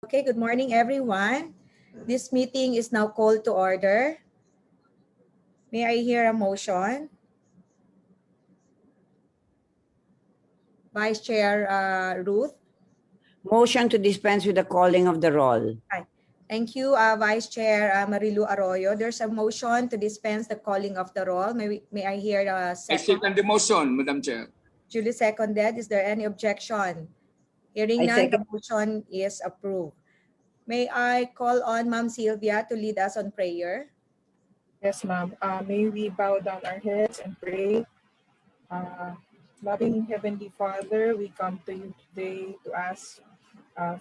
Okay, good morning, everyone. This meeting is now called to order. May I hear a motion? Vice Chair Ruth. Motion to dispense with the calling of the roll. Hi. Thank you, Vice Chair Marilu Arroyo. There's a motion to dispense the calling of the roll. May I hear a second? I second the motion, Madam Chair. Duly seconded. Is there any objection? Hearing none, the motion is approved. May I call on Ma'am Sylvia to lead us on prayer? Yes, ma'am. May we bow down our heads and pray. Loving Heavenly Father, we come to you today to ask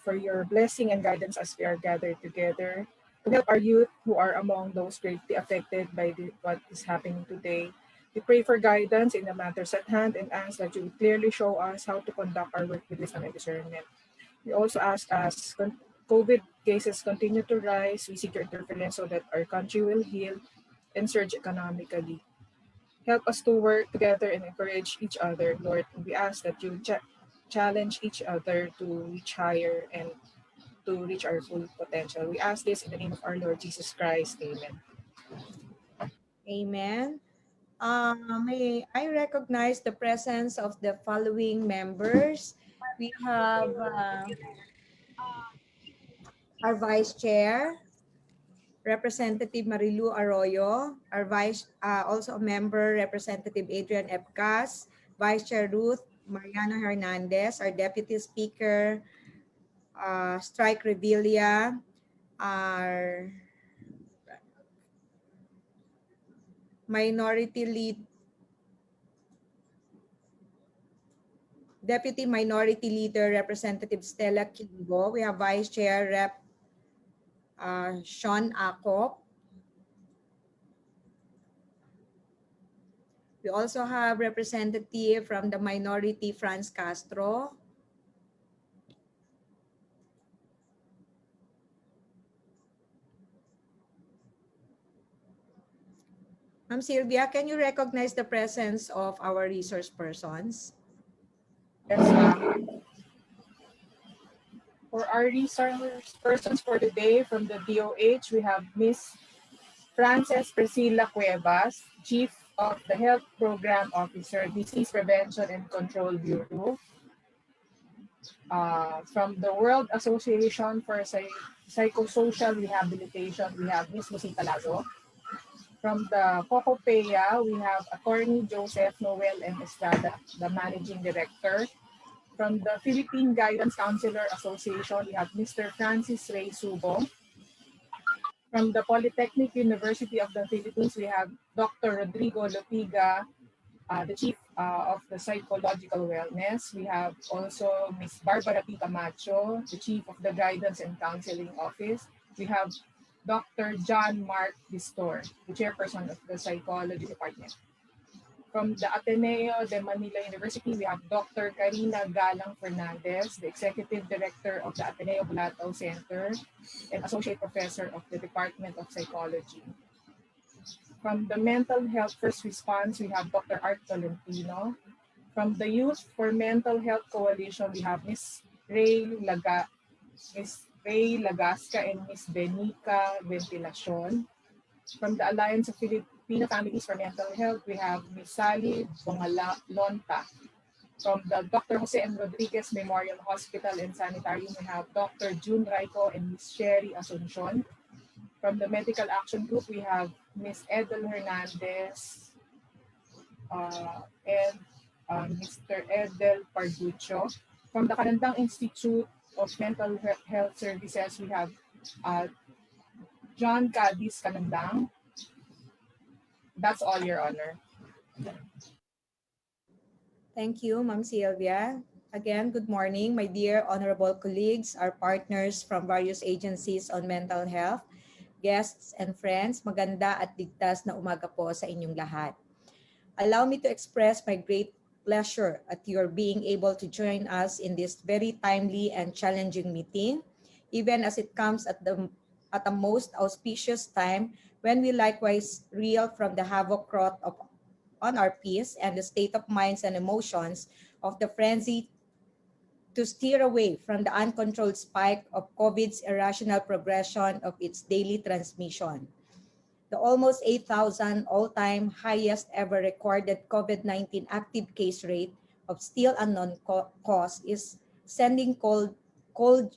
for your blessing and guidance as we are gathered together to help our youth who are among those greatly affected by what is happening today. We pray for guidance in the matters at hand and ask that you clearly show us how to conduct our work with wisdom and discernment. We also ask as COVID cases continue to rise, we seek your interference so that our country will heal and surge economically. Help us to work together and encourage each other, Lord. We ask that you challenge each other to reach higher and to reach our full potential. We ask this in the name of our Lord Jesus Christ. Amen. Amen. May I recognize the presence of the following members. We have our Vice Chair, Representative Marilu Arroyo, our also a member, Representative Adrian Epcas, Vice Chair Ruth Mariano Hernandez, our Deputy Speaker, Strike Revilla, our Deputy Minority Leader, Representative Stella Kimbo. We have Vice Chair Rep Sean Acop. We also have representative from the minority, Franz Castro. Ma'am Sylvia, can you recognize the presence of our resource persons? Yes, ma'am. For our resource persons for today from the DOH, we have Ms. Frances Priscilla Cuevas, Chief of the Health Program Officer, Disease Prevention and Control Bureau. From the World Association for Psychosocial Rehabilitation, we have Ms. Musita Lago. From the COCOPEA, we have Attorney Joseph Noel M. Estrada, the Managing Director. From the Philippine Guidance Counselor Association, we have Mr. Francis Ray Subo. From the Polytechnic University of the Philippines, we have Dr. Rodrigo Lotiga, the Chief of the Psychological Wellness. We have also Ms. Barbara P. Camacho, the Chief of the Guidance and Counseling Office. We have Dr. John Mark Distor, the Chairperson of the Psychology Department. From the Ateneo de Manila University, we have Dr. Karina Galang Fernandez, the Executive Director of the Ateneo Bulatao Center and Associate Professor of the Department of Psychology. From the Mental Health First Response, we have Dr. Art Tolentino. From the Youth for Mental Health Coalition, we have Ms. Ray Lagasca and Ms. Benica Ventilacion. From the Alliance of Filipino Families for Mental Health, we have Ms. Sally Bongalonta. From the Dr. Jose M. Rodriguez Memorial Hospital and Sanitarium, we have Dr. June Raico and Ms. Sherry Asuncion. From the Medical Action Group, we have Ms. Edel Hernandez and Mr. Edel Parducho. From the Canandang Institute of Mental Health Services, we have John Cadiz Canandang. That's all, Your Honor. Thank you, Ma'am Sylvia. Again, good morning, my dear honorable colleagues, our partners from various agencies on mental health, guests and friends. Maganda at ligtas na umaga po sa inyong lahat. Allow me to express my great pleasure at your being able to join us in this very timely and challenging meeting, even as it comes at a most auspicious time when we likewise reel from the havoc wrought on our peace and the state of minds and emotions of the frenzy to steer away from the uncontrolled spike of COVID's irrational progression of its daily transmission. The almost 8,000 all-time highest ever recorded COVID-19 active case rate of still unknown cause is sending cold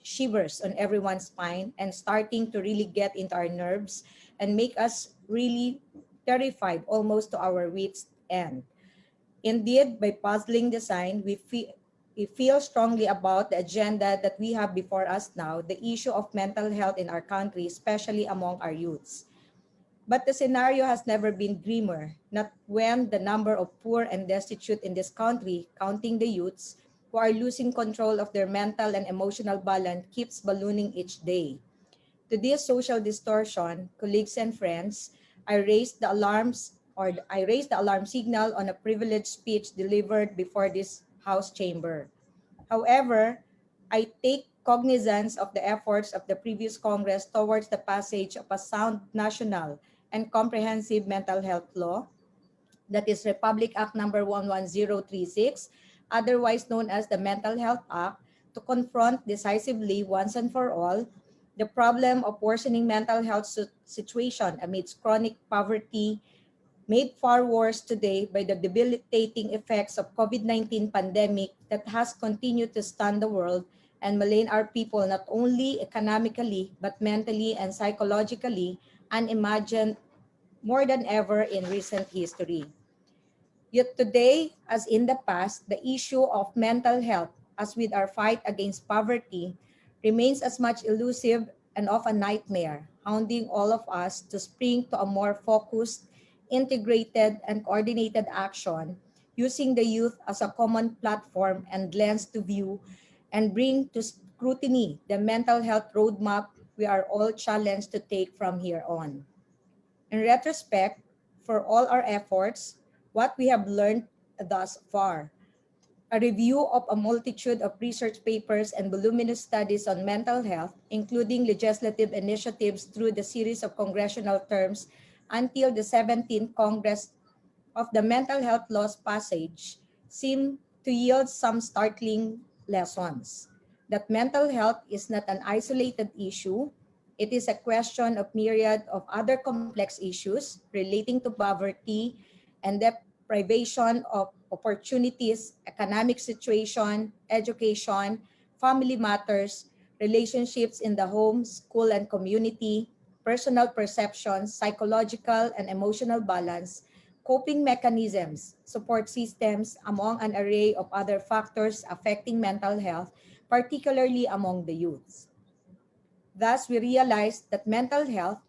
shivers on everyone's spine and starting to really get into our nerves and make us really terrified almost to our wits' end. Indeed, by puzzling design, we feel strongly about the agenda that we have before us now, the issue of mental health in our country, especially among our youths. But the scenario has never been grimmer, not when the number of poor and destitute in this country, counting the youths, who are losing control of their mental and emotional balance keeps ballooning each day. To this social distortion, colleagues and friends, I raised the alarm signal on a privileged speech delivered before this House chamber. However, I take cognizance of the efforts of the previous Congress towards the passage of a sound national and comprehensive mental health law, that is Republic Act number 11036, otherwise known as the Mental Health Act, to confront decisively once and for all the problem of worsening mental health situation amidst chronic poverty, made far worse today by the debilitating effects of COVID-19 pandemic that has continued to stun the world and malign our people not only economically but mentally and psychologically, unimagined more than ever in recent history. Yet today, as in the past, the issue of mental health, as with our fight against poverty, remains as much elusive and of a nightmare, hounding all of us to spring to a more focused, integrated, and coordinated action, using the youth as a common platform and lens to view and bring to scrutiny the mental health roadmap we are all challenged to take from here on. In retrospect, for all our efforts, what we have learned thus far, a review of a multitude of research papers and voluminous studies on mental health, including legislative initiatives through the series of congressional terms until the 17th Congress of the mental health laws passage, seem to yield some startling lessons. That mental health is not an isolated issue. It is a question of myriad of other complex issues relating to poverty and deprivation of opportunities, economic situation, education, family matters, relationships in the home, school, and community, personal perceptions, psychological and emotional balance, coping mechanisms, support systems, among an array of other factors affecting mental health, particularly among the youths. Thus, we realized that mental health,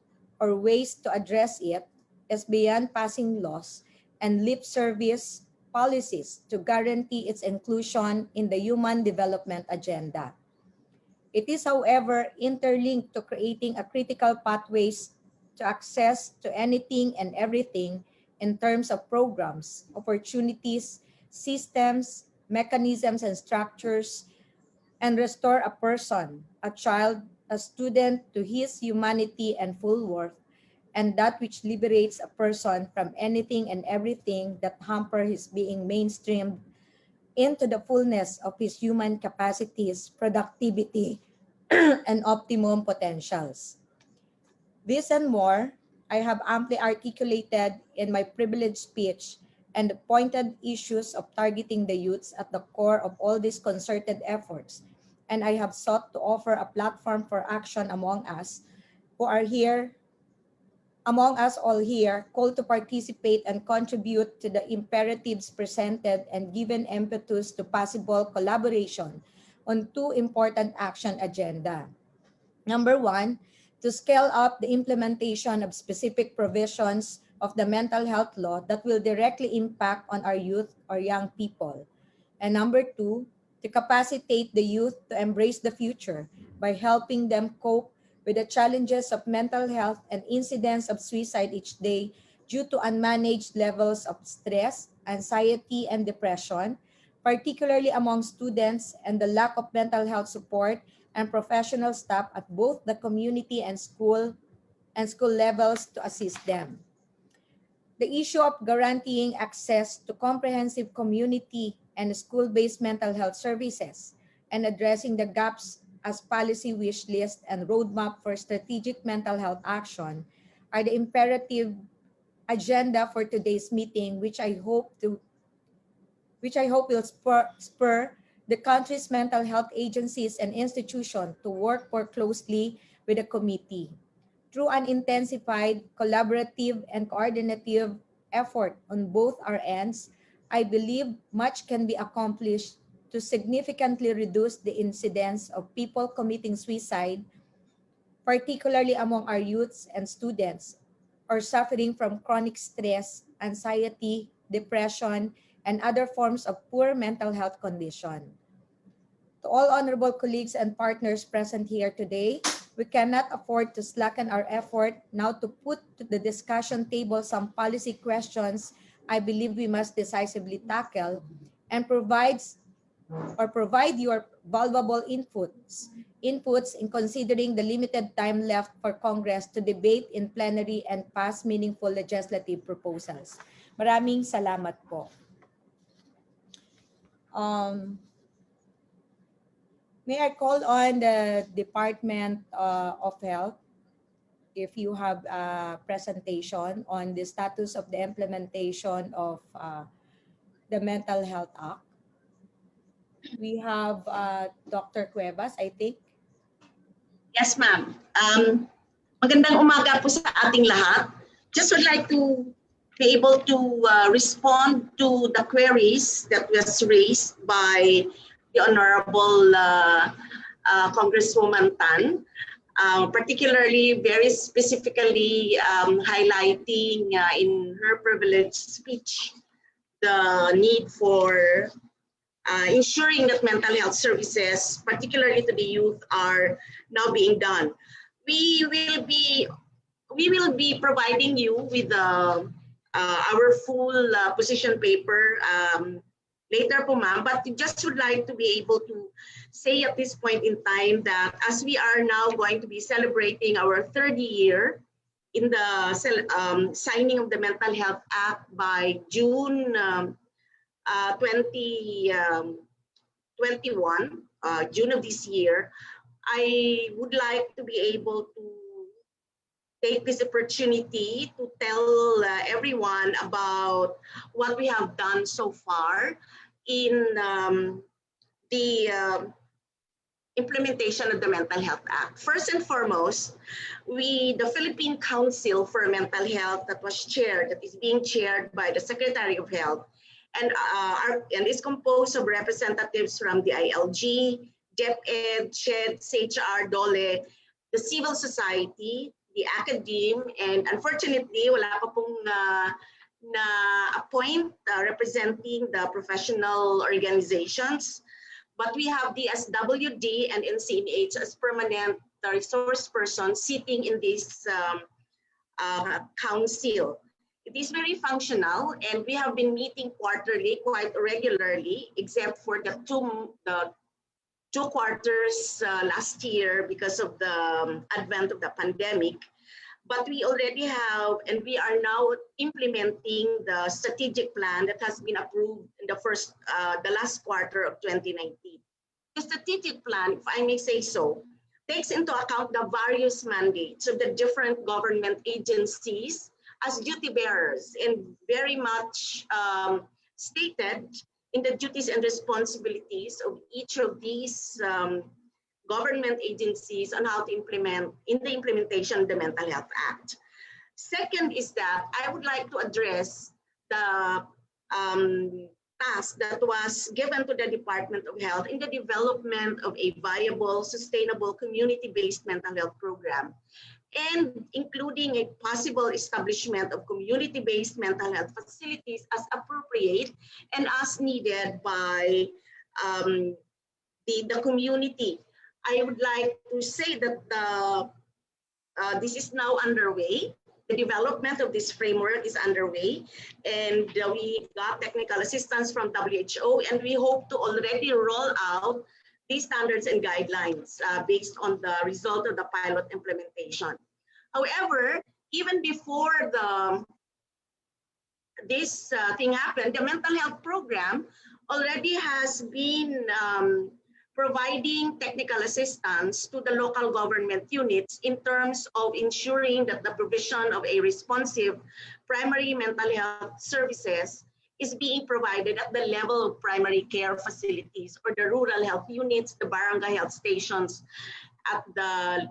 or ways to address it, is beyond passing laws and lip service policies to guarantee its inclusion in the Human Development Agenda. It is, however, interlinked to creating a critical pathways to access to anything and everything in terms of programs, opportunities, systems, mechanisms, and structures, and restore a person, a child, a student to his humanity and full worth, and that which liberates a person from anything and everything that hamper his being mainstreamed into the fullness of his human capacities, productivity, and optimum potentials. This and more, I have amply articulated in my privileged speech, and the pointed issues of targeting the youths at the core of all these concerted efforts. And I have sought to offer a platform for action who are here, among us all here, called to participate and contribute to the imperatives presented and given impetus to possible collaboration on two important action agenda. Number one, to scale up the implementation of specific provisions of the mental health law that will directly impact on our youth or young people. And number two, to capacitate the youth to embrace the future by helping them cope with the challenges of mental health and incidents of suicide each day due to unmanaged levels of stress, anxiety, and depression, particularly among students, and the lack of mental health support and professional staff at both the community and school levels to assist them. The issue of guaranteeing access to comprehensive community and school-based mental health services and addressing the gaps as policy wish list and roadmap for strategic mental health action are the imperative agenda for today's meeting, which I hope will spur the country's mental health agencies and institutions to work more closely with the committee. Through an intensified, collaborative, and coordinative effort on both our ends, I believe much can be accomplished to significantly reduce the incidence of people committing suicide, particularly among our youths and students, or suffering from chronic stress, anxiety, depression, and other forms of poor mental health condition. To all honorable colleagues and partners present here today, we cannot afford to slacken our effort now to put to the discussion table some policy questions I believe we must decisively tackle and provide your valuable inputs in considering the limited time left for Congress to debate in plenary and pass meaningful legislative proposals. Maraming salamat po. May I call on the Department of Health if you have a presentation on the status of the implementation of the Mental Health Act. We have Dr. Cuevas, I think. Yes, ma'am. Magandang umaga po sa ating lahat. Just would like to be able to respond to the queries that was raised by the Honorable Congresswoman Tan, particularly very specifically highlighting in her privileged speech the need for ensuring that mental health services, particularly to the youth, are now being done. We will be providing you with our full position paper later po, ma'am. But we just would like to be able to say at this point in time that as we are now going to be celebrating our third year in the signing of the Mental Health Act by June 2021, June of this year, I would like to be able to take this opportunity to tell everyone about what we have done so far in the implementation of the Mental Health Act. First and foremost, the Philippine Council for Mental Health that is being chaired by the Secretary of Health, and is composed of representatives from the ILG, DepEd, SHED, CHR, DOLE, the civil society, the academe, and unfortunately, wala pa pong na-appoint representing the professional organizations. But we have the SWD and NCMH as permanent resource person sitting in this council. It is very functional, and we have been meeting quarterly, quite regularly, except for the two quarters last year because of the advent of the pandemic. But we already have, and we are now implementing the strategic plan that has been approved in the last quarter of 2019. The strategic plan, if I may say so, takes into account the various mandates of the different government agencies as duty bearers, and very much stated in the duties and responsibilities of each of these government agencies on how to implement in the implementation of the Mental Health Act. Second is that I would like to address the task that was given to the Department of Health in the development of a viable, sustainable, community-based mental health program, and including a possible establishment of community-based mental health facilities as appropriate and as needed by the community. I would like to say that this is now underway. The development of this framework is underway, and we got technical assistance from WHO, and we hope to already roll out these standards and guidelines based on the result of the pilot implementation. However, even before this thing happened, the mental health program already has been providing technical assistance to the local government units in terms of ensuring that the provision of a responsive primary mental health services is being provided at the level of primary care facilities or the rural health units, the barangay health stations at the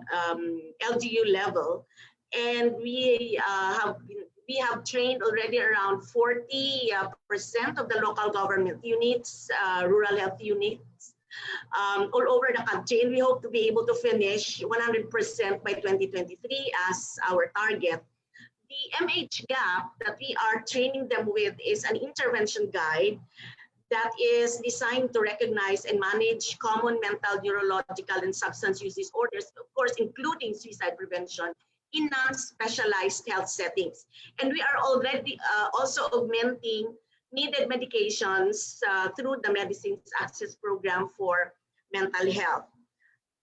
LGU level. And we have trained already around 40% of the local government units, rural health units, all over the country. And we hope to be able to finish 100% by 2023 as our target. The MH gap that we are training them with is an intervention guide that is designed to recognize and manage common mental, neurological, and substance use disorders, of course, including suicide prevention in non-specialized health settings. And we are already also augmenting needed medications through the Medicines Access Program for mental health.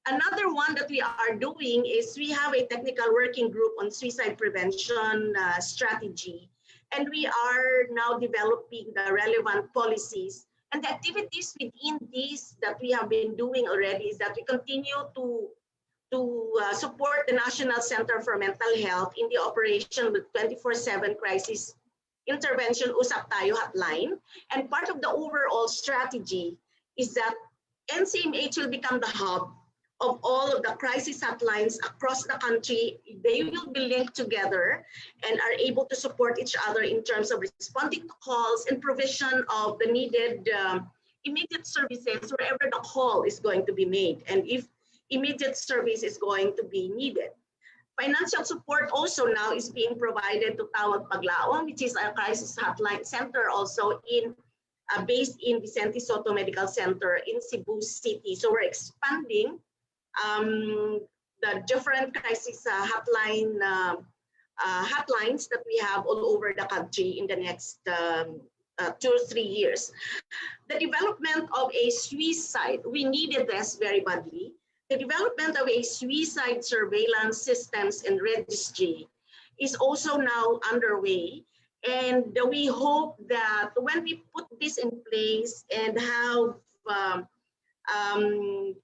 Another one that we are doing is we have a technical working group on suicide prevention strategy. And we are now developing the relevant policies. And the activities within these that we have been doing already is that we continue to support the National Center for Mental Health in the operation with 24/7 crisis intervention Usap Tayo hotline. And part of the overall strategy is that NCMH will become the hub of all of the crisis hotlines across the country. They will be linked together and are able to support each other in terms of responding to calls and provision of the needed immediate services wherever the call is going to be made and if immediate service is going to be needed. Financial support also now is being provided to Tawag Paglaon, which is a crisis hotline center also based in Vicente Soto Medical Center in Cebu City. So we're expanding the different crisis hotlines that we have all over the country in the next 2 or 3 years. The development of a suicide, we needed this very badly. The development of a suicide surveillance systems and registry is also now underway. And we hope that when we put this in place and have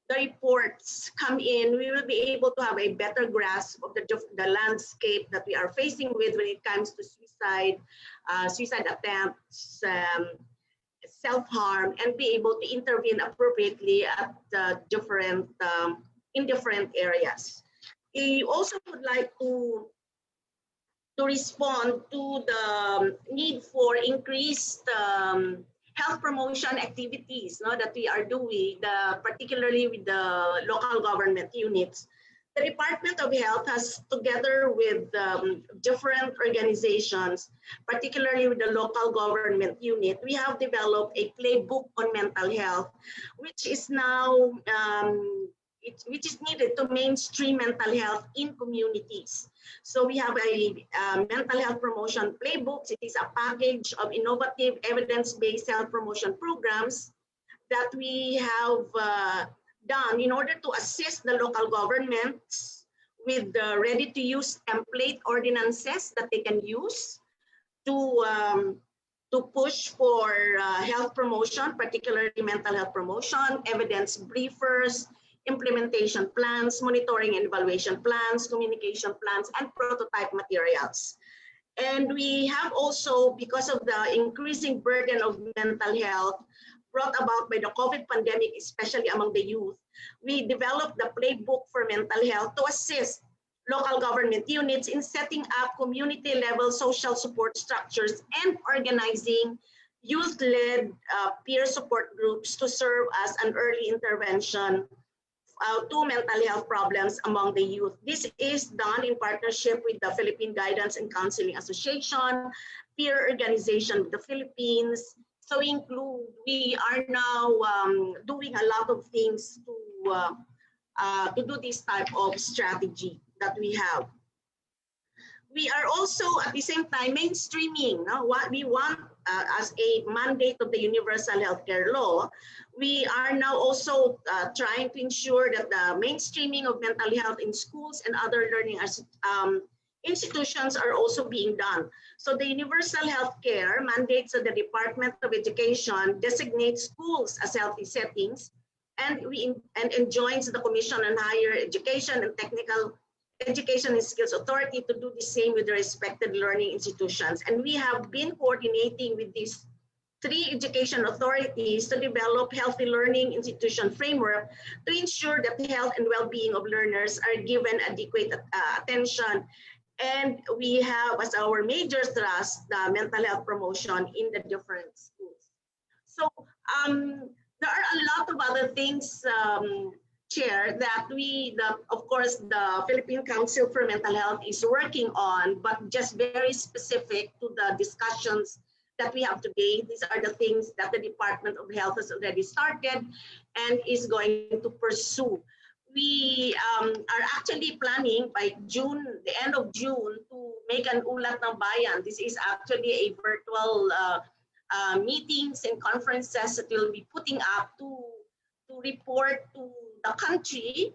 the reports come in, we will be able to have a better grasp of the landscape that we are facing with when it comes to suicide, suicide attempts, self-harm, and be able to intervene appropriately at in different areas. We also would like to respond to the need for increased health promotion activities that we are doing, particularly with the local government units. The Department of Health has, together with different organizations, particularly with the local government unit, we have developed a playbook on mental health, which is now which is needed to mainstream mental health in communities. So we have a mental health promotion playbook. It is a package of innovative evidence-based health promotion programs that we have done in order to assist the local governments with the ready-to-use template ordinances that they can use to push for health promotion, particularly mental health promotion, evidence briefers, implementation plans, monitoring and evaluation plans, communication plans, and prototype materials. And we have also, because of the increasing burden of mental health brought about by the COVID pandemic, especially among the youth, we developed the playbook for mental health to assist local government units in setting up community-level social support structures and organizing youth-led peer support groups to serve as an early intervention to mental health problems among the youth. This is done in partnership with the Philippine Guidance and Counseling Association, peer organization with the Philippines. So we are now doing a lot of things to do this type of strategy that we have. We are also at the same time mainstreaming what we want as a mandate of the Universal Healthcare Law. We are now also trying to ensure that the mainstreaming of mental health in schools and other learning institutions are also being done. So the Universal Healthcare mandates that the Department of Education designates schools as healthy settings and enjoins the Commission on Higher Education and Technical Education and Skills Authority to do the same with the respected learning institutions. And we have been coordinating with these three education authorities to develop healthy learning institution framework to ensure that the health and well-being of learners are given adequate attention. And we have as our major thrust the mental health promotion in the different schools. So there are a lot of other things, Chair, that of course, the Philippine Council for Mental Health is working on, but just very specific to the discussions that we have today. These are the things that the Department of Health has already started and is going to pursue. We are actually planning by June, the end of June, to make an Ulat ng Bayan. This is actually a virtual meetings and conferences that we'll be putting up to report to the country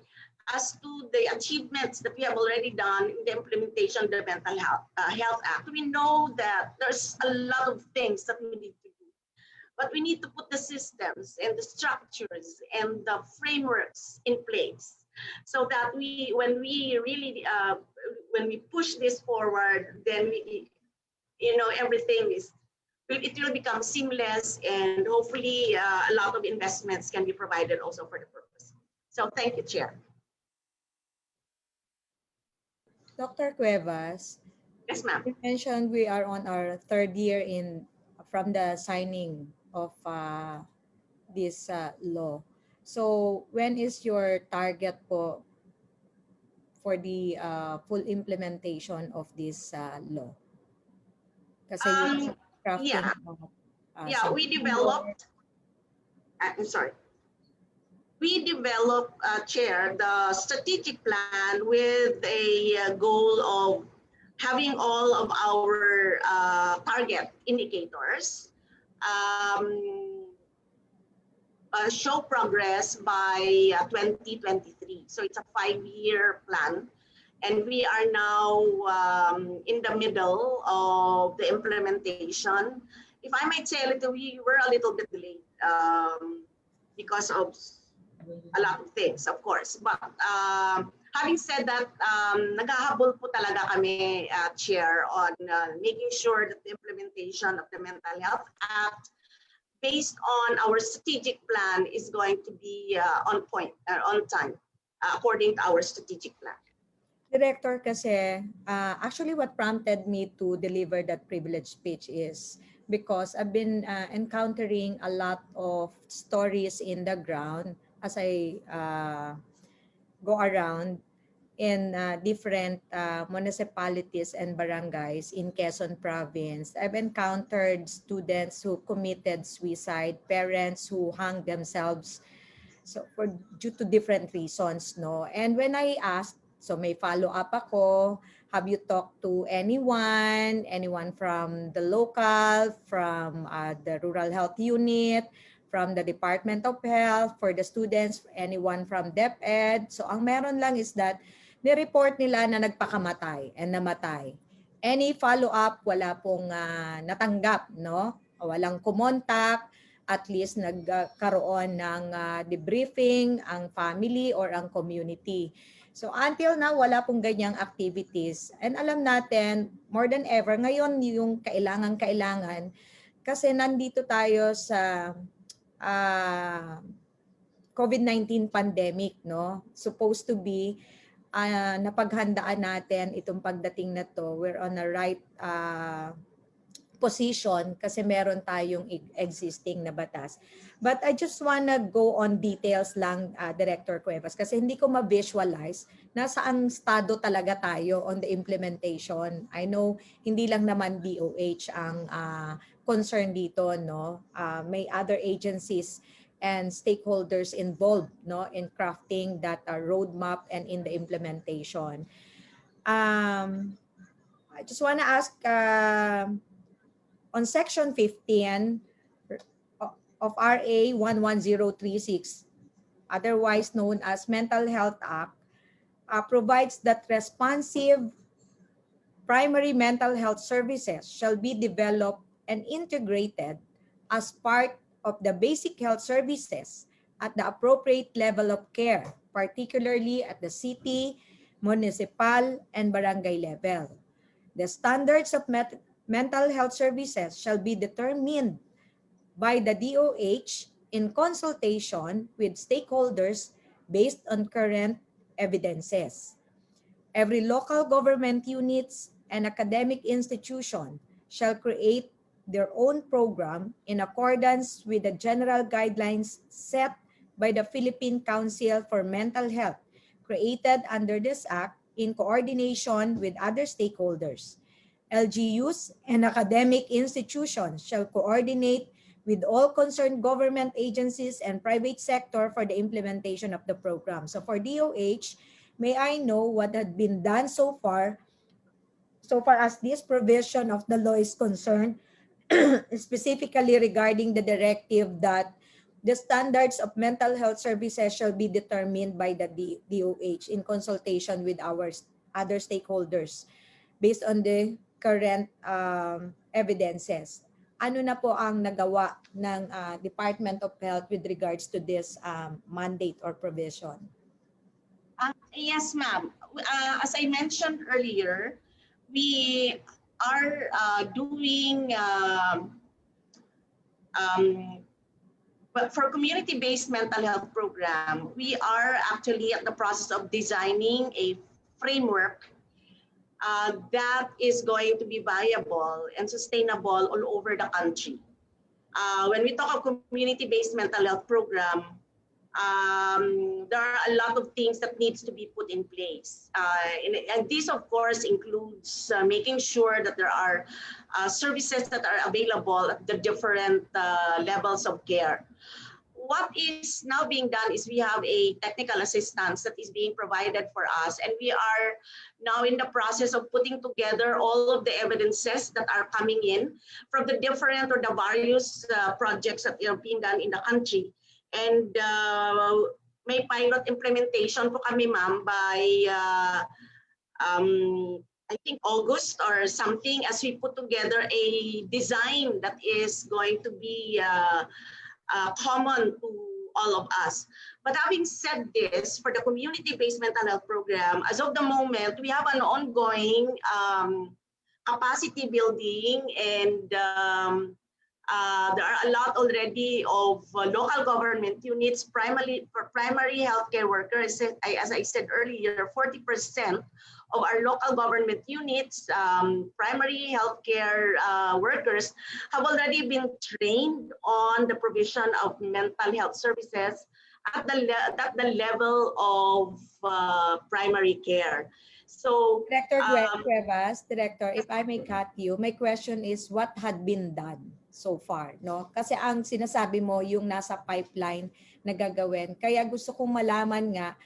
as to the achievements that we have already done in the implementation of the Mental Health Act. We know that there's a lot of things that we need to do, but we need to put the systems and the structures and the frameworks in place so that when we push this forward, then everything it will become seamless, and hopefully a lot of investments can be provided also for the purpose. So thank you, Chair. Dr. Cuevas, Yes, ma'am. you mentioned we are on our third year from the signing of this law. So when is your target for the full implementation of this law? Kasi yung crafting Yeah, we developed. I'm sorry. We developed, Chair, the strategic plan with a goal of having all of our target indicators show progress by 2023. So it's a 5-year plan. And we are now in the middle of the implementation. If I might say, we were a little bit delayed because of a lot of things, of course. But having said that, naghahabol po talaga kami, Chair, on making sure that the implementation of the Mental Health Act based on our strategic plan is going to be on point, on time, according to our strategic plan. Director, kasi actually what prompted me to deliver that privileged speech is because I've been encountering a lot of stories in the ground as I go around in different municipalities and barangays in Quezon province. I've encountered students who committed suicide, parents who hung themselves due to different reasons, no? And when I asked, so may follow-up ako, have you talked to anyone from the local, from the rural health unit, from the Department of Health, for the students, anyone from DepEd? So ang meron lang is that ni-report nila na nagpakamatay and namatay. Any follow-up, wala pong natanggap, no? Walang kumontak, at least nagkaroon ng debriefing ang family or ang community. So until now, wala pong ganyang activities. And alam natin, more than ever, ngayon yung kailangan, kasi nandito tayo sa COVID-19 pandemic, no? Supposed to be napaghandaan natin itong pagdating na to. We're on a right position kasi meron tayong existing na batas. But I just wanna go on details lang, Director Cuevas, kasi hindi ko ma-visualize na saang estado talaga tayo on the implementation. I know hindi lang naman DOH ang concern dito, no? May other agencies and stakeholders involved, no, in crafting that roadmap and in the implementation. I just wanna ask, on Section 15 of RA 11036, otherwise known as Mental Health Act, provides that responsive primary mental health services shall be developed and integrated as part of the basic health services at the appropriate level of care, particularly at the city, municipal, and barangay level. The standards of mental health services shall be determined by the DOH in consultation with stakeholders based on current evidences. Every local government units and academic institution shall create their own program in accordance with the general guidelines set by the Philippine Council for Mental Health, created under this act in coordination with other stakeholders. LGUs and academic institutions shall coordinate with all concerned government agencies and private sector for the implementation of the program. So for DOH, may I know what had been done so far as this provision of the law is concerned, specifically regarding the directive that the standards of mental health services shall be determined by the DOH in consultation with our other stakeholders based on the current evidences. Ano na po ang nagawa ng Department of Health with regards to this mandate or provision? Yes, ma'am. As I mentioned earlier, we are doing, but for community-based mental health program, we are actually at the process of designing a framework that is going to be viable and sustainable all over the country. When we talk of community-based mental health program, there are a lot of things that needs to be put in place. And this, of course, includes making sure that there are services that are available at the different levels of care. What is now being done is we have a technical assistance that is being provided for us, and we are now in the process of putting together all of the evidences that are coming in from the different or the various projects that are being done in the country. And may pilot implementation po kami, ma'am, by I think August or something, as we put together a design that is going to be common to all of us. But having said this, for the community-based mental health program, as of the moment, we have an ongoing capacity building, and there are a lot already of local government units, primarily for primary healthcare workers. As I said earlier, 40% of our local government units, primary healthcare workers, have already been trained on the provision of mental health services at the level of primary care. So, Director Cuevas, Director, if I may cut you, my question is what had been done so far, no? Kasi ang sinasabi mo yung nasa pipeline na gagawin. Kaya gusto kong malaman nga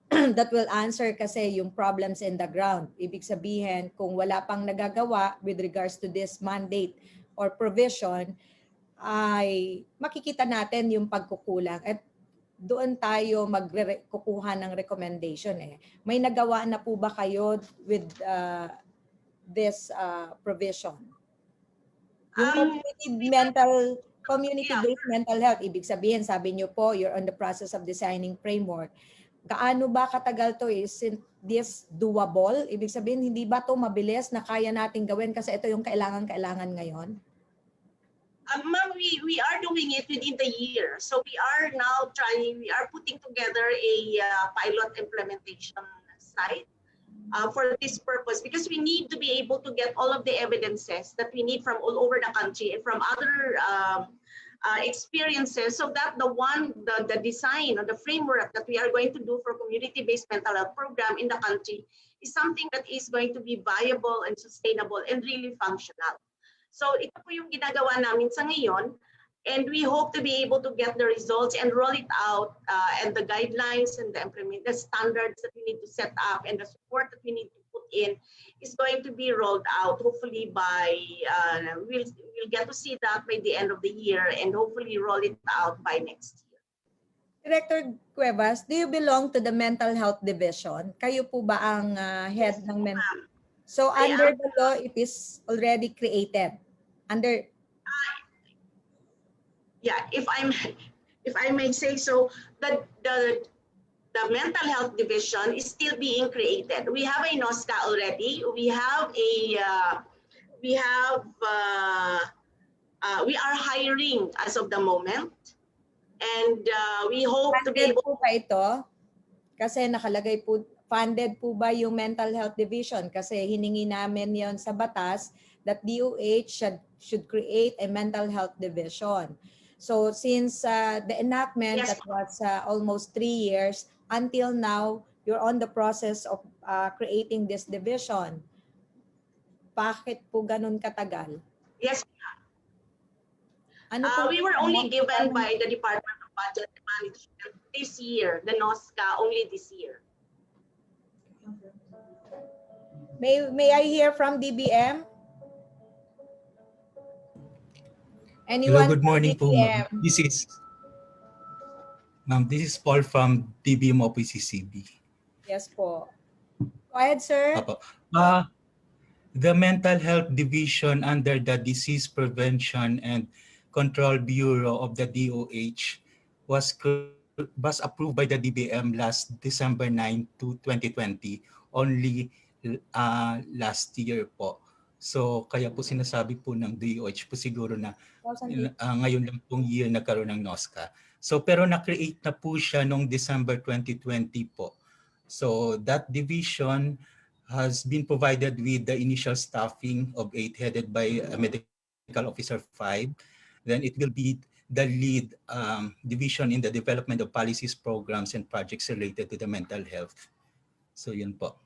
that will answer kasi yung problems in the ground. Ibig sabihin, kung wala pang nagagawa with regards to this mandate or provision, ay makikita natin yung pagkukulang. At doon tayo magkukuha ng recommendation eh. May nagawa na po ba kayo with this provision? Yung community-based mental health, ibig sabihin, sabi niyo po, you're on the process of designing framework. Gaano ba katagal to? Is this doable? Ibig sabihin, hindi ba to mabilis na kaya nating gawin kasi ito yung kailangan ngayon? Ma'am, we are doing it within the year. So we are now we are putting together a pilot implementation site for this purpose, because we need to be able to get all of the evidences that we need from all over the country and from other experiences, so that the design or the framework that we are going to do for community-based mental health program in the country is something that is going to be viable and sustainable and really functional. So ito po yung ginagawa namin sa ngayon, and we hope to be able to get the results and roll it out, and the guidelines and the standards that we need to set up and the support that we need to put in is going to be rolled out hopefully by, we'll get to see that by the end of the year, and hopefully roll it out by next year. Director Cuevas, do you belong to the Mental Health Division? Kayo po ba ang head ng mental? So under the law, it is already created. Under yeah, if if I may say so, the mental health division is still being created. We have a NOSCA already. We are hiring as of the moment, and we hope to be Funded able. po ba ito? Kasi nakalagay po, funded po ba yung mental health division? Kasi hiningi namin yon sa batas that DOH should create a mental health division. So since the enactment Yes. that was almost 3 years, until now, you're on the process of creating this division. Bakit po ganun katagal? Yes, Ano po we were ang only mga given kailangan- by the Department of Budget and Management this year, the NOSCA only this year. May I hear from DBM? Hello, Anyone good from morning po, ma'am. DBM? This is Paul from DBM OPCCB. Yes po. Go ahead, sir. Apo. The Mental Health Division under the Disease Prevention and Control Bureau of the DOH was approved by the DBM last December 9 to 2020, only last year po. So kaya po sinasabi po ng DOH po siguro na 2008. ngayon lang pong year nagkaroon ng NOSCA. So pero na-create na po siya noong December 2020 po. So that division has been provided with the initial staffing of 8 headed by a medical officer 5. Then it will be the lead division in the development of policies, programs, and projects related to the mental health. So yun po.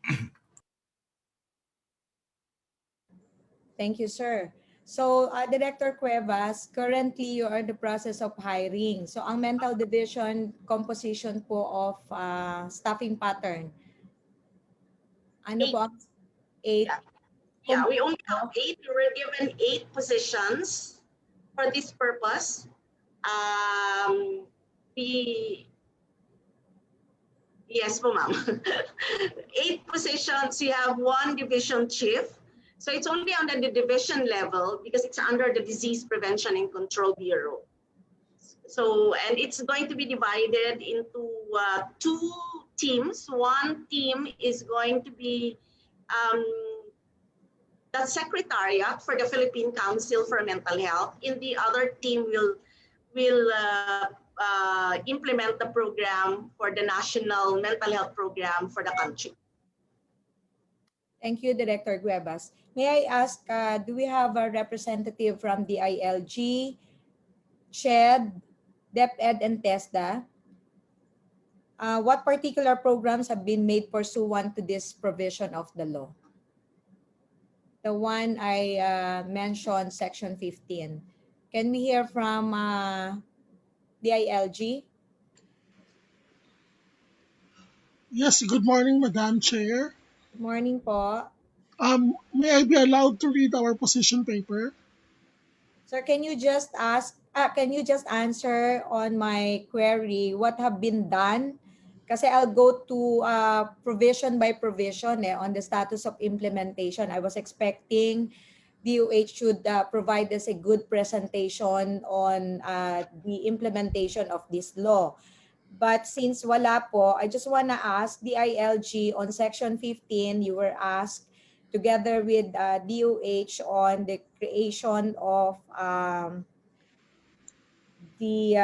Thank you, sir. So, Director Cuevas, currently you are in the process of hiring. So, ang mental division composition po of staffing pattern. Ano po ang 8? Yeah, we only have 8. We were given 8 positions for this purpose. Yes po, ma'am. 8 positions. You have 1 division chief. So it's only under the division level because it's under the Disease Prevention and Control Bureau. So, and it's going to be divided into 2 teams. One team is going to be the Secretariat for the Philippine Council for Mental Health. In the other team will implement the program for the National Mental Health Program for the country. Thank you, Director Cuevas. May I ask, do we have a representative from the ILG, CHED, DepEd, and TESDA? What particular programs have been made pursuant to this provision of the law? The one I mentioned, Section 15. Can we hear from the ILG? Yes, good morning, Madam Chair. Good morning po. May I be allowed to read our position paper? Sir, can you just answer on my query what have been done? Kasi I'll go to provision by provision on the status of implementation. I was expecting DOH should provide us a good presentation on the implementation of this law. But since wala po, I just want to ask the ILG on Section 15, you were asked together with DOH on the creation of the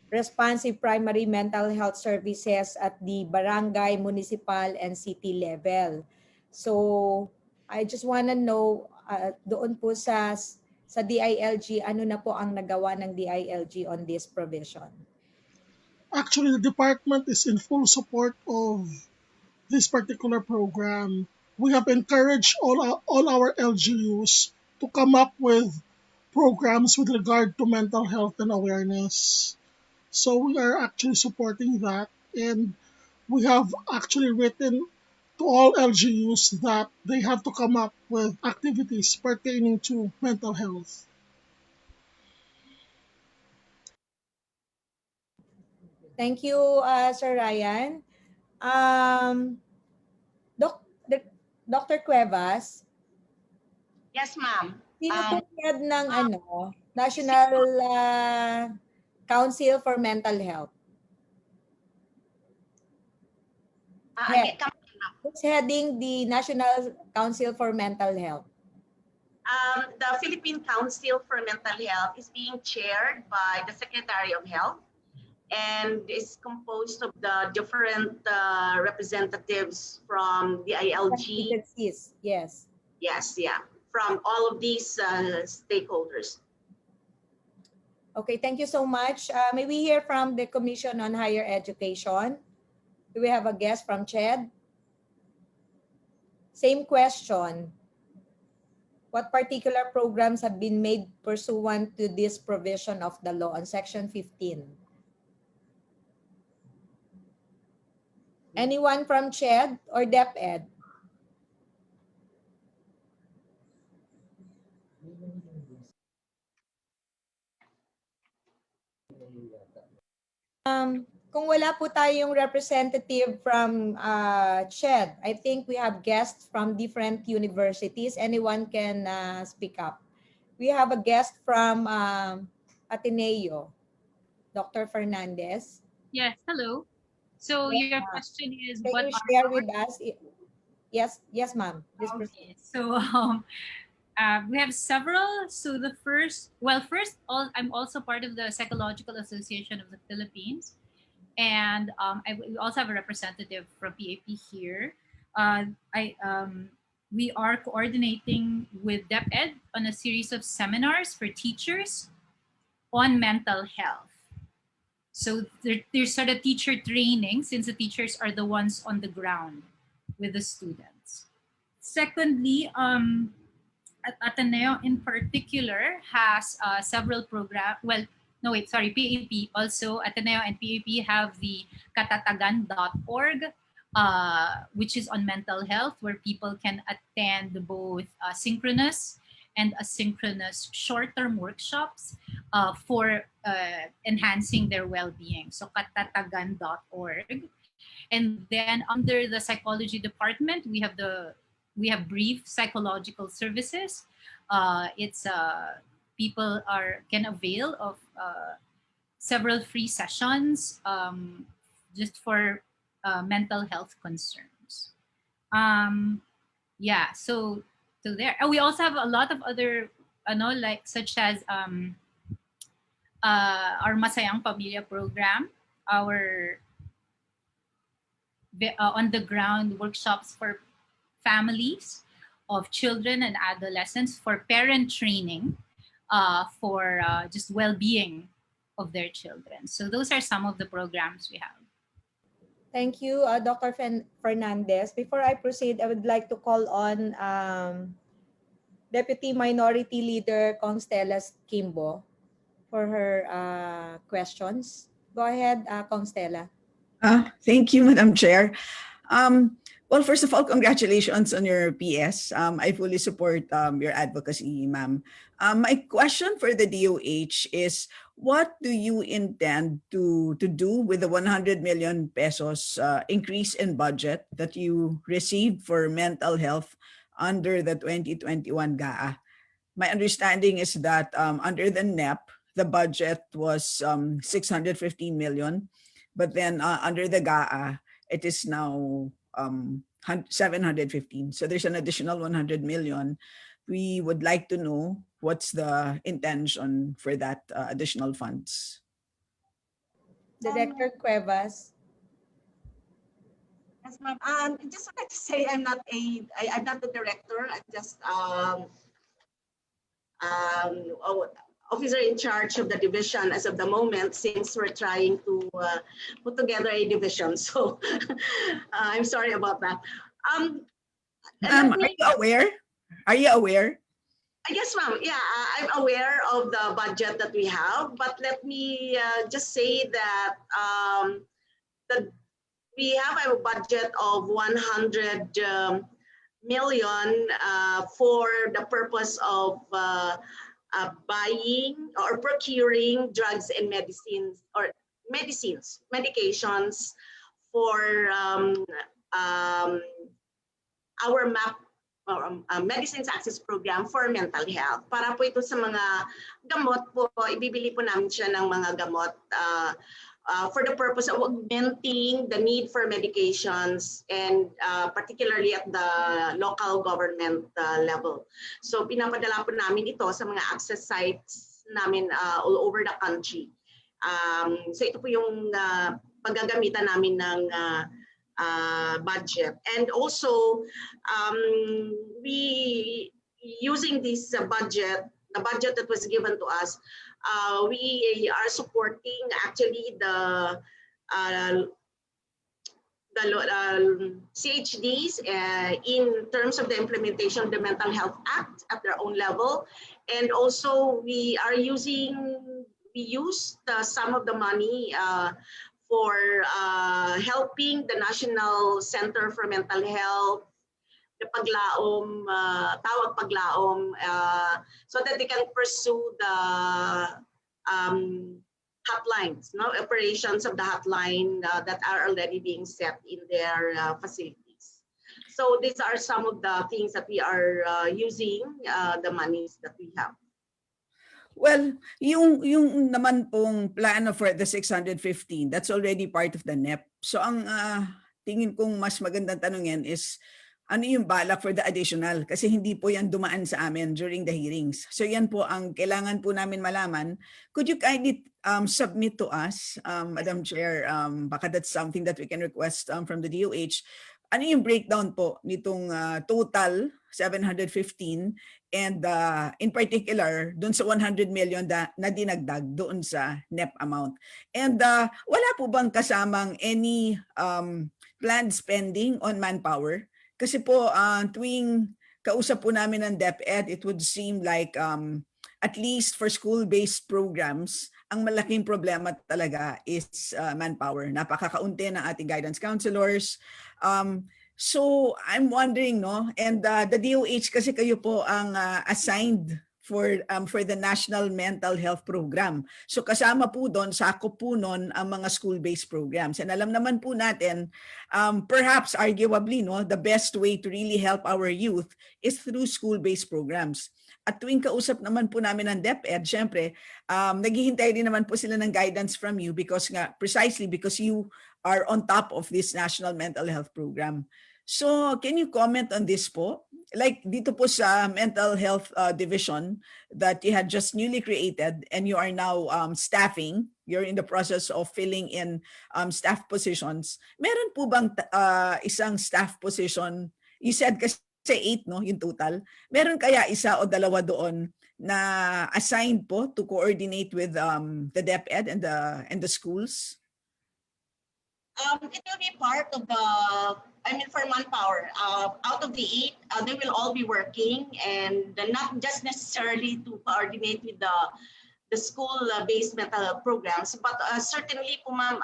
responsive primary mental health services at the barangay, municipal, and city level. So, I just want to know doon po sa DILG, ano na po ang nagawa ng DILG on this provision? Actually, the department is in full support of this particular program. We have encouraged all our LGUs to come up with programs with regard to mental health and awareness. So we are actually supporting that, and we have actually written to all LGUs that they have to come up with activities pertaining to mental health. Thank you, Sir Ryan. Dr. Cuevas, Yes, ma'am. sino pong head ng National Council for Mental Health. Head. Who's heading the National Council for Mental Health? The Philippine Council for Mental Health is being chaired by the Secretary of Health and is composed of the different representatives from the ILG. Agencies, yes. Yes, yeah, from all of these stakeholders. Okay, thank you so much. May we hear from the Commission on Higher Education? Do we have a guest from CHED? Same question. What particular programs have been made pursuant to this provision of the law on Section 15? Anyone from CHED or DepEd? Kung wala po tayong representative from CHED, I think we have guests from different universities. Anyone can speak up. We have a guest from Ateneo, Dr. Fernandez. Yes, hello. So your question is Can what you are share with us? Yes, ma'am. Please proceed. okay. So we have several. So the first, I'm also part of the Psychological Association of the Philippines, and we also have a representative from PAP here. We are coordinating with DepEd on a series of seminars for teachers on mental health. So there's sort of teacher training since the teachers are the ones on the ground with the students. Secondly, Ateneo in particular has several programs. Well, no, wait, sorry, PAP also. Ateneo and PAP have the katatagan.org, which is on mental health, where people can attend both synchronous and asynchronous short-term workshops for enhancing their well-being. So katatagan.org. And then under the psychology department, we have brief psychological services. It's people can avail of several free sessions just for mental health concerns. Yeah, so there. We also have a lot of other, like such as our Masayang Pamilya program, our on the ground workshops for families of children and adolescents for parent training for just well-being of their children. So those are some of the programs we have. Thank you, Dr. Fernandez. Before I proceed, I would like to call on Deputy Minority Leader Constella Kimbo for her questions. Go ahead, Constella. Thank you, Madam Chair. Well, first of all, congratulations on your PS. I fully support your advocacy, ma'am. My question for the DOH is, what do you intend to do with the 100 million pesos increase in budget that you received for mental health under the 2021 GAA? My understanding is that under the NEP, the budget was 615 million, but then under the GAA, it is now 715. So there's an additional 100 million. We would like to know what's the intention for that additional funds. Director Cuevas. Yes, ma'am. Just wanted to say I'm not the director. I'm just officer in charge of the division as of the moment, since we're trying to put together a division. So I'm sorry about that. Are you aware? Are you aware? Yes, ma'am. Yeah, I'm aware of the budget that we have, but let me just say that we have a budget of 100 million for the purpose of buying or procuring drugs and medications for our MAP Medicines Access Program for Mental Health. Para po ito sa mga gamot po, ibibili po namin siya ng mga gamot for the purpose of augmenting the need for medications and particularly at the local government level. So pinapadala po namin ito sa mga access sites namin all over the country. So ito po yung paggagamitan namin ng budget. And also, we using this budget, the budget that was given to us, we are supporting actually the CHDs in terms of the implementation of the Mental Health Act at their own level. And also we used some of the money for helping the National Center for Mental Health, the Paglaom, Tawag Paglaom, so that they can pursue the hotlines, operations of the hotline that are already being set in their facilities. So these are some of the things that we are using the monies that we have. Well, yung naman pong plano for the 615, that's already part of the NEP. So ang tingin kong mas magandang tanungin is, ano yung balak for the additional? Kasi hindi po yan dumaan sa amin during the hearings. So yan po ang kailangan po namin malaman. Could you kindly submit to us, Madam Chair, baka that's something that we can request from the DOH, ano yung breakdown po nitong total 715 and in particular dun sa 100 million na dinagdag doon sa NEP amount. And wala po bang kasamang any planned spending on manpower? Kasi po tuwing kausap po namin ng DepEd, it would seem like at least for school-based programs, ang malaking problema talaga is manpower. Napakakaunti ng ating guidance counselors. So I'm wondering, no, and the DOH kasi kayo po ang assigned for the National Mental Health Program. So kasama po doon, sakop po noon ang mga school-based programs. And alam naman po natin, perhaps arguably, no, the best way to really help our youth is through school-based programs. At tuwing kausap naman po namin ng DepEd, syempre, naghihintay din naman po sila ng guidance from you precisely because you are on top of this National Mental Health Program. So, can you comment on this po? Like dito po sa Mental Health Division that you had just newly created and you are now staffing, you're in the process of filling in staff positions. Meron po bang isang staff position? You said kasi 8, no, yung total. Meron kaya isa o dalawa doon na assigned po to coordinate with the DepEd and the schools? It will be part of the, for manpower. Out of the 8, they will all be working and not just necessarily to coordinate with the school-based mental health programs, but certainly po ma'am,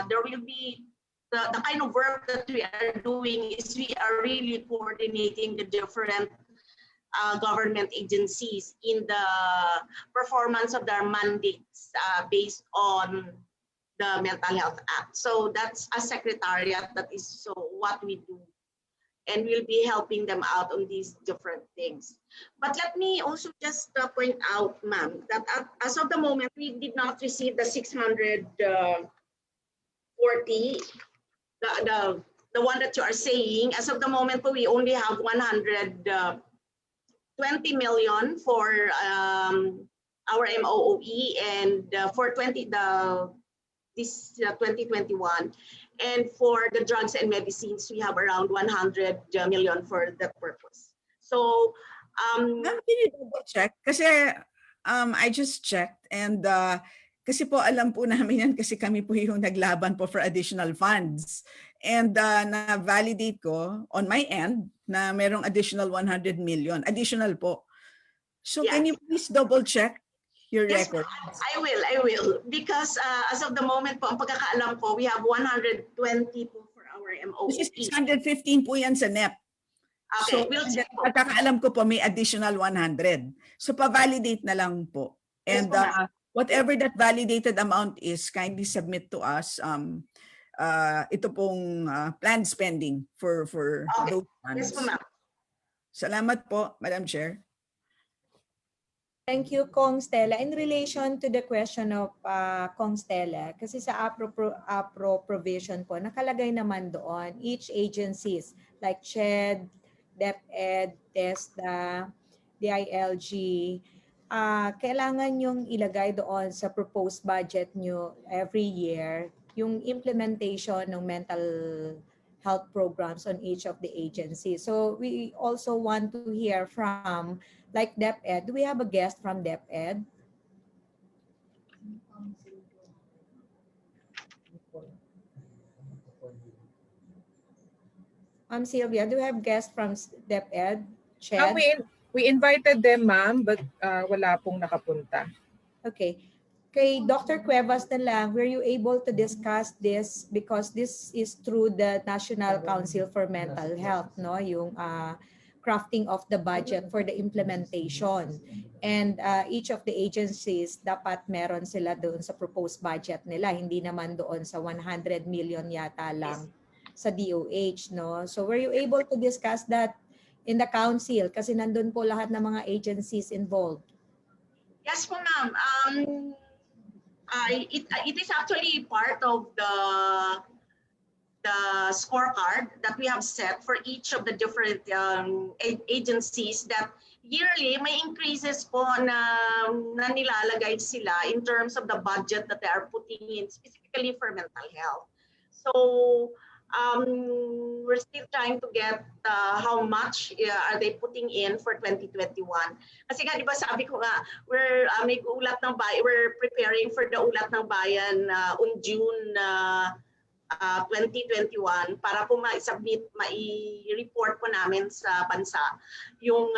there will be the kind of work that we are doing is we are really coordinating the different government agencies in the performance of their mandates based on the Mental Health Act. So that's a secretariat that is so what we do. And we'll be helping them out on these different things. But let me also just point out, ma'am, that as of the moment, we did not receive the 640, the one that you are saying. As of the moment, we only have 120 million for our MOOE and for 2021, and for the drugs and medicines we have around 100 million for that purpose. So Ma'am, can you double check? Kasi I just checked and kasi po alam po namin yan kasi kami po yung naglaban po for additional funds. And na-validate ko on my end na merong additional 100 million. Additional po. So yeah. Can you please double check your Yes, record? I will. Because as of the moment po, ang pagkakaalam ko, we have 120 po for our MOE. This is 615 po yan sa NEP. Okay, So, we'll check po. pagkakaalam ko po may additional 100. So pa-validate na lang po. Yes, And po, ma'am. whatever that validated amount is, kindly submit to us ito pong planned spending for Okay. those funds. Yes po, ma'am. Salamat po, Madam Chair. Thank you, Kong Stella. In relation to the question of Kong Stella, kasi sa APRO provision po, nakalagay naman doon, each agencies like CHED, DepEd, TESDA, DILG, kailangan yung ilagay doon sa proposed budget nyo every year, yung implementation ng mental health programs on each of the agencies. So we also want to hear from like DepEd. Do we have a guest from DepEd? Sylvia, do we have guests from DepEd? Ched? We invited them, ma'am, but wala pong nakapunta. Okay. Kay Dr. Cuevas na lang, were you able to discuss this because this is through the National Council for Mental Health, no? Yung crafting of the budget for the implementation. And each of the agencies, dapat meron sila doon sa proposed budget nila. Hindi naman doon sa 100 million yata lang sa DOH, no? So were you able to discuss that in the council? Kasi nandun po lahat ng mga agencies involved. Yes po, ma'am. It is actually part of the scorecard that we have set for each of the different agencies that yearly may increases po na nilalagay sila in terms of the budget that they are putting in specifically for mental health. So we're still trying to get how much are they putting in for 2021. Kasi nga, di ba sabi ko nga, may ulat ng bayan, we're preparing for the ulat ng bayan on June 2021 para po mai-report po namin sa bansa yung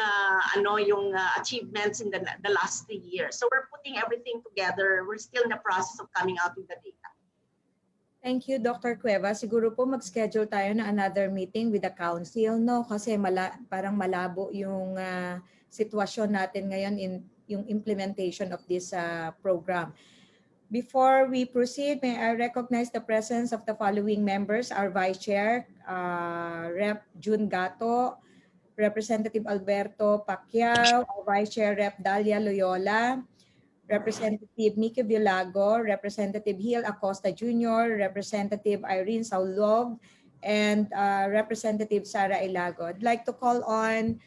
achievements in the last 3 years. So we're putting everything together. We're still in the process of coming out with the data. Thank you, Dr. Cueva. Siguro po mag-schedule tayo na another meeting with the council, no? Kasi parang malabo yung sitwasyon natin ngayon in yung implementation of this program. Before we proceed, may I recognize the presence of the following members: our Vice Chair, Rep. June Gato, Representative Alberto Pacquiao, our Vice Chair, Rep. Dalia Loyola, Representative Miki Biolago, Representative Hil Acosta Jr., Representative Irene Saulog, and Representative Sara Ilago. I'd like to call on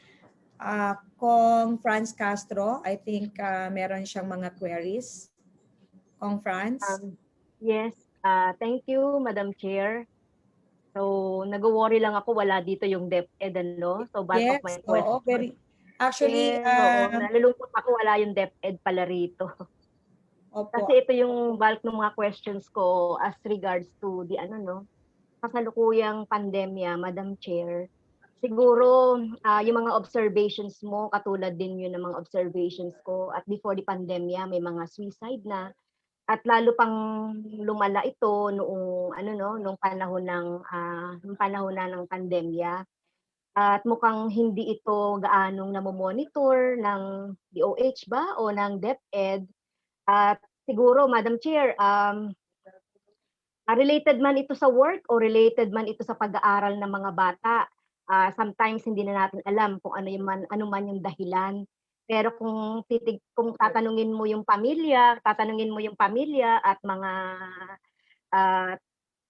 Kong Franz Castro. I think meron siyang mga queries. Kong Franz? Yes, thank you, Madam Chair. So, nag-worry lang ako, wala dito yung DepEd, ano? So, bulk Yes, of my oo, question. actually, nalulungkot ako, wala yung DepEd pala rito. Opo. Kasi ito yung bulk ng mga questions ko as regards to the kasalukuyang pandemya, Madam Chair. Siguro, yung mga observations mo, katulad din yun ng mga observations ko at before the pandemya, may mga suicide na. At lalo pang lumala ito nung panahon ng pandemya. At mukhang hindi ito gaanong namomonitor ng DOH ba o ng DepEd. At siguro, Madam Chair, related man ito sa work o related man ito sa pag-aaral ng mga bata. Sometimes hindi na natin alam kung ano man yung dahilan. Pero kung tatanungin mo yung pamilya at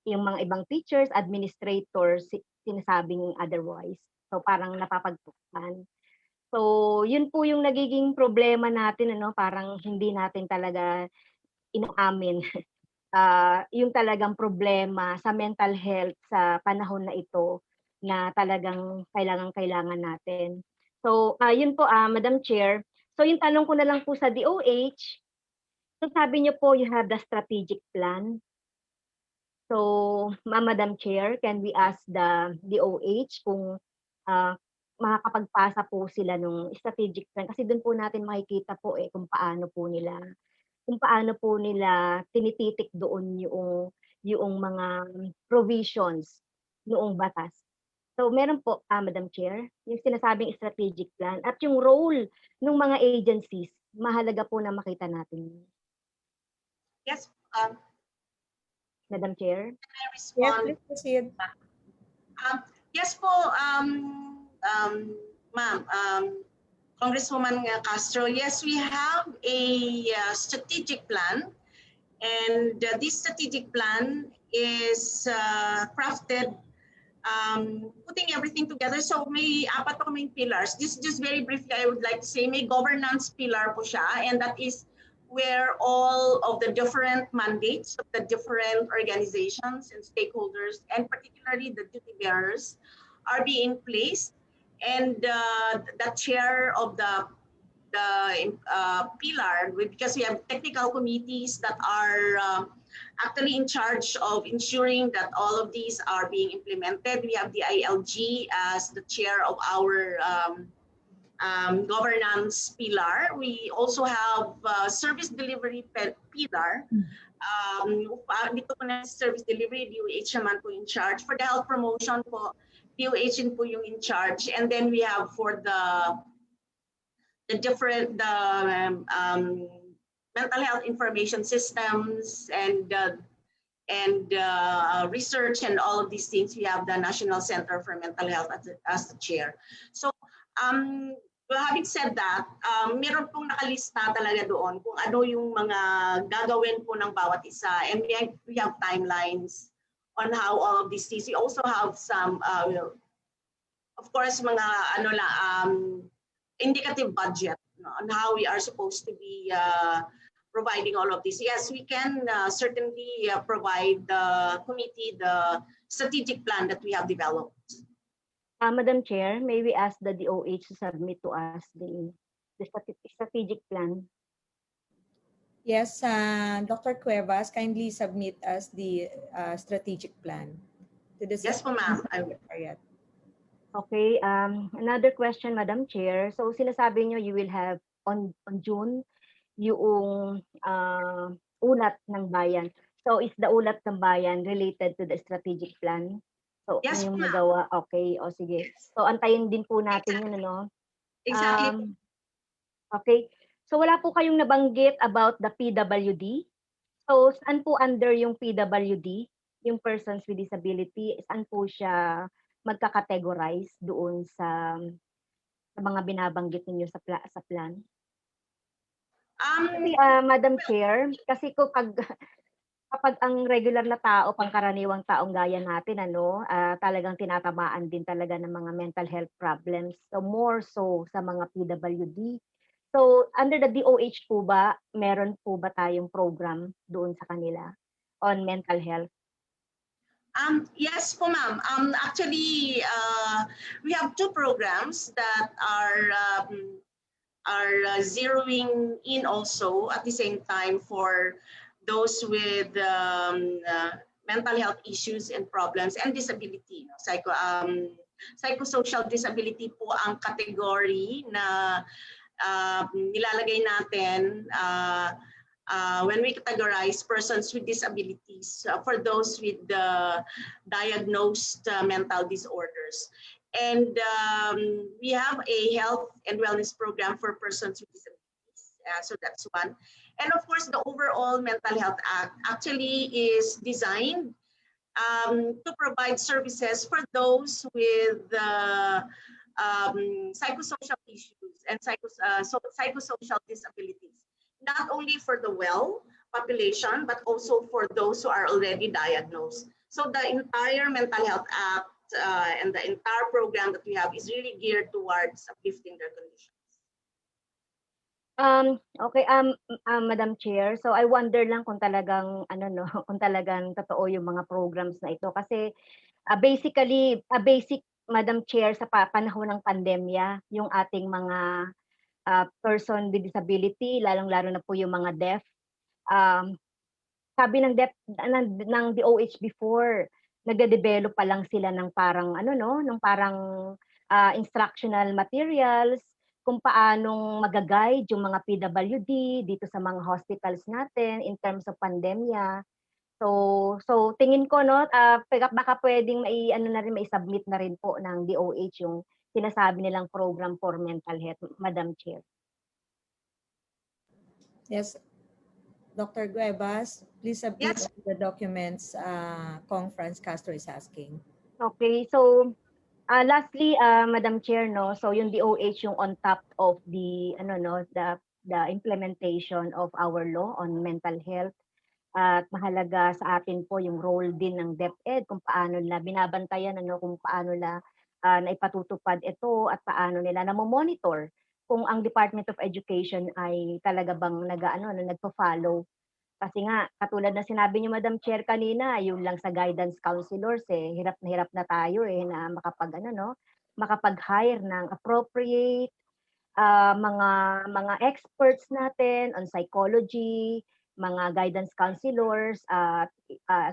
yung mga ibang teachers, administrators, sinasabing otherwise. So parang napapagtuktan. So yun po yung nagiging problema natin, parang hindi natin talaga inaamin yung talagang problema sa mental health sa panahon na ito na talagang kailangan natin. So, yun po, Madam Chair. So, yung tanong ko na lang po sa DOH, so sabi niyo po, you have the strategic plan. So, Madam Chair, can we ask the DOH kung makakapagpasa po sila ng strategic plan? Kasi doon po natin makikita po kung paano po nila tinititik doon yung mga provisions noong batas. So meron po, Madam Chair, yung sinasabing strategic plan at yung role ng mga agencies, mahalaga po na makita natin. Yes, Madam Chair? can I respond? Yes, please proceed. Yes po, Ma'am, Congresswoman Castro, yes, we have a strategic plan, and this strategic plan is crafted putting everything together. So may apat po kaming pillars. Just very briefly, I would like to say may governance pillar po siya, and that is where all of the different mandates of the different organizations and stakeholders, and particularly the duty bearers, are being placed. And the chair of the pillar, because we have technical committees that are actually in charge of ensuring that all of these are being implemented. We have the ILG as the chair of our governance pillar. We also have service delivery pillar. Dito po na service delivery, DOH naman po in charge. For the health promotion po, DOH po yung in charge. And then we have for the mental health information systems and research and all of these things. We have the National Center for Mental Health as the chair. So, well, having said that, meron pong nakalista talaga doon kung ano yung mga gagawin po ng bawat isa, and we have timelines on how all of these things. We also have some, of course, mga indicative budget on how we are supposed to be providing all of this. Yes, we can certainly provide the committee the strategic plan that we have developed. Madam Chair, may we ask the DOH to submit to us the strategic plan? Yes, Dr. Cuevas, kindly submit us the strategic plan to the Yes po, ma'am. Secretariat. Okay, another question, Madam Chair. So sinasabi nyo you will have on June yung ulat ng bayan. So is the ulat ng bayan related to the strategic plan? So Yes, yung ma'am. magawa, okay, o sige. So antayin din po natin yun, ano? Exactly. Okay. So wala po kayong nabanggit about the PWD. So saan po under yung PWD, yung persons with disability, saan po siya magkakategorize doon sa mga binabanggit ninyo sa plan? Kasi, Madam Chair, kasi kapag ang regular na tao, pangkaraniwang taong gaya natin, talagang tinatamaan din talaga ng mga mental health problems. So more so sa mga PWD. So under the DOH po ba, meron po ba tayong program doon sa kanila on mental health? Yes po, ma'am. Actually, we have two programs that are zeroing in also at the same time for those with mental health issues and problems and disability. Psychosocial disability po ang category na nilalagay natin when we categorize persons with disabilities for those with diagnosed mental disorders. And we have a health and wellness program for persons with disabilities. So that's one. And of course, the overall Mental Health Act actually is designed to provide services for those with psychosocial issues and psychosocial disabilities, not only for the well population, but also for those who are already diagnosed. So the entire Mental Health Act and the entire program that we have is really geared towards uplifting their conditions. Okay, Madam Chair, so I wonder lang kung talagang kung talagang totoo yung mga programs na ito kasi basically basic, Madam Chair, sa panahon ng pandemya, yung ating mga person with disability, lalong-lalo na po yung mga deaf. Sabi ng DOH before, nagde-develop pa lang sila ng parang ng parang instructional materials kung paanong mag-guide yung mga PWD dito sa mga hospitals natin in terms of pandemya. So tingin ko baka pwedeng mai-submit na rin po ng DOH yung sinasabi nilang program for mental health, Madam Chair. Yes. Dr. Guevas, please submit the documents Kong Franz Castro is asking. Okay, so Lastly, Madam Chair, no, so yung DOH yung on top of the the implementation of our law on mental health. At mahalaga sa atin po yung role din ng DepEd kung paano nila binabantayan kung paano nila naipatutupad ito at paano nila namo-monitor kung ang Department of Education ay talaga bang nagfo-follow. Kasi nga katulad na sinabi niyo Madam Chair kanina, yung lang sa guidance counselors hirap na tayo na makapag-hire ng appropriate mga experts natin on psychology, mga guidance counselors,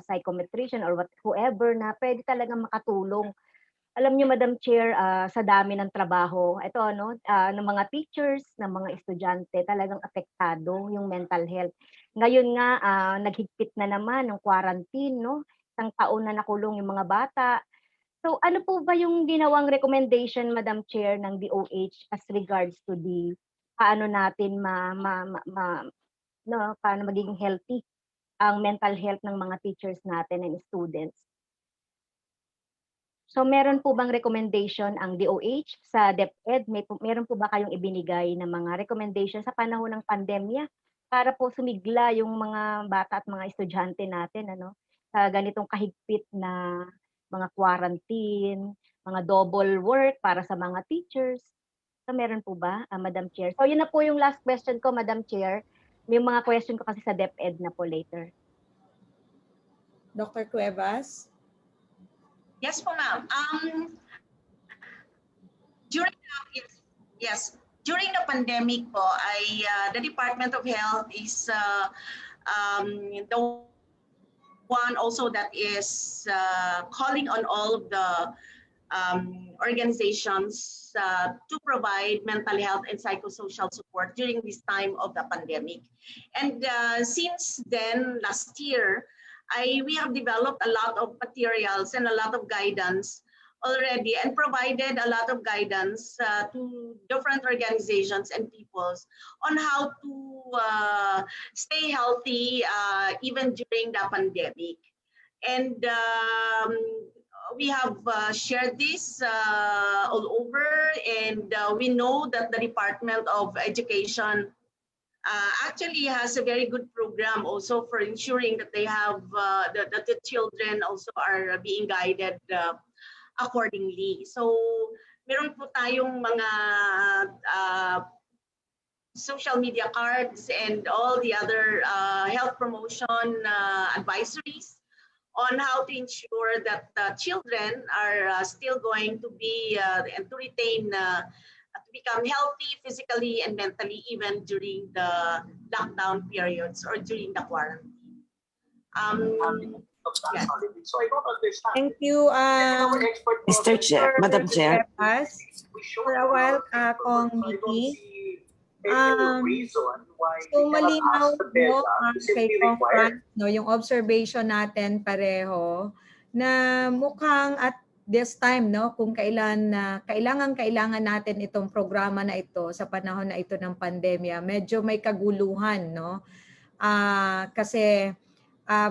psychometrician or whoever na pwede talagang makatulong. Alam niyo Madam Chair, sa dami ng trabaho, ito ng mga teachers, ng mga estudyante, talagang apektado yung mental health. Ngayon nga naghigpit na naman ng quarantine, no? Isang taon na nakulong yung mga bata. So ano po ba yung ginawang recommendation, Madam Chair, ng DOH as regards to the paano natin paano magiging healthy ang mental health ng mga teachers natin and students? So meron po bang recommendation ang DOH sa DepEd? Meron po ba kayong ibinigay na mga recommendation sa panahon ng pandemya para po sumigla yung mga bata at mga estudyante natin sa ganitong kahigpit na mga quarantine, mga double work para sa mga teachers? So meron po ba, Madam Chair? So yun na po yung last question ko, Madam Chair. May mga question ko kasi sa DepEd na po later. Dr. Cuevas? Yes po, ma'am. During the pandemic po, the Department of Health is the one also that is calling on all of the organizations to provide mental health and psychosocial support during this time of the pandemic. And since then, last year, we have developed a lot of materials and a lot of guidance already and provided a lot of guidance to different organizations and peoples on how to stay healthy even during the pandemic. And we have shared this all over, and we know that the Department of Education actually has a very good program also for ensuring that they have that the children also are being guided accordingly. So meron po tayong mga social media cards and all the other health promotion advisories on how to ensure that children are still going to be and to retain to become healthy physically and mentally even during the lockdown periods or during the quarantine. Yes. Thank you, Mr. Chair, Madam Chair. For a while, Kong Vicky. So malinaw kay Kong Franz, yung observation natin pareho na mukhang at this time kung kailangan natin itong programa na ito sa panahon na ito ng pandemya, medyo may kaguluhan kasi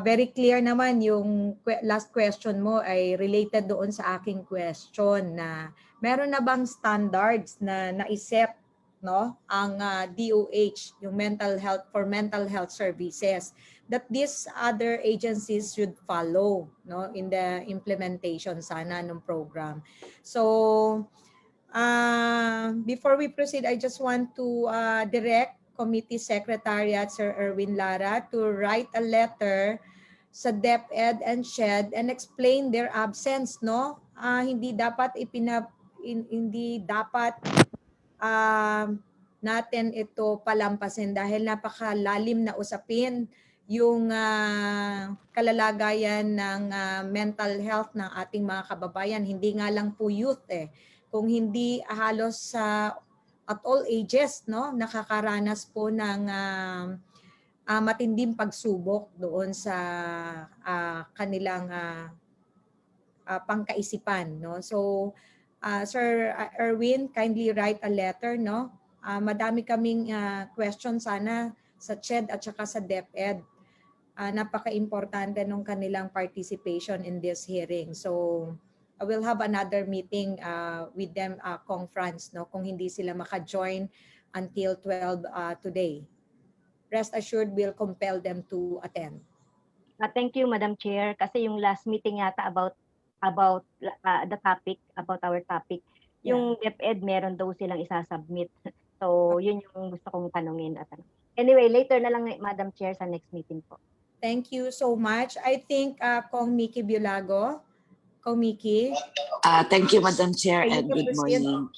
very clear naman yung last question mo ay related doon sa aking question na meron na bang standards na naiset ang DOH, yung mental health services, that these other agencies should follow in the implementation sana ng program. So before we proceed, I just want to direct Committee Secretariat Sir Erwin Lara to write a letter sa DepEd and SHED and explain their absence. Hindi dapat hindi dapat natin ito palampasin dahil napakalalim na usapin yung kalalagayan ng mental health ng ating mga kababayan. Hindi nga lang po youth kung hindi halos at all ages nakakaranas po ng matinding pagsubok doon sa kanilang pangkaisipan. So Sir Erwin, kindly write a letter. Madami kaming question sana sa CHED at saka sa DepEd. Napaka-importante ng kanilang participation in this hearing. So we'll have another meeting with them, conference, no, kung hindi sila maka-join until 12 today. Rest assured, we'll compel them to attend. Thank you, Madam Chair. Kasi yung last meeting yata about the topic, about our topic, yung DepEd meron daw silang isasubmit. So, yun yung gusto kong tanungin. Anyway, later na lang, Madam Chair, sa next meeting po. Thank you so much. I think Kong Miki Biolago. Kong Miki. Thank you, Madam Chair, Can and you good proceed? morning.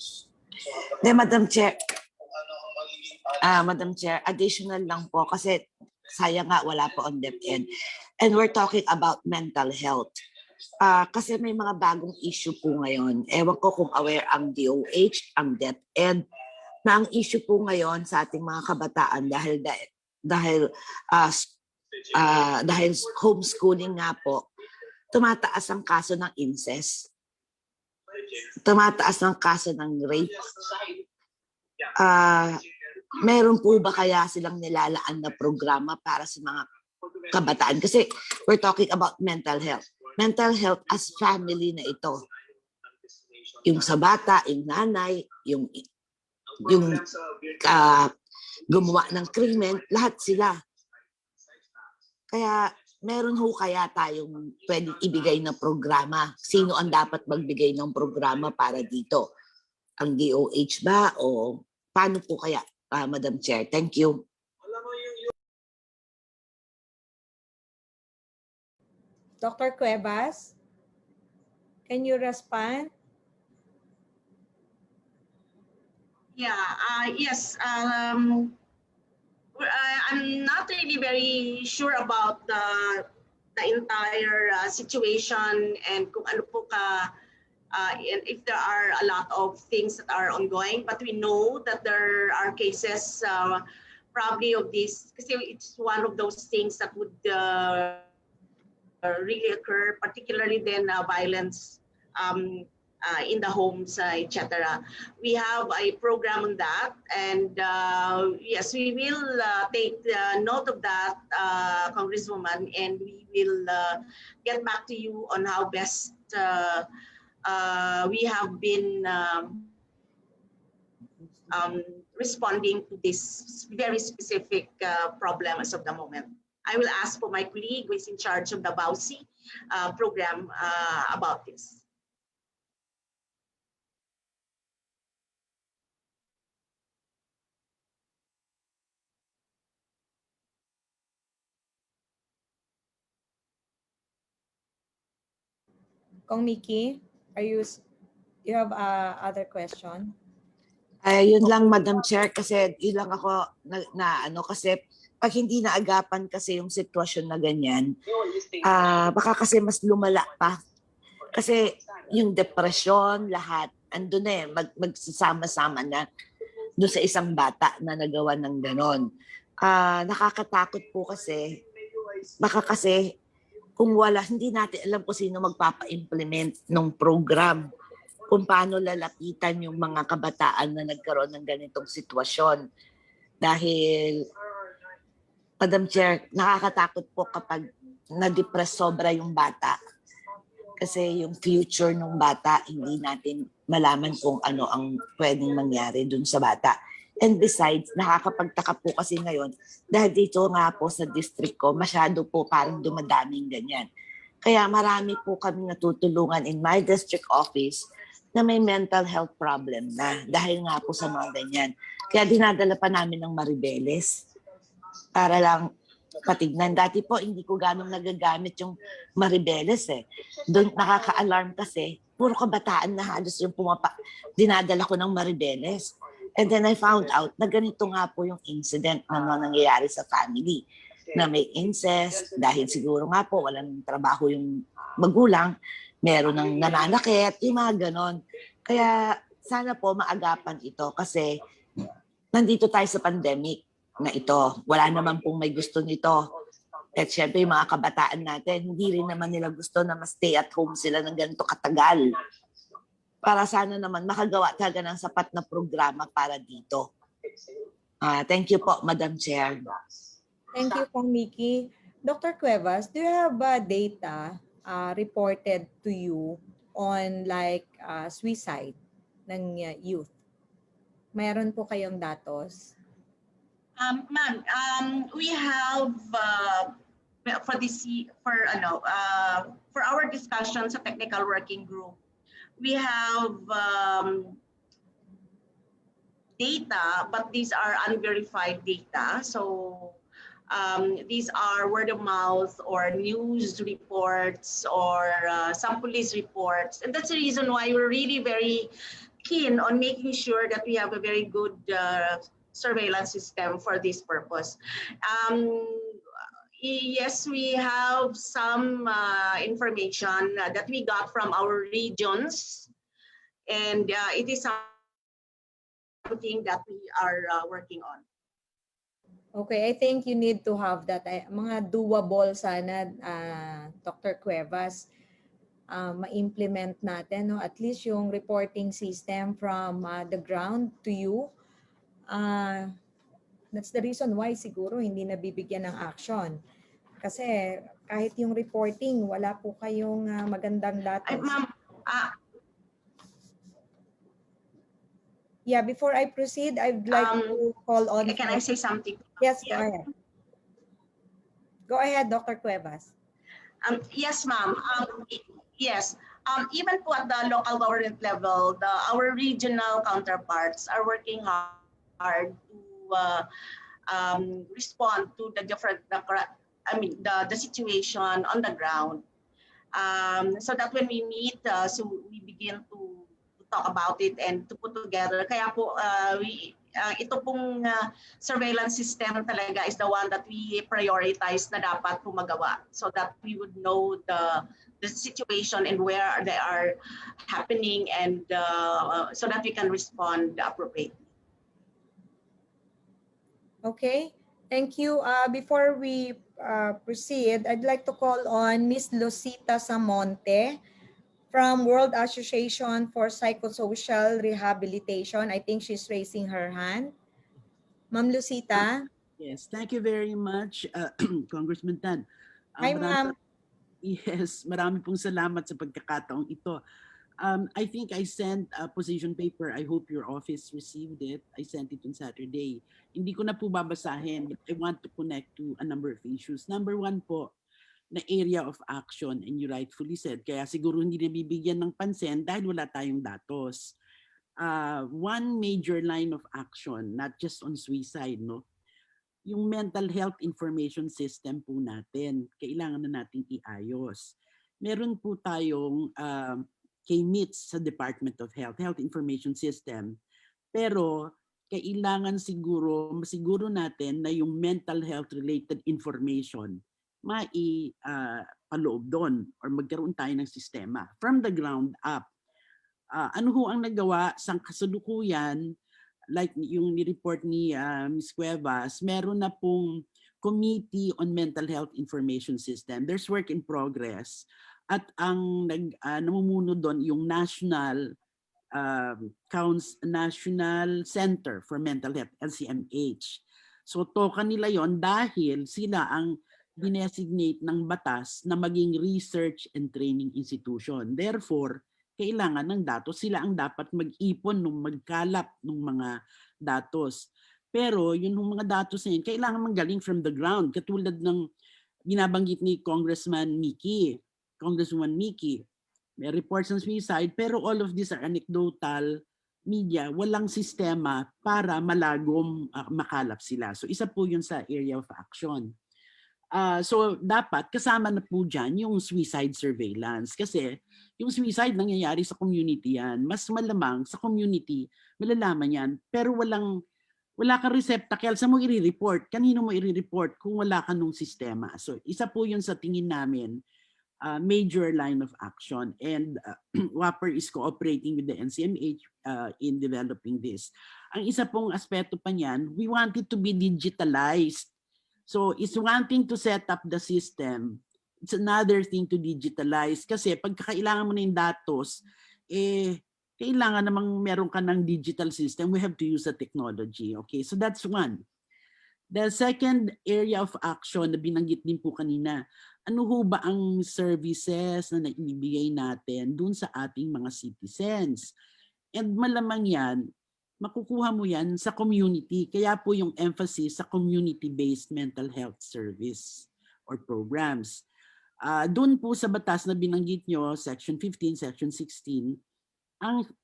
Madam Chair, additional lang po kasi sayang nga wala po on DepEd. And we're talking about mental health. Kasi may mga bagong issue po ngayon. Ewan ko kung aware ang DOH, ang DepEd, na ang issue po ngayon sa ating mga kabataan dahil homeschooling nga po, tumataas ang kaso ng incest. Tumataas ang kaso ng rape. Meron po ba kaya silang nilalaan na programa para sa mga kabataan? Kasi we're talking about mental health. Mental health as family na ito. Yung sa bata, yung nanay, yung gumawa ng krimen, lahat sila. Kaya meron ho kaya tayong pwedeng ibigay na programa? Sino ang dapat magbigay ng programa para dito? Ang DOH ba o paano po kaya, Madam Chair? Thank you. Dr. Cuevas, can you respond? Yeah, yes. I'm not really very sure about the entire situation and kung ano po and if there are a lot of things that are ongoing, but we know that there are cases probably of this, kasi it's one of those things that would really occur, particularly then violence in the homes, etc. We have a program on that, and yes, we will take note of that, Congresswoman, and we will get back to you on how best we have been responding to this very specific problem as of the moment. I will ask for my colleague who is in charge of the BAUSI program about this. Kong Miki, you have other question? Yun lang, Madam Chair, kasi yun lang ako kasi pag hindi naagapan kasi yung sitwasyon na ganyan, baka kasi mas lumala pa. Kasi yung depression, lahat, andun na magsasama-sama na doon sa isang bata na nagawa ng ganon. Nakakatakot po kasi, baka kasi kung wala, hindi natin alam kung sino magpapa-implement ng program, kung paano lalapitan yung mga kabataan na nagkaroon ng ganitong sitwasyon. Dahil, Madam Chair, nakakatakot po kapag na-depress sobra yung bata. Kasi yung future ng bata, hindi natin malaman kung ano ang pwedeng mangyari dun sa bata. And besides, nakakapagtaka po kasi ngayon, dahil dito nga po sa district ko, masyado po parang dumadaming ganyan. Kaya marami po kami natutulungan in my district office na may mental health problem na dahil nga po sa mga ganyan. Kaya dinadala pa namin ng maribeles para lang patignan. Dati po, hindi ko ganong nagagamit yung maribeles eh. Doon nakaka-alarm kasi, puro kabataan na halos yung dinadala ko ng maribeles. And then I found out na ganito nga po yung incident na nangyayari sa family. Na may incest, dahil siguro nga po walang trabaho yung magulang, meron ng nananakit, yung mga ganon. Kaya sana po maagapan ito kasi nandito tayo sa pandemic na ito. Wala naman pong may gusto nito. At syempre yung mga kabataan natin, hindi rin naman nila gusto na ma-stay at home sila ng ganito katagal. Para sana naman makagawa talaga ng sapat na programa para dito. Thank you po, Madam Chair. Thank you, Kong Miki. Dr. Cuevas, do you have data reported to you on like suicide ng youth? Mayroon po kayong datos? Ma'am, we have for our discussion sa technical working group, we have data, but these are unverified data. So these are word of mouth or news reports or some police reports. And that's the reason why we're really very keen on making sure that we have a very good surveillance system for this purpose. Yes, we have some information that we got from our regions, and it is something that we are working on. Okay, I think you need to have that. Mga doable sana, Dr. Cuevas, ma-implement natin, no? At least yung reporting system from the ground to you. That's the reason why siguro hindi nabibigyan ng action. Kasi kahit yung reporting, wala po kayong magandang datos. Ma'am, yeah, before I proceed, I'd like to call on... Can I say something? Yes, go ahead. Go ahead, Dr. Cuevas. Yes, ma'am. Yes. Even po at the local government level, our regional counterparts are working hard to respond to the different, the situation on the ground. So that when we meet, so we begin to talk about it and to put together. Kaya po, ito pong surveillance system talaga is the one that we prioritize na dapat po magawa so that we would know the situation and where they are happening and so that we can respond appropriately. Okay, thank you. Before we proceed, I'd like to call on Ms. Lucita Samonte from World Association for Psychosocial Rehabilitation. I think she's raising her hand. Ma'am Lucita. Yes, thank you very much, Congressman Tan. Hi, ma'am. Yes, marami pong salamat sa pagkakataong ito. I think I sent a position paper. I hope your office received it. I sent it on Saturday. Hindi ko na po babasahin, but I want to connect to a number of issues. Number one po, na area of action, and you rightfully said, kaya siguro hindi nabibigyan ng pansin dahil wala tayong datos. One major line of action, not just on suicide, no? Yung mental health information system po natin, kailangan na nating iayos. Meron po tayong KMITS sa Department of Health, Health Information System, pero kailangan masiguro natin na yung mental health related information paloob doon or magkaroon tayo ng sistema from the ground up. Ano ho ang nagawa sa kasalukuyan, like yung ni-report ni Ms. Cuevas, meron na pong Committee on Mental Health Information System. There's work in progress. At ang namumuno doon yung National Center for Mental Health, LCMH. So toka nila yon dahil sila ang dinesignate ng batas na maging research and training institution. Therefore, kailangan ng datos. Sila ang dapat mag-ipon, magkalap ng mga datos. Pero yung mga datos na yun, kailangan manggaling from the ground. Katulad ng binabanggit ni Congresswoman Mickey. May reports on suicide, pero all of these are anecdotal media. Walang sistema para malagom makalap sila. So isa po yun sa area of action. So dapat kasama na po dyan yung suicide surveillance kasi yung suicide nangyayari sa community yan. Mas malamang sa community, malalaman yan. Pero wala kang receptacle. Saan mo i-report? Kanino mo i-report kung wala ka nung sistema? So isa po yun sa tingin namin major line of action. And WAPR is cooperating with the NCMH in developing this. Ang isa pong aspeto pa niyan, we want it to be digitalized. So it's one thing to set up the system. It's another thing to digitalize. Kasi pagkakailangan mo na yung datos, kailangan namang meron ka ng digital system. We have to use the technology. Okay, so that's one. The second area of action na binanggit din po kanina, ano ho ba ang services na naibibigay natin dun sa ating mga citizens. And malamang yan, makukuha mo yan sa community. Kaya po yung emphasis sa community-based mental health service or programs. Doon po sa batas na binanggit nyo, Section 15, Section 16,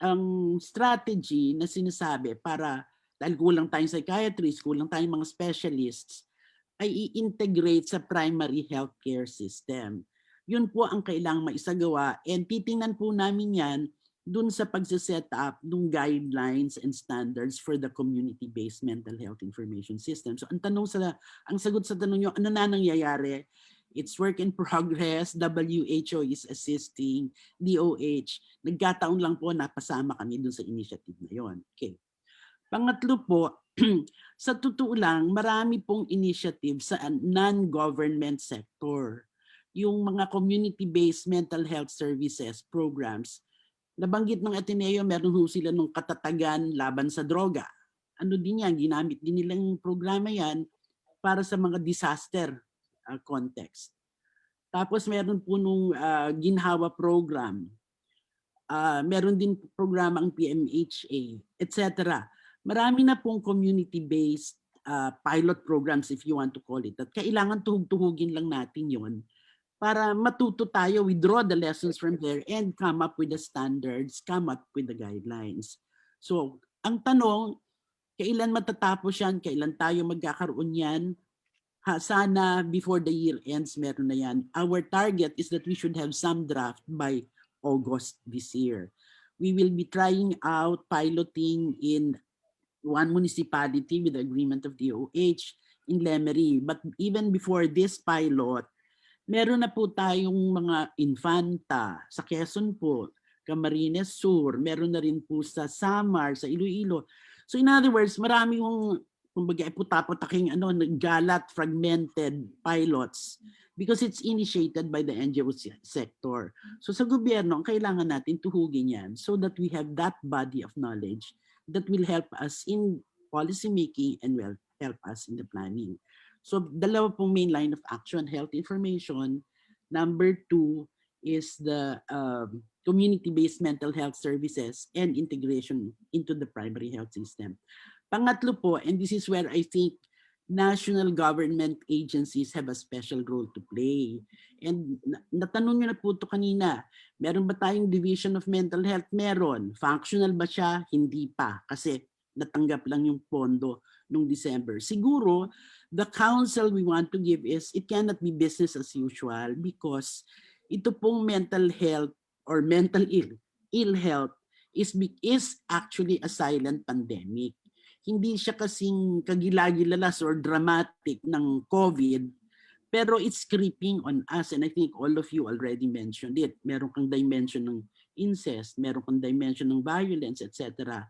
ang strategy na sinasabi para, dahil kulang tayong psychiatrists, kulang tayong mga specialists, ay i-integrate sa primary healthcare system. Yun po ang kailangang maisagawa and titingnan po namin yan dun sa pagsiset up ng guidelines and standards for the community-based mental health information system. So ang sagot sa tanong nyo, ano na nangyayari? It's work in progress, WHO is assisting, DOH. Nagkataon lang po napasama kami dun sa initiative na yon. Okay. Pangatlo po, sa totoo lang, marami pong initiative sa non-government sector. Yung mga community-based mental health services programs, nabanggit ng Ateneo, meron ho sila nung katatagan laban sa droga. Ano din yan, ginamit din nilang programa yan para sa mga disaster context. Tapos meron po nung ginhawa program. Meron din programa ang PMHA, etc. Marami na pong community-based pilot programs, if you want to call it. At kailangan tuhug-tuhugin lang natin yon para matuto tayo, withdraw the lessons from there and come up with the standards, come up with the guidelines. So, ang tanong, kailan matatapos yan? Kailan tayo magkakaroon yan? Sana before the year ends, meron na yan. Our target is that we should have some draft by August this year. We will be trying out piloting in one municipality with the agreement of DOH in Lemery. But even before this pilot, meron na po tayong mga infanta sa Quezon po, Camarines Sur, meron na rin po sa Samar, sa Iloilo. So in other words, marami yung kumbaga puta-putaking galat, fragmented pilots because it's initiated by the NGO sector. So sa gobyerno, ang kailangan natin tuhugin yan so that we have that body of knowledge that will help us in policy making and will help us in the planning. So dalawa pong main line of action, health information. Number 2 is the community-based mental health services and integration into the primary health system. Pangatlo po, and this is where I think national government agencies have a special role to play. And natanong nyo na po ito kanina, meron ba tayong Division of Mental Health? Meron. Functional ba siya? Hindi pa. Kasi natanggap lang yung pondo noong December. Siguro, the counsel we want to give is it cannot be business as usual because ito pong mental health or mental ill health is actually a silent pandemic. Hindi siya kasing kagilagilalas or dramatic ng COVID, pero it's creeping on us and I think all of you already mentioned it. Meron kang dimension ng incest, meron kang dimension ng violence, etc.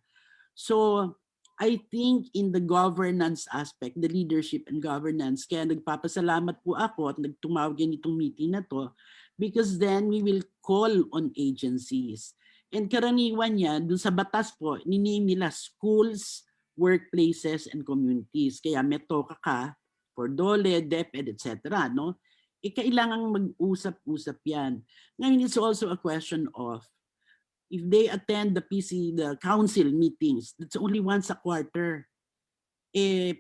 So I think in the governance aspect, the leadership and governance, kaya nagpapasalamat po ako at nagtumawag yan itong meeting na to because then we will call on agencies. And karaniwan yan, dun sa batas po, niname nila schools, workplaces, and communities. Kaya may toka ka for DOLE, DepEd, etc. No? Kailangang mag-usap-usap yan. Ngayon, it's also a question of if they attend the council meetings, that's only once a quarter.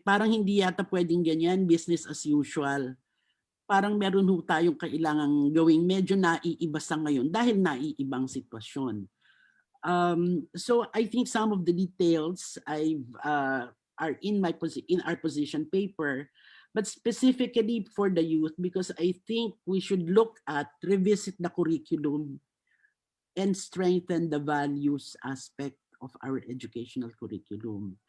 Parang hindi yata pwedeng ganyan, business as usual. Parang meron ho tayong kailangang gawing medyo naiiba sa ngayon dahil naiibang sitwasyon. So I think some of the details are in our position paper, but specifically for the youth, because I think we should look at, revisit the curriculum and strengthen the values aspect of our educational curriculum.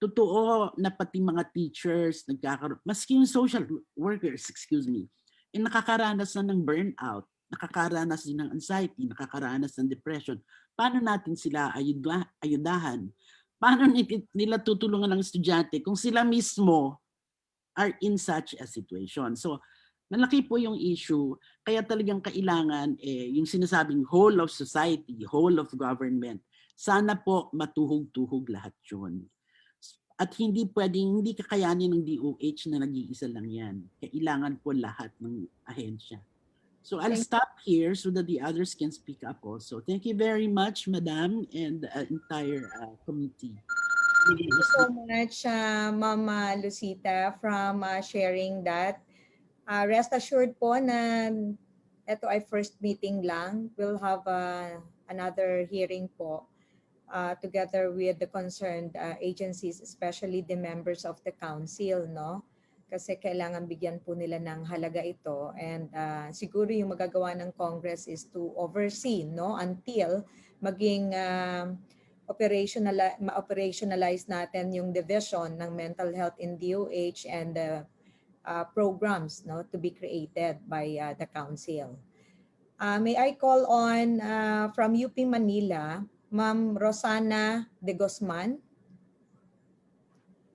Totoo na pati mga teachers, maski yung social workers, nakakaranas na ng burnout, nakakaranas din ng anxiety, nakakaranas ng depression. Paano natin sila ayudahan? Paano nila tutulungan ng estudyante kung sila mismo are in such a situation? So, malaki po yung issue. Kaya talagang kailangan yung sinasabing whole of society, whole of government. Sana po matuhog-tuhog lahat yun. At hindi kakayanin ng DOH na nag-iisa lang yan. Kailangan po lahat ng ahensya So I'll Thank stop here so that the others can speak up also. Thank you very much, Madam, and the entire committee. you so much, Mama Lucita, from sharing that. Rest assured po na ito ay first meeting lang. We'll have another hearing po together with the concerned agencies, especially the members of the council, no? Kasi kailangan bigyan po nila ng halaga ito, and siguro yung magagawa ng Congress is to oversee, no, until maging ma-operationalize natin yung division ng mental health in DOH and the programs, no, to be created by the council. May I call on from UP Manila, Ma'am Rosana de Guzman.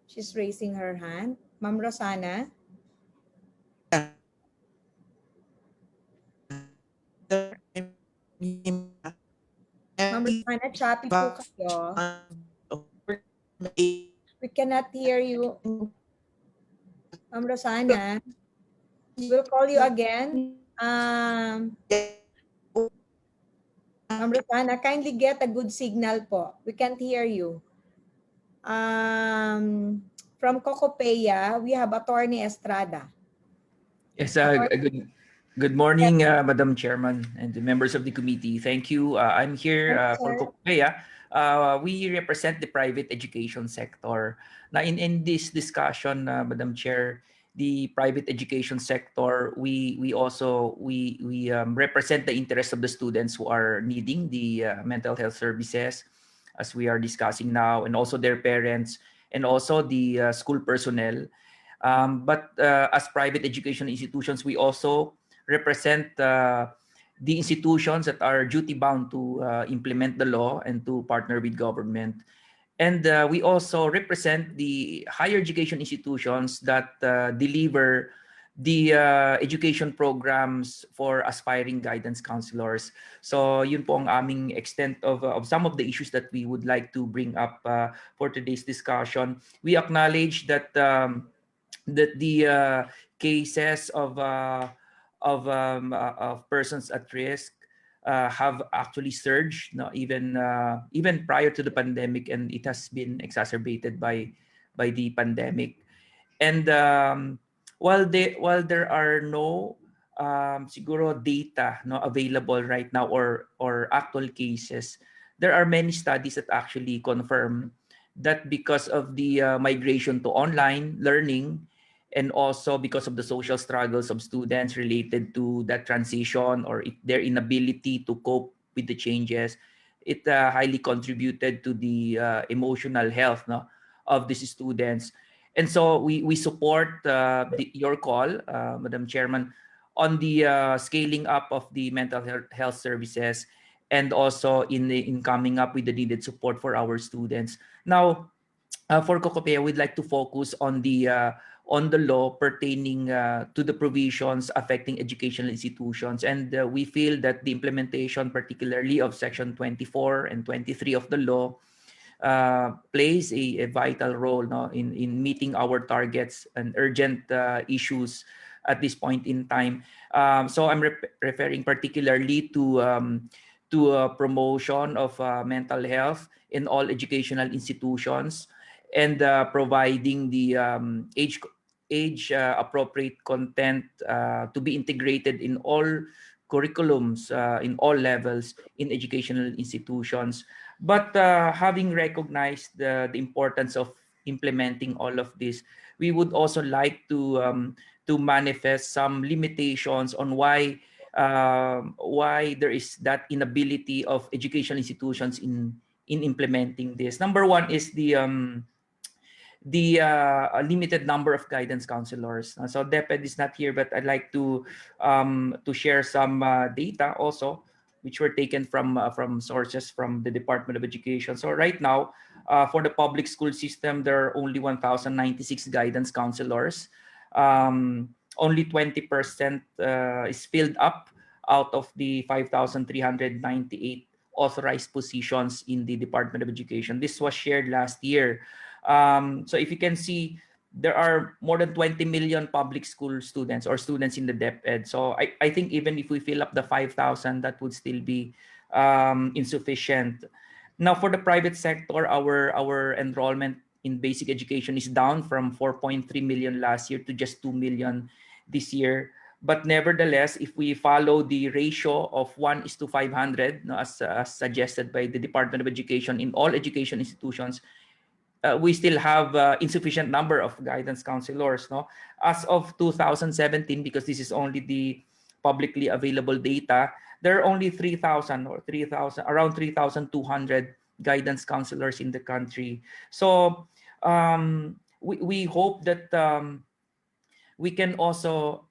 She's raising her hand. Ma'am Rosana. Ma'am Rosana, choppy po kayo. We cannot hear you. Ma'am Rosana, we'll call you again. Ma'am Rosana, kindly get a good signal po. We can't hear you. From Cocopeya, we have Attorney Estrada. Yes, good morning, Madam Chairman and the members of the committee. Thank you. I'm here for Cocopea. We represent the private education sector. Now, in this discussion, Madam Chair, the private education sector, we represent the interests of the students who are needing the mental health services, as we are discussing now, and also their parents, and also the school personnel. But as private education institutions, we also represent the institutions that are duty bound to implement the law and to partner with government. And we also represent the higher education institutions that deliver the education programs for aspiring guidance counselors. So yun po ang aming extent of some of the issues that we would like to bring up for today's discussion. We acknowledge that that the cases of persons at risk have actually surged, no, even prior to the pandemic, and it has been exacerbated by the pandemic. And while there are no siguro data no available right now or actual cases, there are many studies that actually confirm that because of the migration to online learning, and also because of the social struggles of students related to that transition or their inability to cope with the changes, it highly contributed to the emotional health, no, of these students. And so we support your call, Madam Chairman, on the scaling up of the mental health services, and also in coming up with the needed support for our students. Now, for Cocopea, we'd like to focus on the law pertaining to the provisions affecting educational institutions, and we feel that the implementation, particularly of Section 24 and 23 of the law, plays a vital role, no, in meeting our targets and urgent issues at this point in time. So I'm referring particularly to promotion of mental health in all educational institutions, and providing the age appropriate content to be integrated in all curriculums in all levels in educational institutions. But having recognized the importance of implementing all of this, we would also like to manifest some limitations on why there is that inability of educational institutions in implementing this. Number one is the limited number of guidance counselors. So DepEd is not here, but I'd like to share some data also, which were taken from sources from the Department of Education. So right now, for the public school system, there are only 1,096 guidance counselors. Only 20% is filled up out of the 5,398 authorized positions in the Department of Education. This was shared last year. So if you can see, there are more than 20 million public school students or students in the DepEd. So I think even if we fill up the 5,000, that would still be insufficient. Now, for the private sector, our enrollment in basic education is down from 4.3 million last year to just 2 million this year. But nevertheless, if we follow the ratio of 1:500, no, as suggested by the Department of Education in all education institutions, we still have insufficient number of guidance counselors. No, as of 2017, because this is only the publicly available data, there are only 3,000 or 3,000, around 3,200 guidance counselors in the country. So we hope that we can also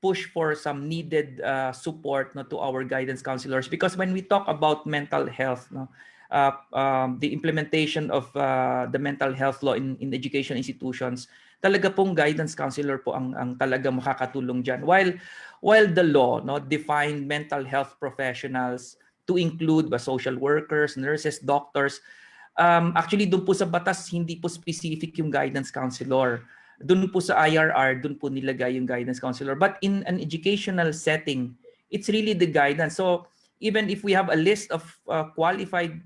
push for some needed support, no, to our guidance counselors, because when we talk about mental health, no, the implementation of the mental health law in education institutions, talaga pong guidance counselor po ang talaga makakatulong dyan. While the law, no, defined mental health professionals to include social workers, nurses, doctors, actually doon po sa batas hindi po specific yung guidance counselor. Doon po sa IRR, doon po nilagay yung guidance counselor. But in an educational setting, it's really the guidance. So even if we have a list of qualified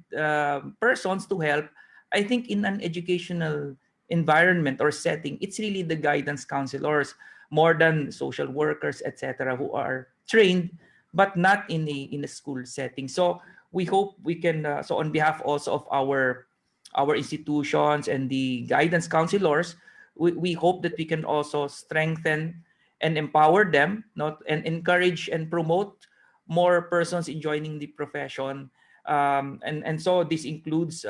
persons to help, I think in an educational environment or setting, it's really the guidance counselors more than social workers, etc., who are trained but not in a school setting. So we hope we can, so on behalf also of our institutions and the guidance counselors, we hope that we can also strengthen and empower them, not and encourage and promote more persons in joining the profession. And so this includes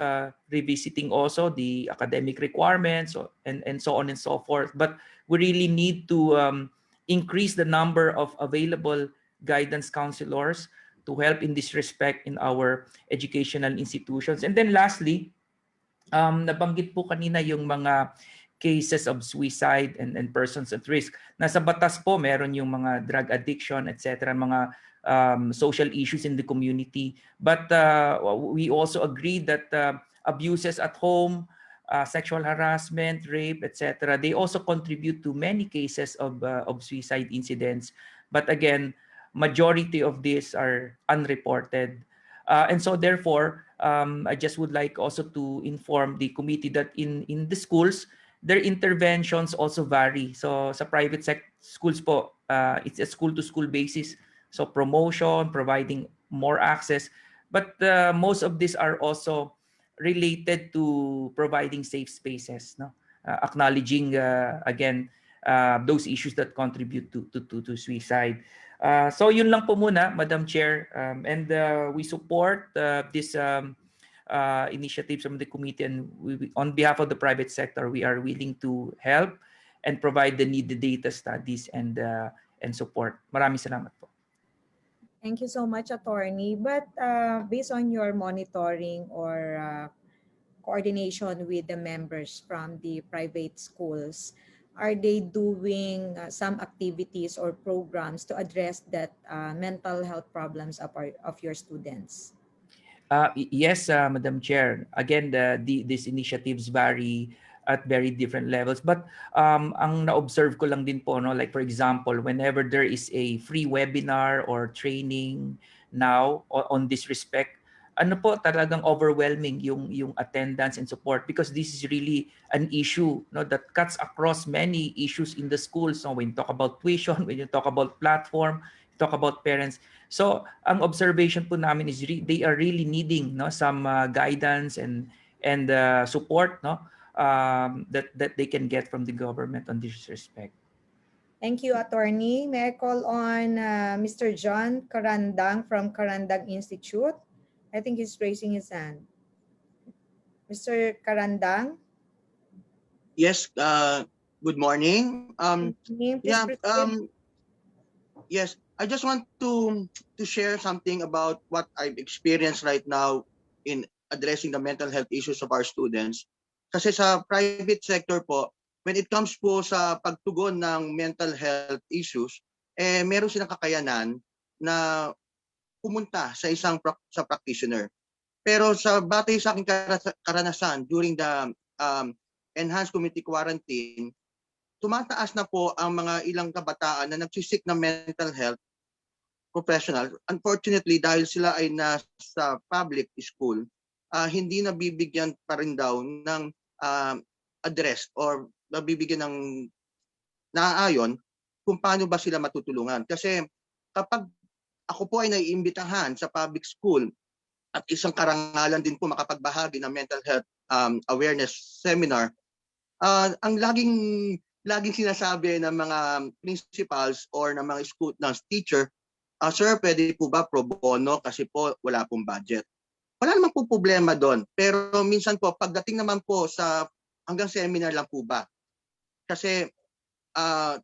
revisiting also the academic requirements and so on and so forth. But we really need to increase the number of available guidance counselors to help in this respect in our educational institutions. And then lastly, nabanggit po kanina yung mga cases of suicide and persons at risk. Nasa batas po, meron yung mga drug addiction, etc., mga social issues in the community. But we also agree that abuses at home, sexual harassment, rape, etc., they also contribute to many cases of suicide incidents. But again, majority of these are unreported. And so therefore, I just would like also to inform the committee that in the schools, their interventions also vary. So sa private schools po, it's a school-to-school basis. So promotion, providing more access. But most of these are also related to providing safe spaces, no? Acknowledging, again, those issues that contribute to suicide. So yun lang po muna, Madam Chair. And we support this initiatives from the committee, and on behalf of the private sector, we are willing to help and provide the needed data studies and support. Maraming salamat po. Thank you so much, Attorney. But based on your monitoring or coordination with the members from the private schools, are they doing some activities or programs to address that mental health problems of your students? Yes, Madam Chair. Again, these initiatives vary at very different levels. But ang na-observe ko lang din po, no, like for example, whenever there is a free webinar or training now on this respect, ano po, talagang overwhelming yung attendance and support, because this is really an issue, no, that cuts across many issues in the schools. So when you talk about tuition, when you talk about platform, you talk about parents. So ang observation po namin is they are really needing, no, some guidance and support, no, that they can get from the government on this respect. Thank you, Attorney. May I call on Mr. John Karandang from Karandang Institute? I think he's raising his hand. Mr. Karandang? Yes, good morning. Yeah, yes, I just want to share something about what I've experienced right now in addressing the mental health issues of our students. Kasi sa private sector po, when it comes po sa pagtugon ng mental health issues, meron silang kakayanan na pumunta sa sa practitioner. Pero sa batay sa aking karanasan during the enhanced community quarantine, tumataas na po ang mga ilang kabataan na nagsisik ng mental health professional. Unfortunately, dahil sila ay nasa public school, hindi nabibigyan pa rin daw ng address or nabibigyan ng naaayon kung paano ba sila matutulungan. Kasi kapag ako po ay naiimbitahan sa public school at isang karangalan din po makapagbahagi ng mental health awareness seminar, ang laging sinasabi ng mga principals or ng mga school ng teacher, sir, pwede po ba pro bono kasi po wala pong budget. Wala naman po problema doon. Pero minsan po, pagdating naman po sa hanggang seminar lang po ba? Kasi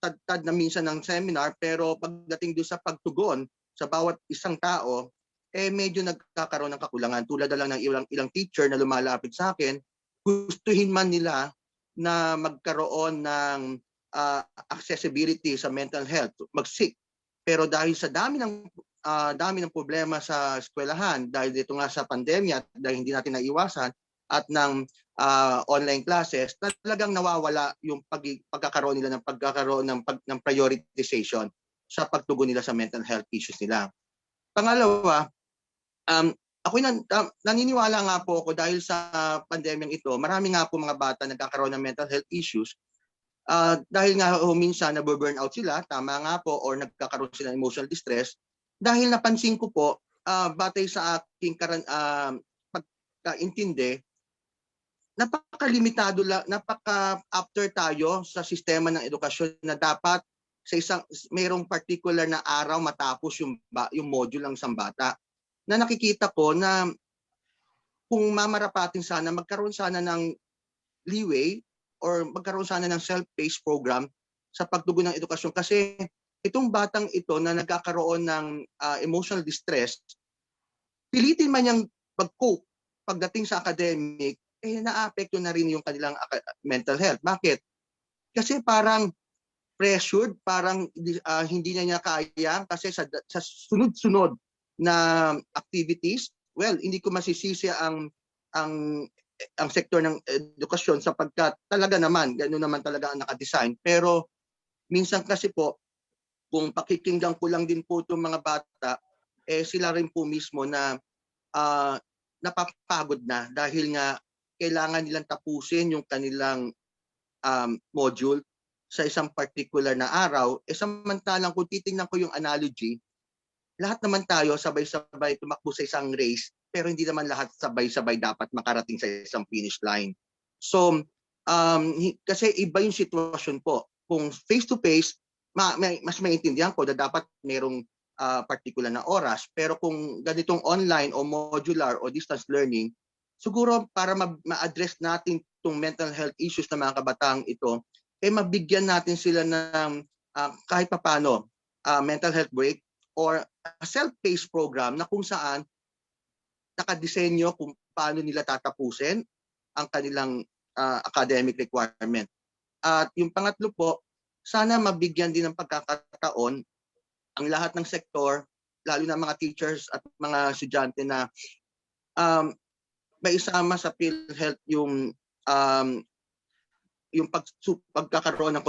tad na minsan ng seminar, pero pagdating doon sa pagtugon sa bawat isang tao, medyo nagkakaroon ng kakulangan. Tulad na lang ng ilang teacher na lumalapit sa akin, gustuhin man nila na magkaroon ng accessibility sa mental health, mag-seek. Pero dahil sa dami ng problema sa eskwelahan, dahil dito nga sa pandemya, dahil hindi natin naiwasan, at ng online classes, talagang nawawala yung pagkakaroon nila ng prioritization sa pagtugon nila sa mental health issues nila. Pangalawa, ako naniniwala nga po ako dahil sa pandemyang ito, marami nga po mga bata nagkakaroon ng mental health issues dahil nga minsan nabu-burnout sila, tama nga po, or nagkakaroon sila ng emotional distress. Dahil napansin ko po, batay sa aking pagkaintindi, napaka-after tayo sa sistema ng edukasyon na dapat sa mayroong particular na araw matapos yung module ng isang bata. Na nakikita ko na kung mamarapatin sana, magkaroon sana ng leeway or magkaroon sana ng self-paced program sa pagtugon ng edukasyon. Kasi itong batang ito na nagkakaroon ng emotional distress, pilitin man niyang mag-cope pagdating sa academic, naapekto na rin yung kanilang mental health. Bakit? Kasi parang pressured, parang hindi niya kaya kasi sa sunod-sunod na activities, well, hindi ko masisisi ang sektor ng edukasyon sapagkat talaga naman, gano'n naman talaga ang nakadesign. Pero minsan kasi po, kung pakikinggan ko lang din po itong mga bata, sila rin po mismo na napapagod na dahil nga kailangan nilang tapusin yung kanilang module sa isang particular na araw. Samantalang kung titingnan ko yung analogy, lahat naman tayo sabay-sabay tumakbo sa isang race, pero hindi naman lahat sabay-sabay dapat makarating sa isang finish line. So, kasi iba yung sitwasyon po. Kung face-to-face, mas maintindihan ko na dapat merong particular na oras. Pero kung ganitong online o modular o distance learning, siguro para ma-address natin itong mental health issues ng mga kabataang ito, mabigyan natin sila ng kahit papano mental health break or a self-paced program na kung saan nakadisenyo kung paano nila tatapusin ang kanilang academic requirement. At yung pangatlo po, sana mabigyan din ng pagkakataon ang lahat ng sektor, lalo na mga teachers at mga estudyante na may isama sa PhilHealth yung pagkakaroon ng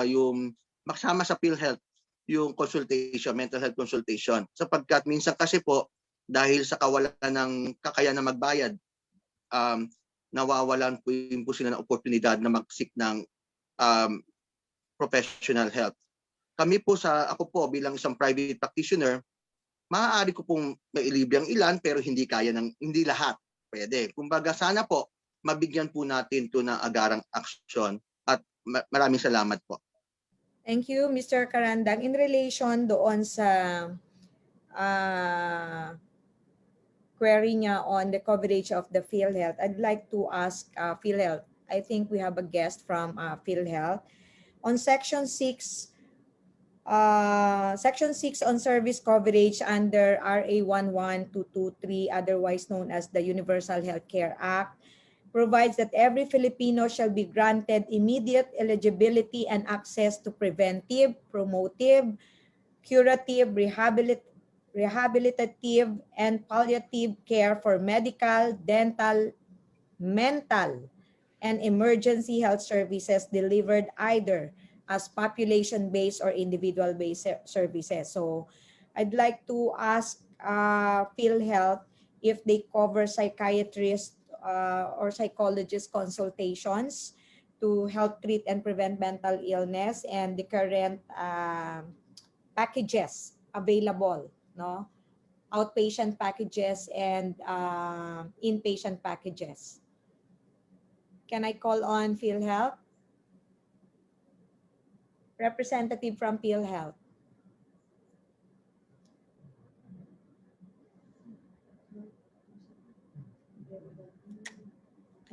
yung makasama sa PhilHealth yung consultation, mental health consultation. Sapagkat minsan kasi po, dahil sa kawalan ng kakayahan na magbayad, nawawalan po sila ng oportunidad na mag-seek ng professional help. Ako po bilang isang private practitioner, maaari ko pong mailibre ang ilan pero hindi lahat. Pwede. Kumbaga sana po, mabigyan po natin ito ng agarang aksyon at maraming salamat po. Thank you, Mr. Karandang. In relation doon sa query niya on the coverage of the PhilHealth, I'd like to ask PhilHealth. I think we have a guest from PhilHealth. On Section 6, Section 6 on service coverage under RA 11223, otherwise known as the Universal Healthcare Act, provides that every Filipino shall be granted immediate eligibility and access to preventive, promotive, curative, rehabilitative, and palliative care for medical, dental, mental, and emergency health services delivered either as population-based or individual-based services. So I'd like to ask PhilHealth if they cover psychiatrist or psychologist consultations to help treat and prevent mental illness, and the current packages available, no? Outpatient packages and inpatient packages. Can I call on PhilHealth? Representative from PhilHealth.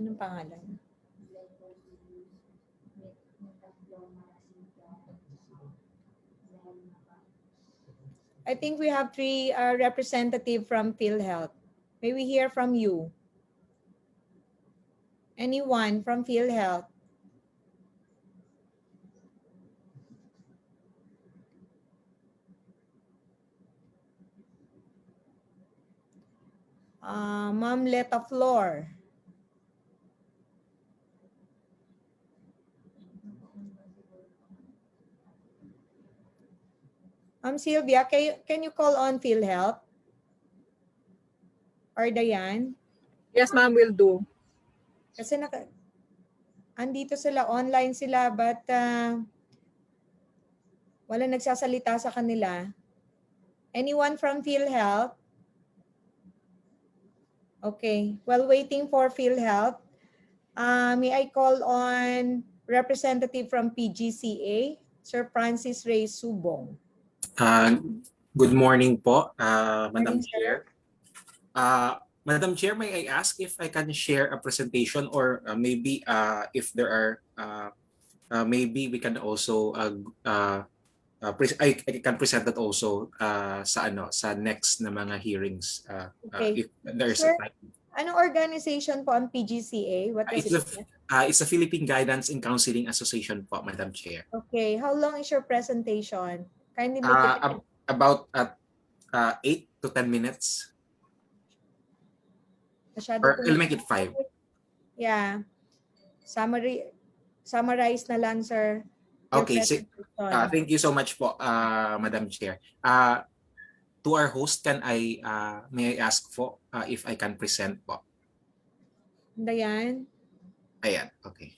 Anong pangalan? I think we have three representatives from PhilHealth. May we hear from you? Anyone from PhilHealth? Ma'am Leta Flor. Ma'am Sylvia, can you call on PhilHealth? Or Diane? Yes, ma'am, will do. Kasi andito sila, online sila, but wala nagsasalita sa kanila. Anyone from PhilHealth? Okay, while waiting for PhilHealth, may I call on representative from PGCA, Sir Francis Ray Subong. Good morning po, Madam Morning, Chair. Madam Chair, may I ask if I can share a presentation, or maybe if there are, maybe we can also, I can present that also sa next na mga hearings, Okay. if there's Sir, a time. anong organization po ang PGCA? What does it mean? It's a Philippine Guidance and Counseling Association po, Madam Chair. Okay, how long is your presentation? Kindly make it About 8 to 10 minutes. Or I'll make it 5. Yeah. Summarize na lang, sir. Okay, thank you so much po, Madam Chair. To our host, may I ask po if I can present po? Dayan? Ayan, okay.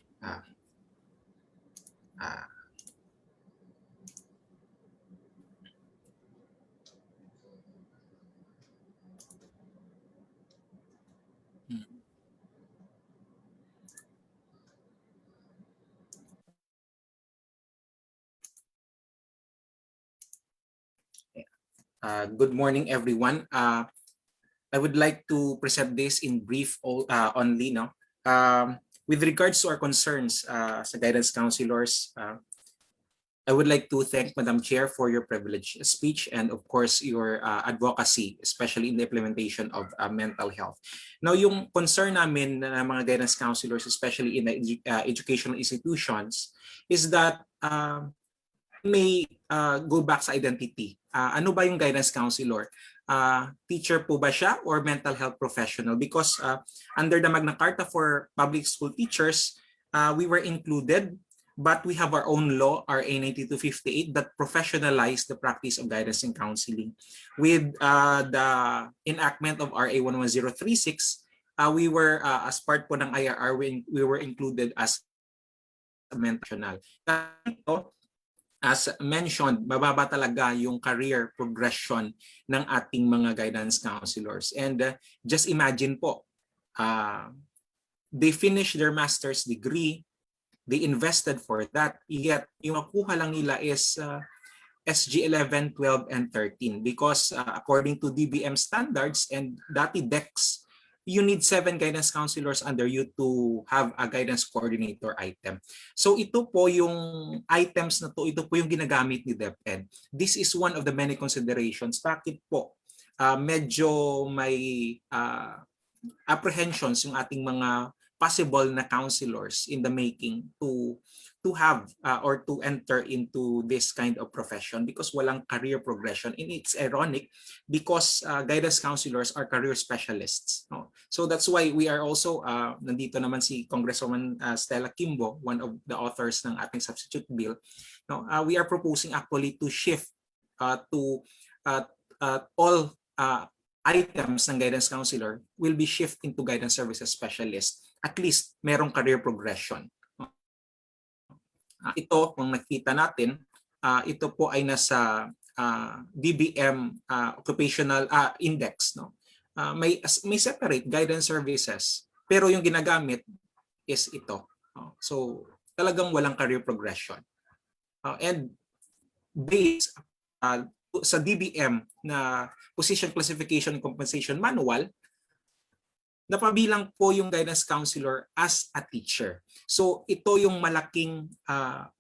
Good morning, everyone. I would like to present this in brief only. No? With regards to our concerns sa guidance counselors, I would like to thank Madam Chair for your privileged speech and of course your advocacy, especially in the implementation of mental health. Now, yung concern namin na mga guidance counselors, especially in the educational institutions, is that may go back sa identity. Ano ba yung guidance counselor? Teacher po ba siya or mental health professional? Because under the Magna Carta for public school teachers, we were included, but we have our own law, RA 9258, that professionalized the practice of guidance and counseling. With the enactment of RA 11036, we were, as part po ng IRR, we were included as a mental professional. As mentioned, mababa talaga yung career progression ng ating mga guidance counselors. And just imagine po, they finish their master's degree, they invested for that, yet yung nakuha lang nila is SG 11, 12, and 13 because according to DBM standards and dati DEX, you need 7 guidance counselors under you to have a guidance coordinator item. So ito po yung items na to, ito po yung ginagamit ni DepEd. This is one of the many considerations. Bakit po medyo may apprehensions yung ating mga possible na counselors in the making to have or to enter into this kind of profession because walang career progression. And it's ironic because guidance counselors are career specialists. No? So that's why we are also, nandito naman si Congresswoman Stella Kimbo, one of the authors ng ating substitute bill. No? We are proposing actually to shift to all items ng guidance counselor will be shift into guidance services specialist. At least merong career progression. Ito, kung nakita natin, ito po ay nasa DBM occupational index. No? May separate guidance services, pero yung ginagamit is ito. So talagang walang career progression. And based sa DBM na Position Classification and Compensation Manual, napabilang po yung guidance counselor as a teacher. So ito yung malaking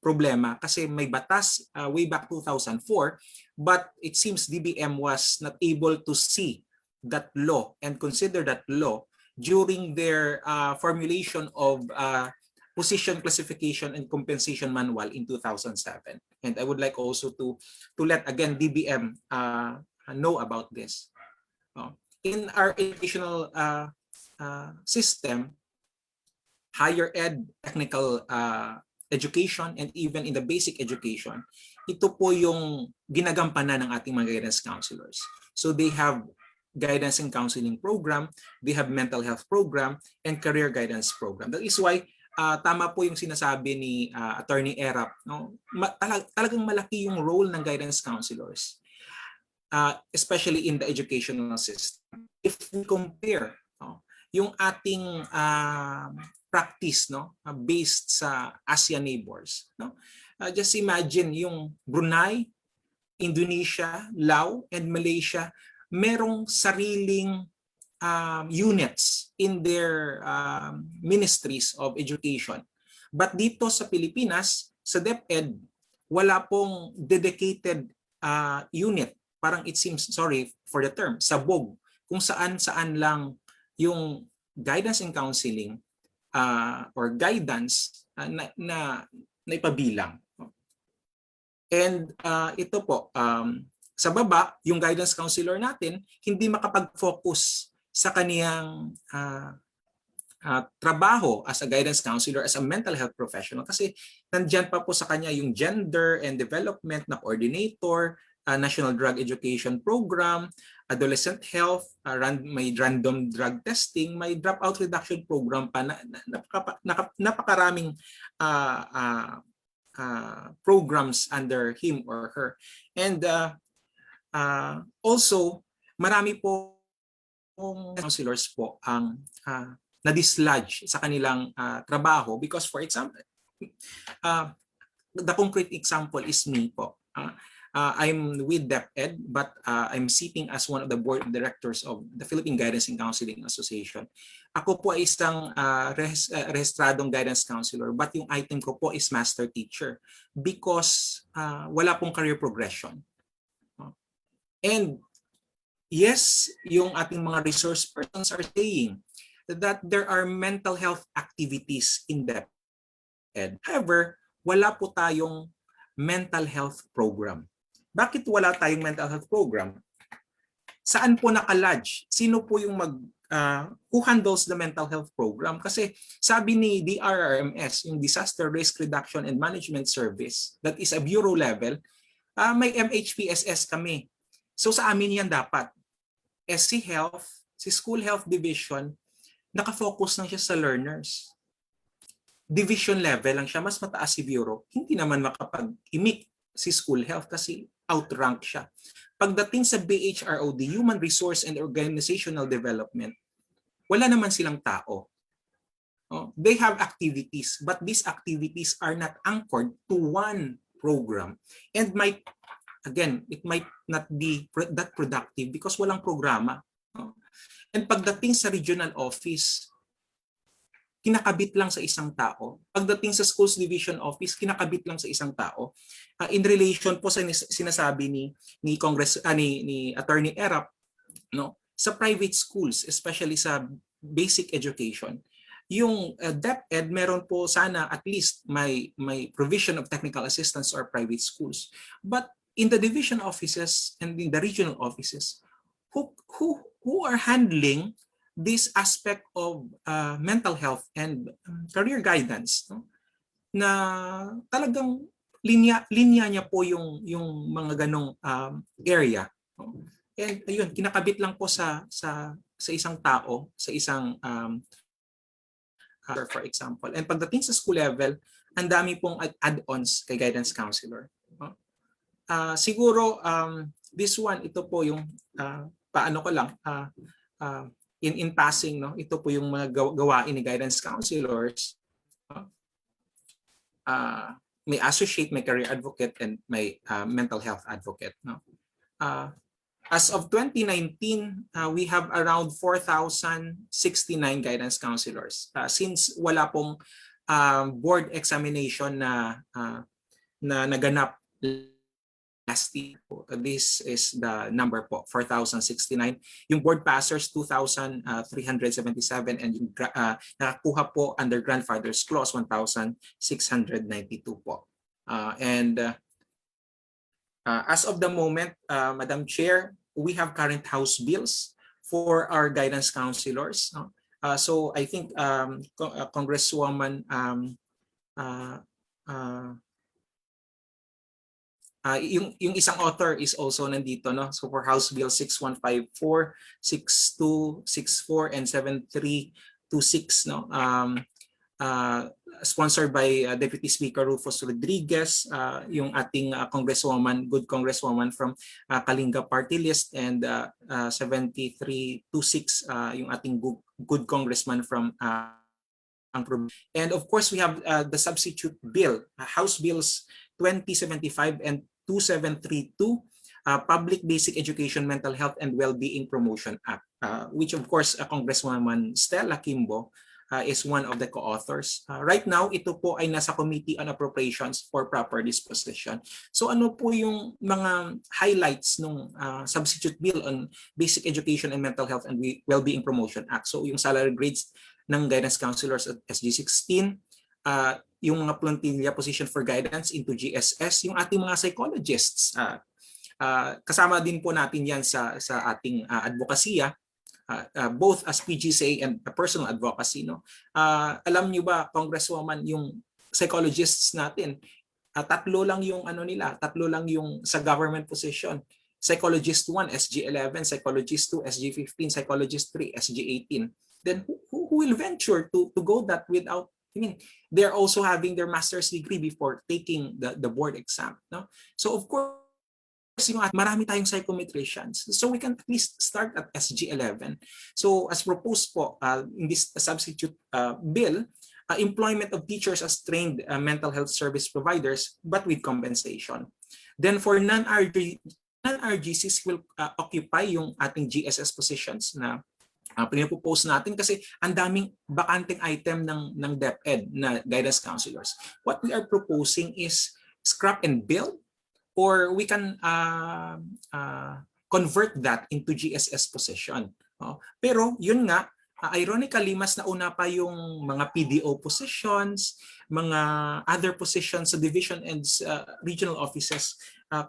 problema kasi may batas way back 2004, but it seems DBM was not able to see that law and consider that law during their formulation of Position Classification and Compensation Manual in 2007. And I would like also to let again DBM know about this. In our educational system, higher ed, technical education, and even in the basic education, ito po yung ginagampanan ng ating mga guidance counselors. So they have guidance and counseling program, they have mental health program, and career guidance program. That is why tama po yung sinasabi ni Attorney Erap. No? Talagang malaki yung role ng guidance counselors, especially in the educational system. If we compare yung ating practice based sa ASEAN neighbors, just imagine yung Brunei, Indonesia, Laos, and Malaysia, merong sariling units in their ministries of education. But dito sa Pilipinas, sa DepEd, wala pong dedicated unit. Parang it seems, sorry for the term, sabog, kung saan-saan lang yung guidance and counseling or guidance na ipabilang. And ito po, sa baba, yung guidance counselor natin, hindi makapag-focus sa kaniyang trabaho as a guidance counselor, as a mental health professional kasi nandyan pa po sa kanya yung gender and development na coordinator, National Drug Education Program, adolescent health, may random drug testing, may dropout reduction program pa na napakaraming programs under him or her. And also, marami po counselors po ang na-dislodge sa kanilang trabaho because, for example, the concrete example is me po. I'm with DepEd, but I'm sitting as one of the board of directors of the Philippine Guidance and Counseling Association. Ako po ay isang rehistradong guidance counselor, but yung item ko po is master teacher because wala pong career progression. And yes, yung ating mga resource persons are saying that there are mental health activities in DepEd. However, wala po tayong mental health program. Bakit wala tayong mental health program? Saan po nakalodge? Sino po yung who handles the mental health program? Kasi sabi ni DRRMS, yung Disaster Risk Reduction and Management Service, that is a bureau level, may MHPSS kami. So sa amin yan dapat. SC Health, si School Health Division, nakafocus lang siya sa learners. Division level lang siya, mas mataas si bureau. Hindi naman makapag-imik si School Health kasi outrank siya. Pagdating sa BHROD, Human Resource and Organizational Development, wala naman silang tao. They have activities, but these activities are not anchored to one program. And it might not be that productive because walang programa. And pagdating sa regional office, kinakabit lang sa isang tao. Pagdating sa schools division office, kinakabit lang sa isang tao. In relation po sa sinasabi ni Attorney Erap, no, sa private schools, especially sa basic education, yung DepEd meron po sana at least may provision of technical assistance or private schools. But in the division offices and in the regional offices, who are handling this aspect of mental health and career guidance, no? Na talagang linya niya po yung mga ganong area, no? And ayun, kinakabit lang po sa isang tao, sa isang for example. And pagdating sa school level, ang dami pong add-ons kay guidance counselor, no? Siguro this one, ito po yung paano ko lang in passing, no? Ito po yung mga gawain ni guidance counselors, no? May associate, may career advocate, and may mental health advocate, no? As of 2019, we have around 4,069 guidance counselors. Since wala pong board examination na naganap last year, this is the number po, 4,069. Yung board passers, 2,377, and yung nakakuha po under grandfather's clause, 1,692 po. As of the moment, Madam Chair, we have current House bills for our guidance counselors. So I think Congresswoman yung isang author is also nandito, no? So for House Bill 6154, 6264, and 7326, no? Sponsored by Deputy Speaker Rufus Rodriguez, yung ating good congresswoman from Kalinga Party List, and 7326, yung ating good congressman from and of course we have the substitute bill, House Bills 2075 and 2732, Public Basic Education, Mental Health and Wellbeing Promotion Act, which of course Congresswoman Stella Kimbo is one of the co-authors. Right now, ito po ay nasa Committee on Appropriations for proper disposition. So ano po yung mga highlights ng substitute bill on Basic Education and Mental Health and Wellbeing Promotion Act? So yung salary grades ng guidance counselors at SG16, yung mga plantilla position for guidance into GSS, yung ating mga psychologists, kasama din po natin yan sa ating advokasya, both as PGCA and personal advocacy, no? Alam niyo ba, Congresswoman, yung psychologists natin, tatlo lang yung tatlo lang yung sa government position. Psychologist 1, SG11, Psychologist 2, SG15, Psychologist 3, SG18. Then who will venture to go that without, they're also having their master's degree before taking the board exam, no? So of course, marami tayong psychometricians. So we can at least start at SG11. So as proposed po in this substitute bill, employment of teachers as trained mental health service providers but with compensation. Then for non-RGCs will occupy yung ating GSS positions na pinapropose natin kasi ang daming bakanteng item ng DepEd na guidance counselors. What we are proposing is scrap and build, or we can convert that into GSS position. Pero yun nga, ironically, mas nauna pa yung mga PDO positions, mga other positions sa division and regional offices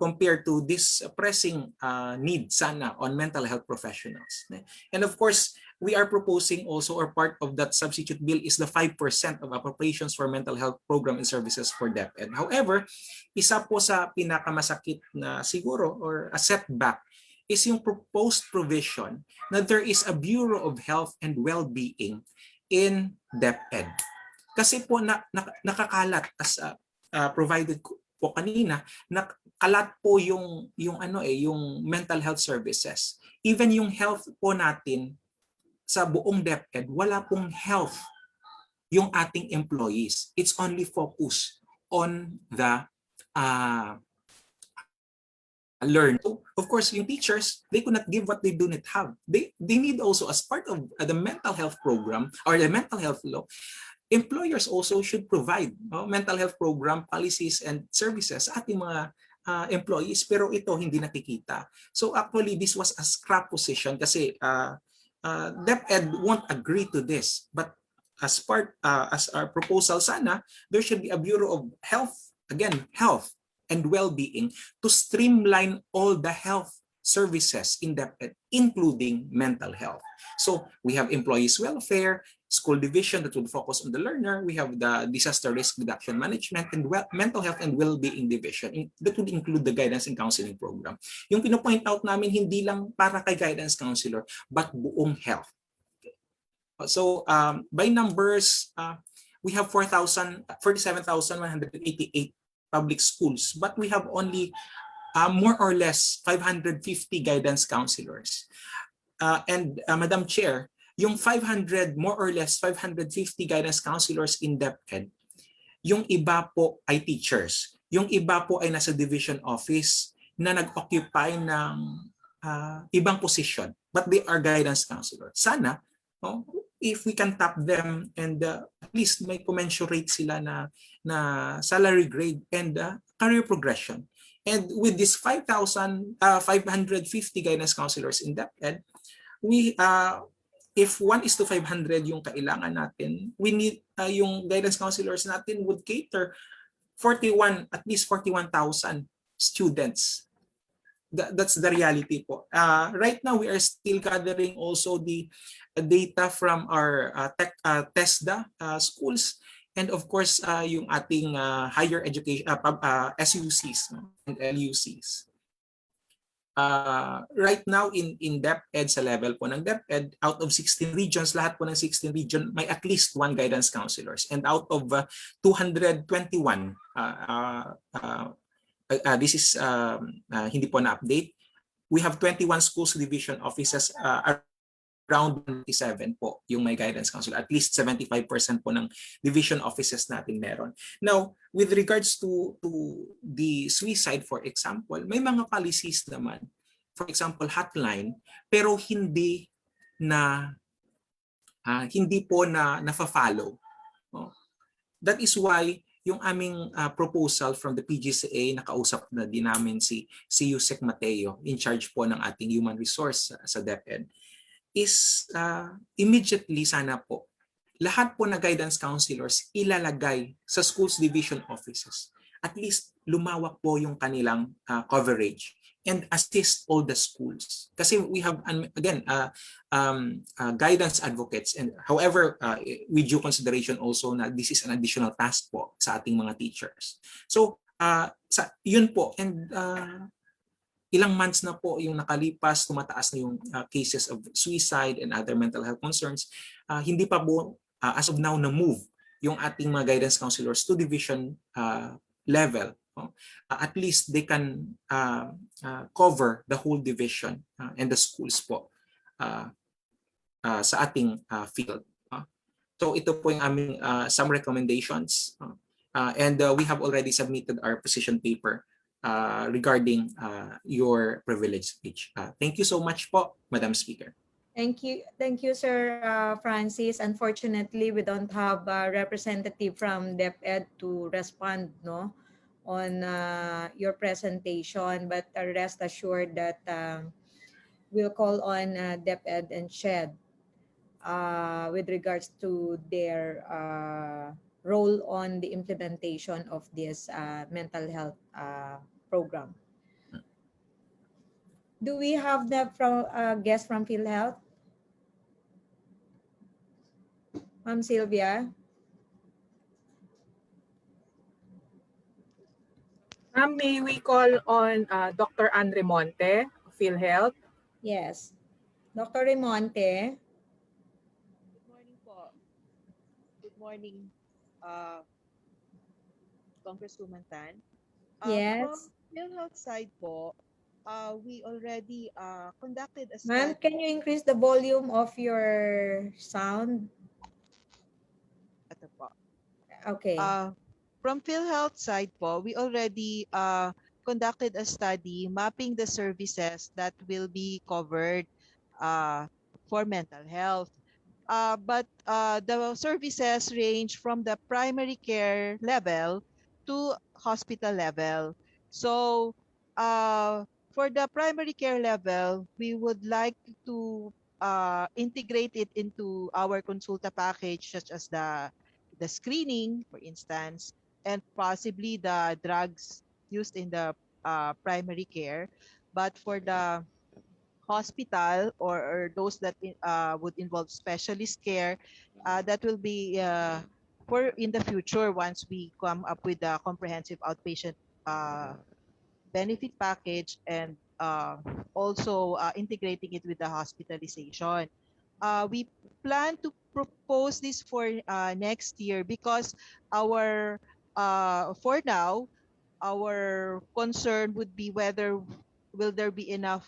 compared to this pressing need sana on mental health professionals. And of course, we are proposing also, or part of that substitute bill is the 5% of appropriations for mental health program and services for DepEd. However, isa po sa pinakamasakit na siguro or a setback is yung proposed provision na there is a Bureau of Health and Wellbeing in DepEd. Kasi po nakakalat as provided po kanina, nakalat po yung mental health services. Even yung health po natin sa buong DepEd, wala pong health yung ating employees. It's only focused on the learn. So, of course, yung teachers, they could not give what they do not have. They need also, as part of the mental health program or the mental health law, employers also should provide mental health program, policies, and services sa ating mga employees. Pero ito hindi nakikita. So actually, this was a scrap position kasi DepEd won't agree to this. But as our proposal, sana there should be a Bureau of Health, again, health and well-being, to streamline all the health services in DepEd, including mental health. So we have employees welfare, school division that would focus on the learner. We have the disaster risk reduction management and mental health and well-being division that would include the guidance and counseling program. Yung pinopoint out namin, hindi lang para kay guidance counselor, but buong health. So by numbers, we have 47,188 public schools, but we have only more or less 550 guidance counselors. And Madam Chair, yung 500, more or less 550 guidance counselors in DepEd, yung iba po ay teachers. Yung iba po ay nasa division office na nag-occupy ng ibang position, but they are guidance counselors. Sana, if we can tap them and at least may commensurate sila na salary grade and career progression. And with this 550 guidance counselors in DepEd, we if 1:500 yung kailangan natin, we need yung guidance counselors natin would cater at least 41,000 students. That's the reality po. Right now, we are still gathering also the data from our TESDA schools, and of course, yung ating higher education, SUCs and LUCs. Right now, in DepEd, sa level po ng DepEd, out of 16 regions, lahat po ng 16 region, may at least one guidance counselors. And out of 221, this is hindi po na-update. We have 21 schools division offices, around 27 po yung may guidance counselor. At least 75% po ng division offices natin meron. Now, with regards to the suicide, for example, may mga policies naman. For example, hotline, pero hindi po na nafa-follow. That is why yung aming proposal from the PGCA, nakausap na din namin si Yusek Mateo, in charge po ng ating human resource sa DepEd, is immediately sana po, lahat po na guidance counselors ilalagay sa schools division offices. At least lumawak po yung kanilang coverage and assist all the schools. Kasi we have, again, guidance advocates, and however, with due consideration also na this is an additional task po sa ating mga teachers. So, yun po, and ilang months na po yung nakalipas, tumataas na yung cases of suicide and other mental health concerns. Hindi pa po, as of now, na-move yung ating mga guidance counselors to division level. At least they can cover the whole division and the schools po sa ating field. So ito po yung aming some recommendations. And we have already submitted our position paper regarding your privilege speech. Thank you so much po, Madam Speaker. Thank you, Sir Francis. Unfortunately, we don't have a representative from DepEd to respond, on your presentation. But rest assured that we'll call on DepEd and SHED with regards to their role on the implementation of this mental health program. Do we have the guest from PhilHealth? Ma'am Sylvia? Ma'am, may we call on Dr. Ann Remonte, PhilHealth? Yes. Dr. Remonte? Good morning po. Good morning, Congresswoman Tan. Yes. From PhilHealth side po, we already conducted a Ma'am, study. can you increase the volume of your sound? Ito po. Okay. From PhilHealth side po, we already conducted a study mapping the services that will be covered for mental health. But the services range from the primary care level to hospital level. So for the primary care level, we would like to integrate it into our consulta package, such as the screening, for instance, and possibly the drugs used in the primary care. But for the hospital, or those that would involve specialist care, that will be for in the future once we come up with a comprehensive outpatient uh, benefit package, and also integrating it with the hospitalization. We plan to propose this for next year, because our for now, our concern would be whether will there be enough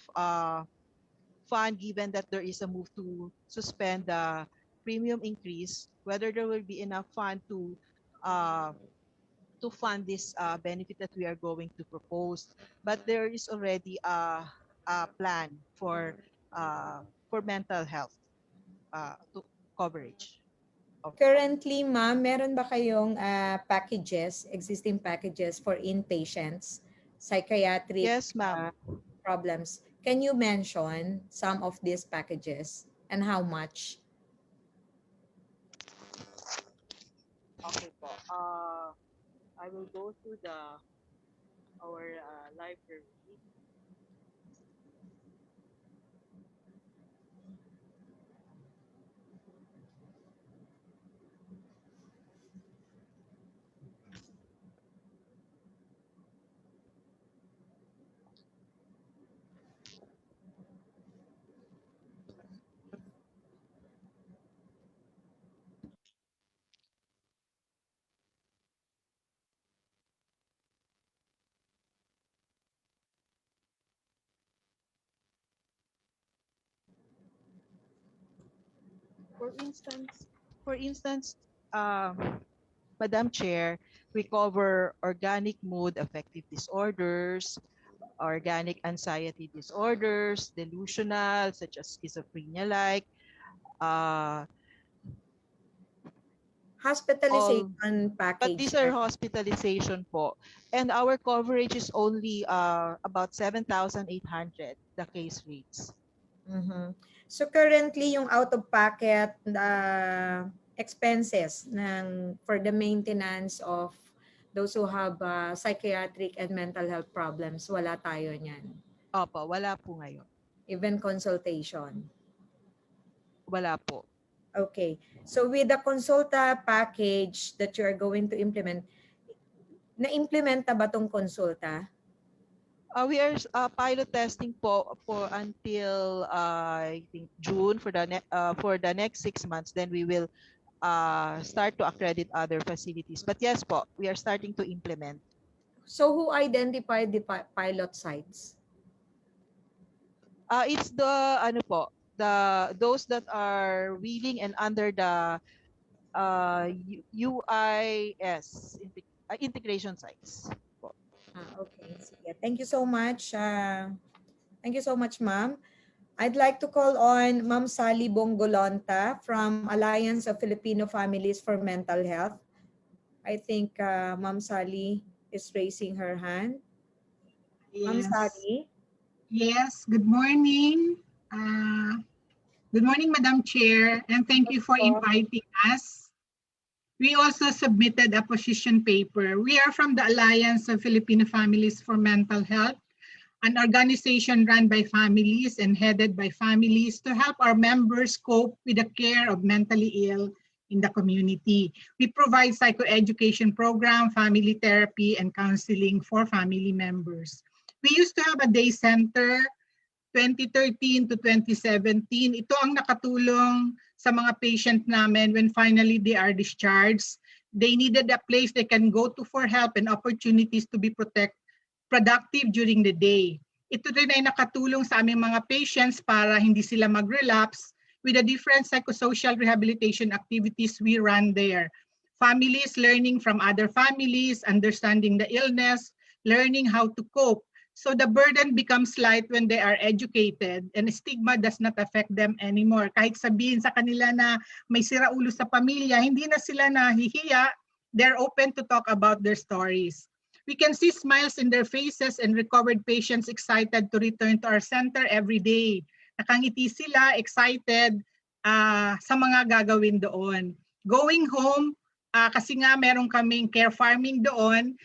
fund, given that there is a move to suspend the premium increase, whether there will be enough fund uh, to fund this benefit that we are going to propose. But there is already a plan for mental health to coverage. Currently, ma'am, meron ba kayong packages, existing packages for inpatients, psychiatric Yes, ma'am. problems? Can you mention some of these packages and how much? Okay po. I will go through our library. For instance, for instance, Madam Chair, we cover organic mood affective disorders, organic anxiety disorders, delusional, such as schizophrenia, like uh, all. Hospitalization But package. these are hospitalization po. And our coverage is only about 7,800, the case rates. Mhm. So currently yung out of pocket expenses for the maintenance of those who have psychiatric and mental health problems, wala tayo niyan. Opo, wala po ngayon. Even consultation. Wala po. Okay. So with the consulta package that you are going to implement, na-implementa ba tong consulta? We are pilot testing po for until I think June for the next 6 months. Then we will start to accredit other facilities. But yes po, we are starting to implement. So who identified the pilot sites? It's those that are willing and under the UIS integration sites. Okay. Sige. Thank you so much. Thank you so much, ma'am. I'd like to call on Ma'am Sally Bongolonta from Alliance of Filipino Families for Mental Health. I think Ma'am Sally is raising her hand. Ma'am Yes. Sally? Yes, good morning. Good morning, Madam Chair, and thank you for inviting us. We also submitted a position paper. We are from the Alliance of Filipino Families for Mental Health, an organization run by families and headed by families to help our members cope with the care of mentally ill in the community. We provide psychoeducation program, family therapy, and counseling for family members. We used to have a day center 2013 to 2017. Ito ang nakatulong sa mga patient namin when finally they are discharged. They needed a place they can go to for help and opportunities to be productive during the day. Ito rin ay nakatulong sa aming mga patients para hindi sila mag-relapse with the different psychosocial rehabilitation activities we run there. Families learning from other families, understanding the illness, learning how to cope. So the burden becomes light when they are educated and stigma does not affect them anymore. Kahit sabihin sa kanila na may siraulo sa pamilya, hindi na sila nahihiya. They're open to talk about their stories. We can see smiles in their faces and recovered patients excited to return to our center every day. Nakangiti sila, excited sa mga gagawin doon. Going home, kasi nga meron kaming care farming doon,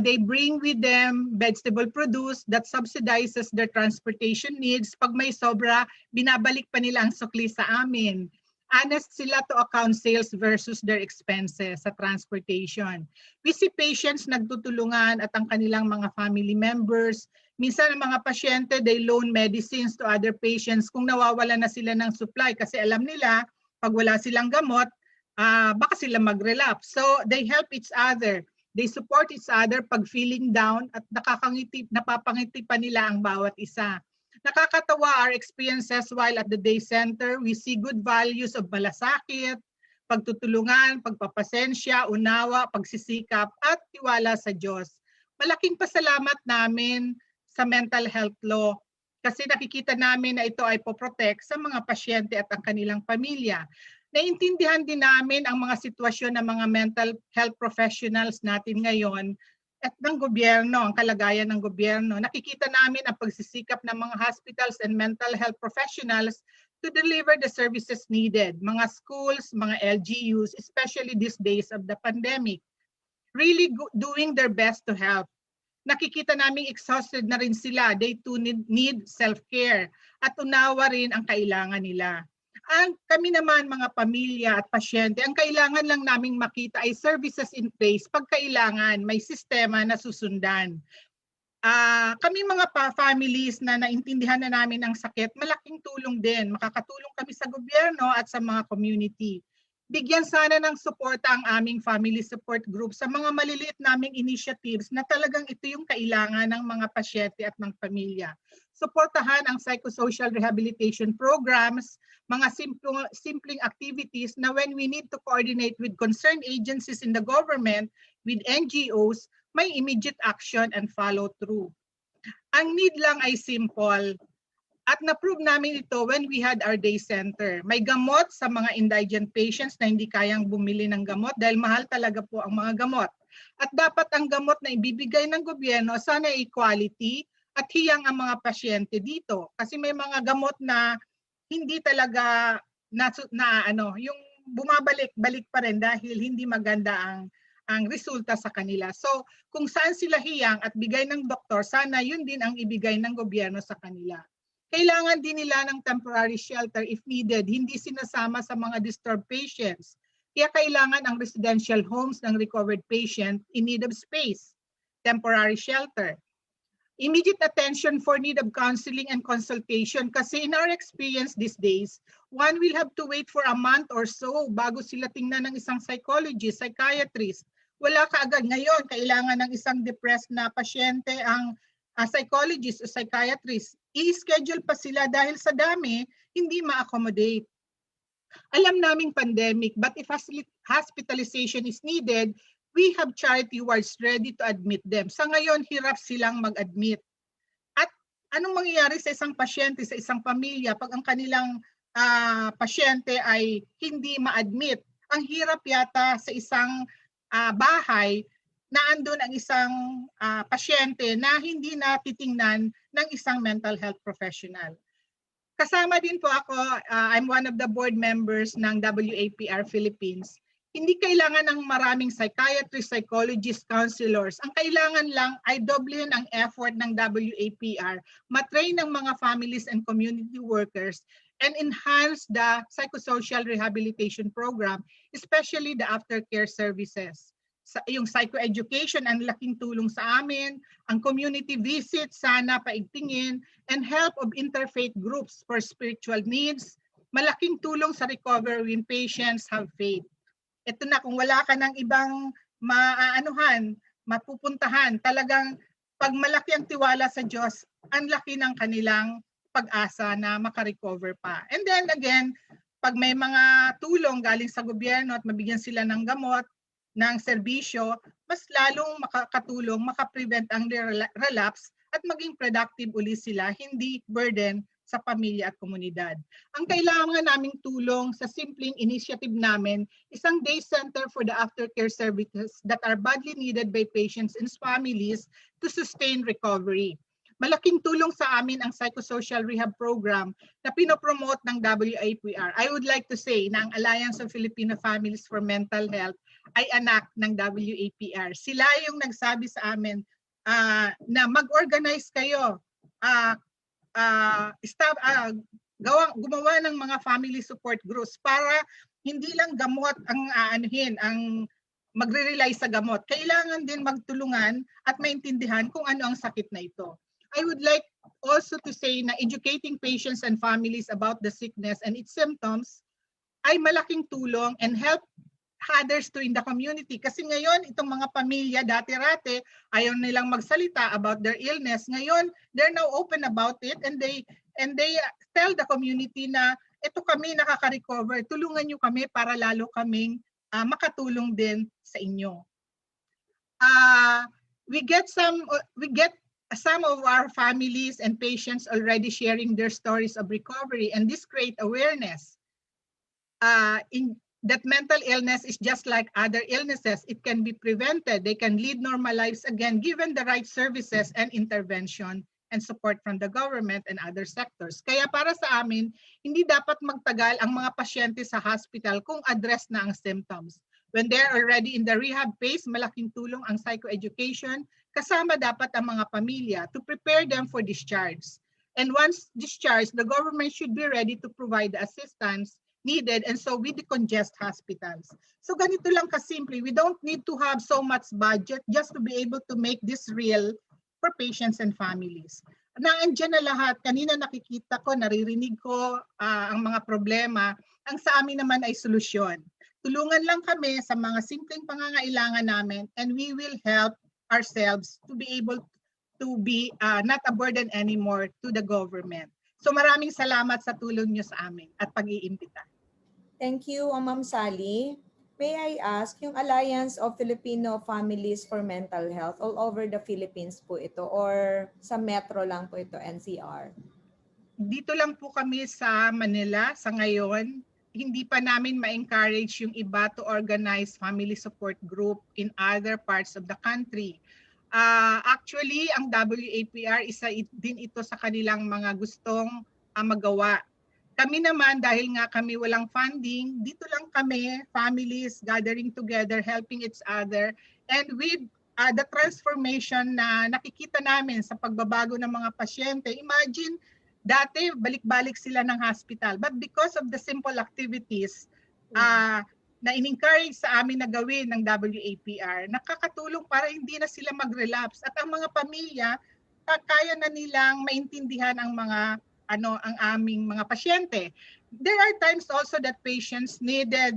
they bring with them vegetable produce that subsidizes their transportation needs. Pag may sobra, binabalik pa nila ang sukli sa amin. Honest sila to account sales versus their expenses sa transportation. We see patients nagtutulungan at ang kanilang mga family members. Minsan ang mga pasyente, they loan medicines to other patients kung nawawala na sila ng supply kasi alam nila pag wala silang gamot, baka sila mag-relapse. So they help each other. They support each other pag feeling down at napapangiti pa nila ang bawat isa. Nakakatawa our experiences while at the day center. We see good values of malasakit, pagtutulungan, pagpapasensya, unawa, pagsisikap, at tiwala sa Diyos. Malaking pasalamat namin sa mental health law kasi nakikita namin na ito ay poprotect sa mga pasyente at ang kanilang pamilya. Naintindihan din namin ang mga sitwasyon ng mga mental health professionals natin ngayon at ng gobyerno, ang kalagayan ng gobyerno. Nakikita namin ang pagsisikap ng mga hospitals and mental health professionals to deliver the services needed. Mga schools, mga LGUs, especially these days of the pandemic, really doing their best to help. Nakikita namin exhausted na rin sila. They too need self-care at unawa rin ang kailangan nila. Kami naman mga pamilya at pasyente, ang kailangan lang naming makita ay services in place pag kailangan, may sistema na susundan. Kami mga families na naintindihan na namin ang sakit, malaking tulong din. Makakatulong kami sa gobyerno at sa mga community. Bigyan sana ng suporta ang aming family support group sa mga maliliit naming initiatives na talagang ito yung kailangan ng mga pasyente at ng pamilya. Suportahan ang psychosocial rehabilitation programs, mga simpleng activities na when we need to coordinate with concerned agencies in the government, with NGOs, may immediate action and follow through. Ang need lang ay simple. At na-prove namin ito when we had our day center. May gamot sa mga indigent patients na hindi kayang bumili ng gamot dahil mahal talaga po ang mga gamot. At dapat ang gamot na ibibigay ng gobyerno sana equality at hiyang ang mga pasyente dito. Kasi may mga gamot na hindi talaga yung bumabalik-balik pa rin dahil hindi maganda ang resulta sa kanila. So kung saan sila hiyang at bigay ng doktor, sana yun din ang ibigay ng gobyerno sa kanila. Kailangan din nila ng temporary shelter if needed, hindi sinasama sa mga disturbed patients. Kaya kailangan ang residential homes ng recovered patient in need of space, temporary shelter. Immediate attention for need of counseling and consultation kasi in our experience these days, one will have to wait for a month or so bago sila tingnan ng isang psychologist, psychiatrist. Wala kaagad. Ngayon, kailangan ng isang depressed na pasyente ang psychologist o psychiatrist. I-schedule pa sila dahil sa dami, hindi ma-accommodate. Alam naming pandemic, but if hospitalization is needed, we have charity wards ready to admit them. Sa ngayon, hirap silang mag-admit. At anong mangyayari sa isang pasyente, sa isang pamilya, pag ang kanilang pasyente ay hindi ma-admit? Ang hirap yata sa isang bahay na andun ang isang pasyente na hindi natitingnan ng isang mental health professional. Kasama din po ako, I'm one of the board members ng WAPR Philippines. Hindi kailangan ng maraming psychiatrists, psychologists, counselors. Ang kailangan lang ay doblehin ang effort ng WAPR, matrain ng mga families and community workers, and enhance the psychosocial rehabilitation program, especially the aftercare services. Yung psychoeducation, ang laking tulong sa amin, ang community visit, sana paigtingin, and help of interfaith groups for spiritual needs, malaking tulong sa recovery when patients have faith. Ito na, kung wala ka ng ibang mapupuntahan, talagang pag malaki ang tiwala sa Diyos, ang laki ng kanilang pag-asa na makarecover pa. And then again, pag may mga tulong galing sa gobyerno at mabigyan sila ng gamot, ng serbisyo, mas lalong makakatulong, makaprevent ang relapse at maging productive uli sila, hindi burden sa pamilya at komunidad. Ang kailangan naming tulong sa simpleng initiative namin, isang day center for the aftercare services that are badly needed by patients and families to sustain recovery. malaking tulong sa amin ang psychosocial rehab program na pinopromote ng WAPR. I would like to say na ang Alliance of Filipino Families for Mental Health ay anak ng WAPR. Sila yung nagsabi sa amin na mag-organize kayo, gumawa ng mga family support groups para hindi lang gamot ang ang magre-rely sa gamot. Kailangan din magtulungan at maintindihan kung ano ang sakit na ito. I would like also to say na educating patients and families about the sickness and its symptoms ay malaking tulong and help others to in the community. Kasi ngayon, itong mga pamilya, dati-rate, ayaw nilang magsalita about their illness. Ngayon, they're now open about it and they tell the community na ito kami nakaka-recover, tulungan nyo kami para lalo kaming makatulong din sa inyo. We get some of our families and patients already sharing their stories of recovery, and this create awareness that mental illness is just like other illnesses. It can be prevented. They can lead normal lives again given the right services and intervention and support from the government and other sectors. Kaya para sa amin, hindi dapat magtagal ang mga pasyente sa hospital kung address na ang symptoms. When they're already in the rehab phase, malaking tulong ang psychoeducation, kasama dapat ang mga pamilya to prepare them for discharge. And once discharged, the government should be ready to provide the assistance needed, and so we decongest hospitals. So ganito lang kasimple. We don't need to have so much budget just to be able to make this real for patients and families. Naandyan na lahat. Kanina nakikita ko, naririnig ko ang mga problema. Ang sa amin naman ay solusyon. Tulungan lang kami sa mga simpleng pangangailangan namin, and we will help ourselves to be able to be not a burden anymore to the government. So maraming salamat sa tulong niyo sa amin at pag-iimbita. Thank you, Ma'am Sally. May I ask, yung Alliance of Filipino Families for Mental Health, all over the Philippines po ito or sa metro lang po ito, NCR? Dito lang po kami sa Manila sa ngayon. Hindi pa namin ma-encourage yung iba to organize family support group in other parts of the country. Actually, ang WAPR, isa din ito sa kanilang mga gustong magawa. Kami naman, dahil nga kami walang funding, dito lang kami, families gathering together, helping each other. And with the transformation na nakikita namin sa pagbabago ng mga pasyente, imagine, dati balik-balik sila ng hospital. But because of the simple activities na in-encourage sa amin na gawin ng WAPR, nakakatulong para hindi na sila mag-relapse. At ang mga pamilya, kaya na nilang maintindihan ang mga ang aming mga pasyente. There are times also that patients needed,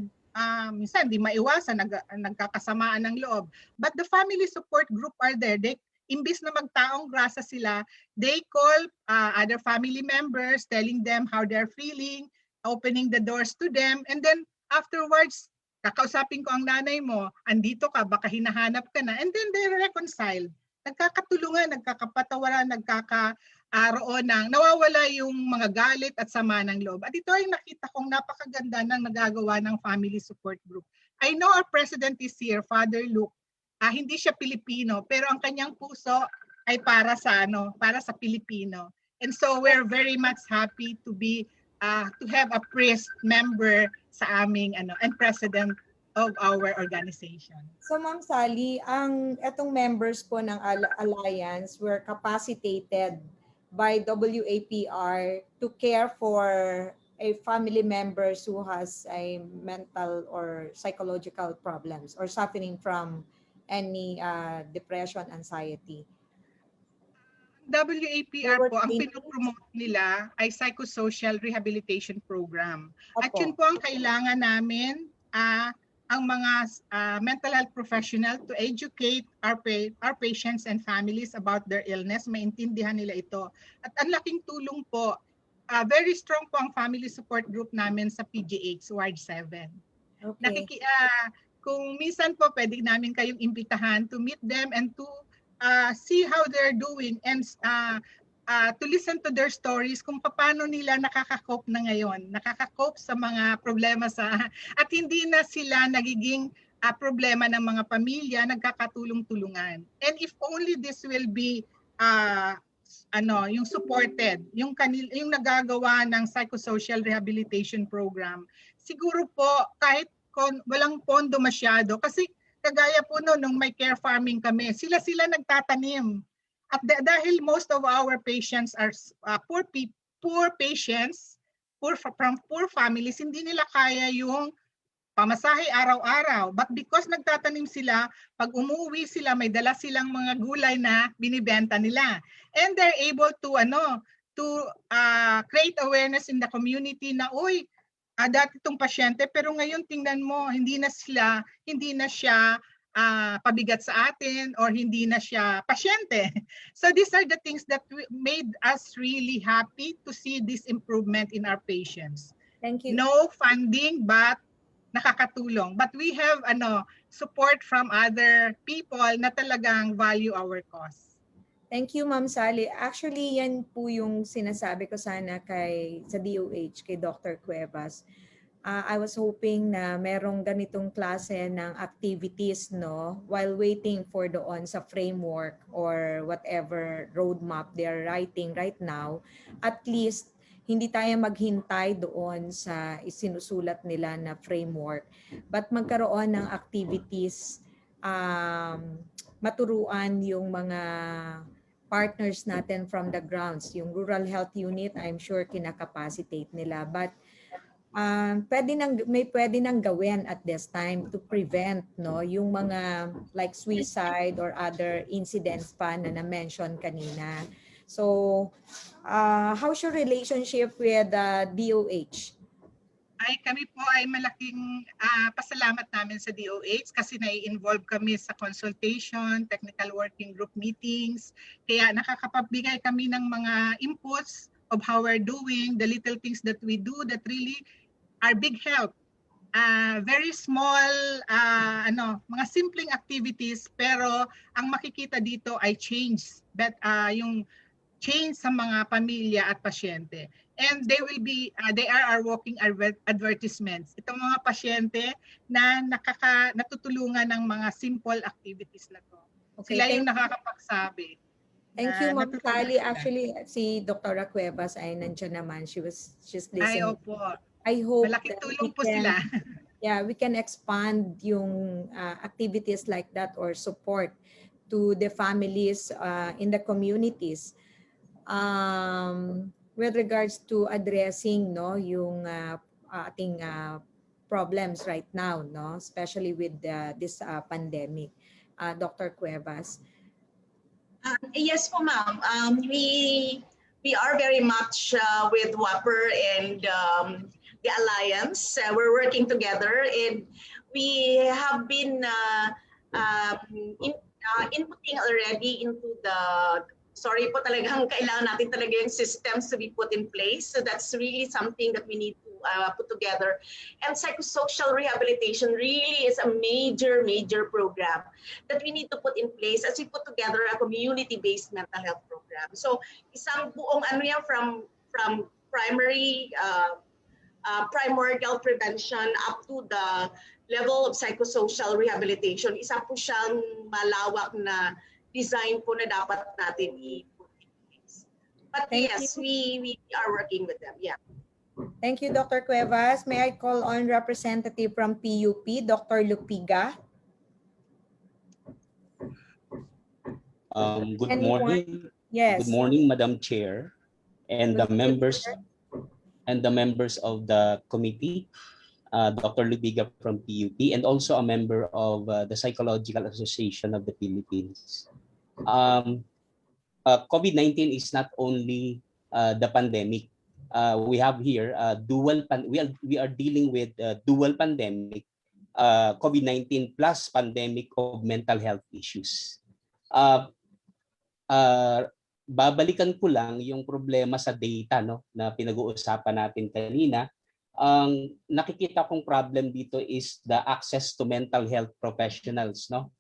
minsan di maiwasan, nagkakasamaan ng loob. But the family support group are there. Imbis na magtaong grasa sila, they call other family members, telling them how they're feeling, opening the doors to them, and then afterwards, kakausapin ko ang nanay mo, andito ka, baka hinahanap ka na, and then they reconcile. Nagkakatulungan, nagkakapatawaran, nawawala yung mga galit at sama ng loob. At ito ay nakita kong napakaganda ng nagagawa ng family support group. I know our president is here, Father Luke. Hindi siya Pilipino, pero ang kanyang puso ay para sa Pilipino. And so we're very much happy to be to have a priest member sa aming and president of our organization. So Ma'am Sally, etong members po ng Alliance were capacitated by WAPR to care for a family members who has a mental or psychological problems or suffering from any depression, anxiety. WAPR po, ang pinopromote nila ay psychosocial rehabilitation program. At yun po ang kailangan namin, ang mga mental health professional to educate our patients and families about their illness, maintindihan nila ito. At ang laking tulong po, very strong po ang family support group namin sa PGH, Ward 7. Okay. Kung minsan po, pwede namin kayong imbitahan to meet them and to see how they're doing and to listen to their stories kung paano nila nakaka-cope na ngayon, nakaka-cope sa mga problema at hindi na sila nagiging problema ng mga pamilya, nagkakatulong-tulungan. And if only this will be yung supported, yung nagagawa ng psychosocial rehabilitation program. Siguro po kahit walang pondo masyado, kasi kagaya po nung may care farming kami, sila nagtatanim. At dahil most of our patients are poor patients, from poor families, hindi nila kaya yung pamasahe araw-araw. But because nagtatanim sila, pag umuwi sila, may dala silang mga gulay na binibenta nila. And they're able to create awareness in the community na, uy, dati itong pasyente, pero ngayon tingnan mo, hindi na siya pabigat sa atin or hindi na siya pasyente. So these are the things that made us really happy to see this improvement in our patients. Thank you. No funding, but nakakatulong. But we have support from other people na talagang value our cause. Thank you, Ma'am Sally. Actually, yan po yung sinasabi ko sana sa DOH, kay Dr. Cuevas. I was hoping na merong ganitong klase ng activities, no, while waiting for doon sa framework or whatever roadmap they're writing right now. At least hindi tayo maghintay doon sa isinusulat nila na framework, but magkaroon ng activities, maturuan yung mga partners natin from the grounds. Yung rural health unit, I'm sure kinakapacitate nila, but may pwede nang gawin at this time to prevent, no, yung mga like suicide or other incidents pa na na-mention kanina. So, how's your relationship with DOH? Kami po ay malaking pasalamat namin sa DOH kasi nai-involve kami sa consultation, technical working group meetings. Kaya nakakapagbigay kami ng mga inputs of how we're doing, the little things that we do that really are big help. Very small, mga simpleng activities, pero ang makikita dito ay change. Yung change sa mga pamilya at pasyente. And they are our walking advertisements. Itong mga pasyente na natutulungan ng mga simple activities na to. Okay, Sila yung nakakapagsabi. Thank you, Ma'am Sally. Actually, si Dr. Cuevas ay nandiyan naman. She's listening. Ay, opo. I hope malaking that tulong po sila. Yeah, we can expand yung activities like that or support to the families in the communities with regards to addressing, no, yung ating problems right now, no, especially with this pandemic. Dr. Cuevas. Yes po, ma'am. We are very much with WAPR and the Alliance. We're working together, and we have been inputting already into sorry po, talagang kailangan natin talaga yung systems to be put in place. So that's really something that we need to put together. And psychosocial rehabilitation really is a major program that we need to put in place as we put together a community-based mental health program. So isang buong yan from primordial prevention up to the level of psychosocial rehabilitation. Isa po siyang malawak na design po na dapat natin i-put in place. But yes, we are working with them. Yeah. Thank you, Dr. Cuevas. May I call on representative from PUP, Dr. Lupiga? Good morning. Yes. Good morning, Madam Chair, and the members of the committee, Dr. Lupiga from PUP, and also a member of the Psychological Association of the Philippines. COVID-19 is not only the pandemic. We have here we are dealing with dual pandemic, COVID-19 plus pandemic of mental health issues. Babalikan ko lang yung problema sa data, no, na pinag-uusapan natin kanina. Ang nakikita kong problem dito is the access to mental health professionals, no.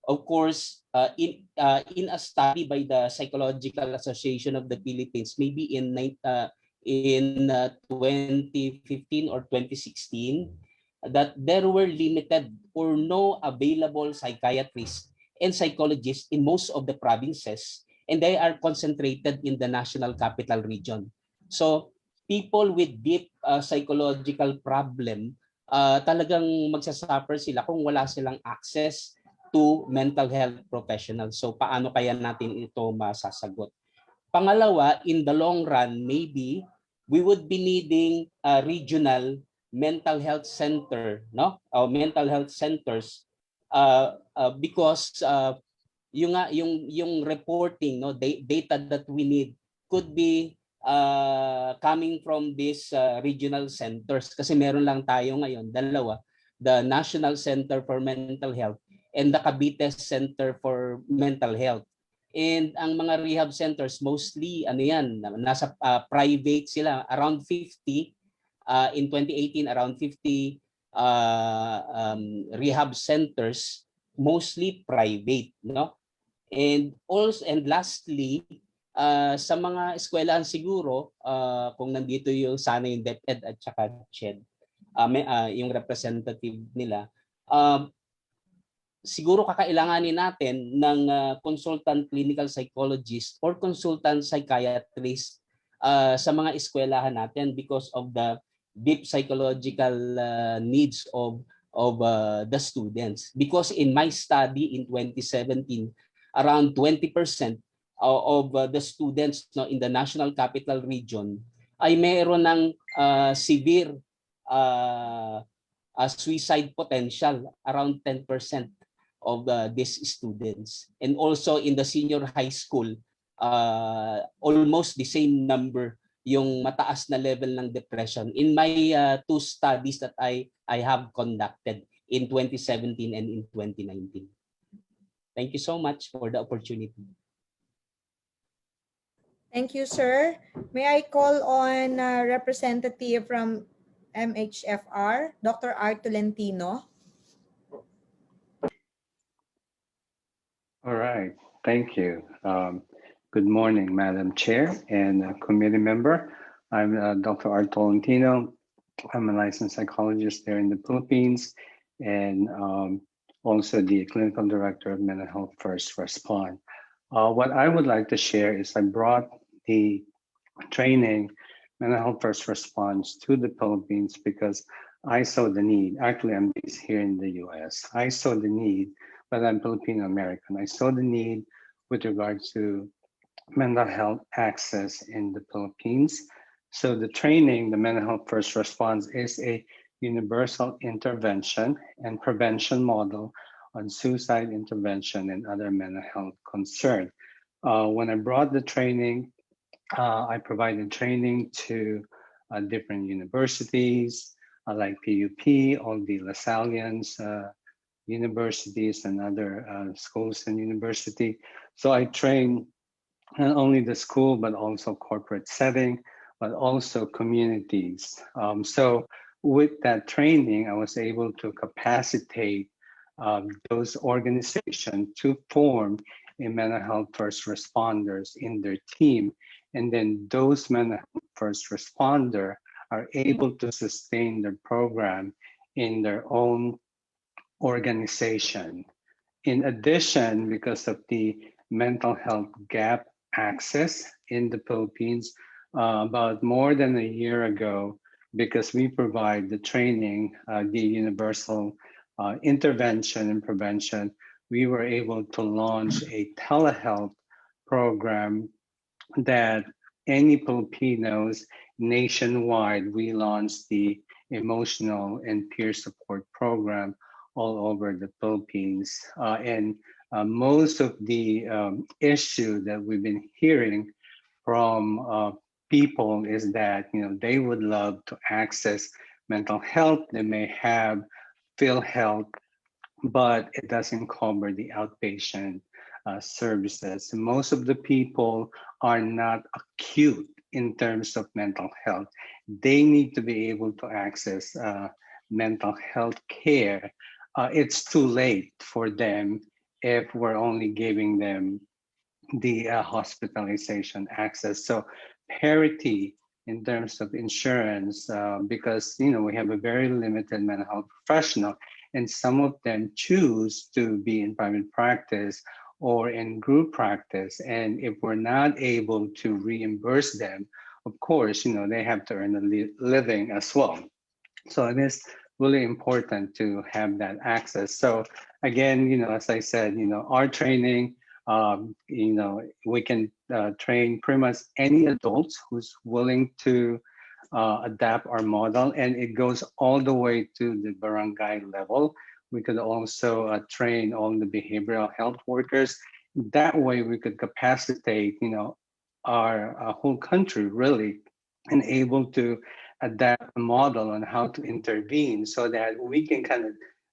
Of course, in a study by the Psychological Association of the Philippines, maybe in 2015 or 2016, that there were limited or no available psychiatrists and psychologists in most of the provinces, and they are concentrated in the National Capital Region. So people with deep psychological problem, talagang magsasuffer sila kung wala silang access to mental health professionals. So paano kaya natin ito masasagot? Pangalawa, in the long run, maybe we would be needing a regional mental health center, no? Or mental health centers, because yung reporting, no, data that we need could be coming from these regional centers, kasi meron lang tayo ngayon dalawa, the National Center for Mental Health and the Cavite Center for Mental Health. And ang mga rehab centers mostly ano yan, nasa private sila, around 50 in 2018, around 50 rehab centers, mostly private, no? And also, and lastly, sa mga eskwelahan siguro, kung nandito yung sana yung DepEd at saka CHED, yung representative nila, siguro kakailanganin natin ng consultant clinical psychologist or consultant psychiatrist sa mga eskwelahan natin because of the deep psychological needs of the students. Because in my study in 2017, around 20% of the students, no, in the National Capital Region ay mayroon ng severe suicide potential, around 10% of these students. And also in the senior high school, almost the same number yung mataas na level ng depression in my two studies that I have conducted in 2017 and in 2019. Thank you so much for the opportunity. Thank you, sir. May I call on representative from MHFR, Dr. R. Tolentino? All right, thank you. Good morning, Madam Chair and committee member. I'm Dr. Art Tolentino. I'm a licensed psychologist there in the Philippines and also the clinical director of Mental Health First Respond. What I would like to share is I brought the training Mental Health First Response to the Philippines because I saw the need. Actually, I'm based here in the US. I saw the need, but I'm Filipino American. I saw the need with regards to mental health access in the Philippines. So the training, the Mental Health First Response, is a universal intervention and prevention model on suicide intervention and other mental health concerns. When I brought the training, I provided training to different universities like PUP, all the LaSallians, universities and other schools and university. So I train not only the school, but also corporate setting, but also communities. So with that training, I was able to capacitate those organizations to form a mental health first responders in their team. And then those mental health first responder are able to sustain their program in their own organization. In addition, because of the mental health gap access in the Philippines, about more than a year ago, because we provide the training, the universal intervention and prevention, we were able to launch a telehealth program that any Filipinos nationwide, we launched the emotional and peer support program all over the Philippines. And most of the issue that we've been hearing from people is that they would love to access mental health. They may have PhilHealth, but it doesn't cover the outpatient services. Most of the people are not acute in terms of mental health. They need to be able to access mental health care. It's too late for them if we're only giving them the hospitalization access. So parity in terms of insurance, because we have a very limited mental health professional, and some of them choose to be in private practice or in group practice. And if we're not able to reimburse them, of course, they have to earn a living as well. So it is really important to have that access. So again, as I said, our training, we can train pretty much any adults who's willing to adapt our model, and it goes all the way to the barangay level. We could also train all the behavioral health workers. That way we could capacitate, our whole country really, and able to adapt a model on how to intervene so that we can kind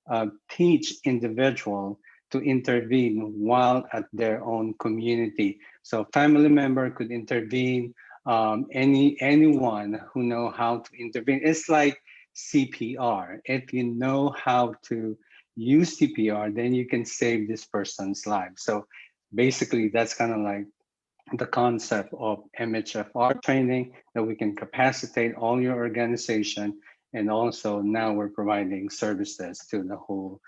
of teach individual to intervene while at their own community. So family member could intervene, anyone who know how to intervene. It's like CPR. If you know how to use CPR, then you can save this person's life. So basically, that's kind of like the concept of MHFR training, that we can capacitate all your organization, and also now we're providing services to the whole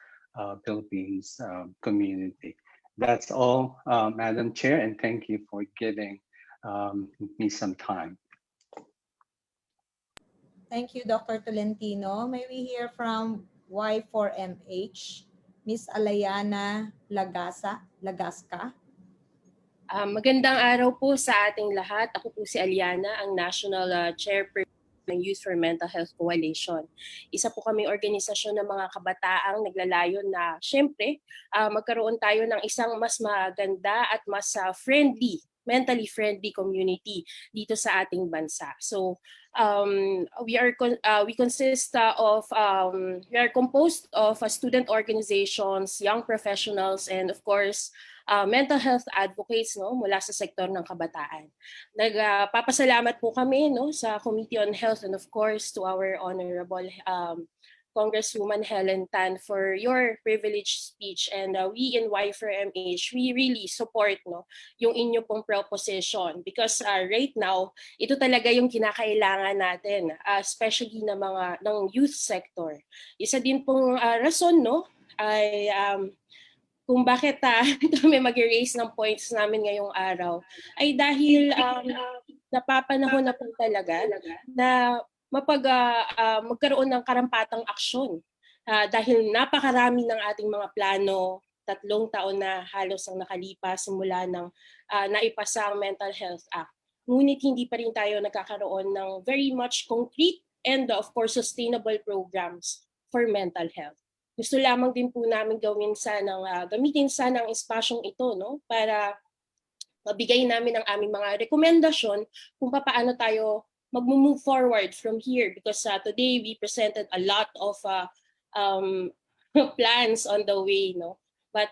Philippines community. That's all, Madam Chair, and thank you for giving me some time. Thank you, Dr. Tolentino. May we hear from Y4MH, Miss Alayana Lagasca. Magandang araw po sa ating lahat. Ako po si Aliana, ang National Chairperson ng Youth for Mental Health Coalition. Isa po kaming organisasyon ng mga kabataang naglalayon na syempre magkaroon tayo ng isang mas maganda at mas mentally friendly community dito sa ating bansa. So we are composed of student organizations, young professionals, and of course mental health advocates mula sa sektor ng kabataan. Nagpapasalamat po kami sa Committee on Health and of course to our Honorable Congresswoman Helen Tan for your privileged speech, and we in Y4MH, we really support yung inyo pong proposition because right now ito talaga yung kinakailangan natin, especially ng youth sector. Isa din pong rason ay kung bakit kami mag-erase ng points namin ngayong araw ay dahil napapanahon na po talaga na magkaroon ng karampatang aksyon dahil napakarami ng ating mga plano, 3 taon na halos ang nakalipas simula ng naipasa ang Mental Health Act. Ngunit hindi pa rin tayo nagkakaroon ng very much concrete and of course sustainable programs for mental health. Gusto lamang din po namin gamitin sana ang espasyong ito para mabigay namin ang aming mga rekomendasyon kung paano tayo mag-move forward from here because today we presented a lot of plans on the way, but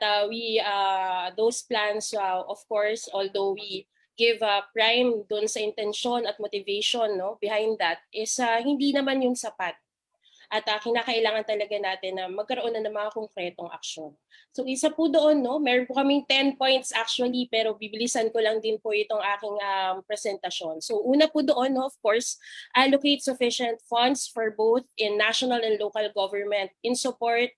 those plans of course, although we give prime doon sa intention at motivation behind that is hindi naman yun sapat. At kinakailangan talaga natin na magkaroon na ng mga konkretong aksyon. So isa po doon, meron po kaming 10 points actually, pero bibilisan ko lang din po itong aking presentasyon. So una po doon, of course, allocate sufficient funds for both in national and local government in support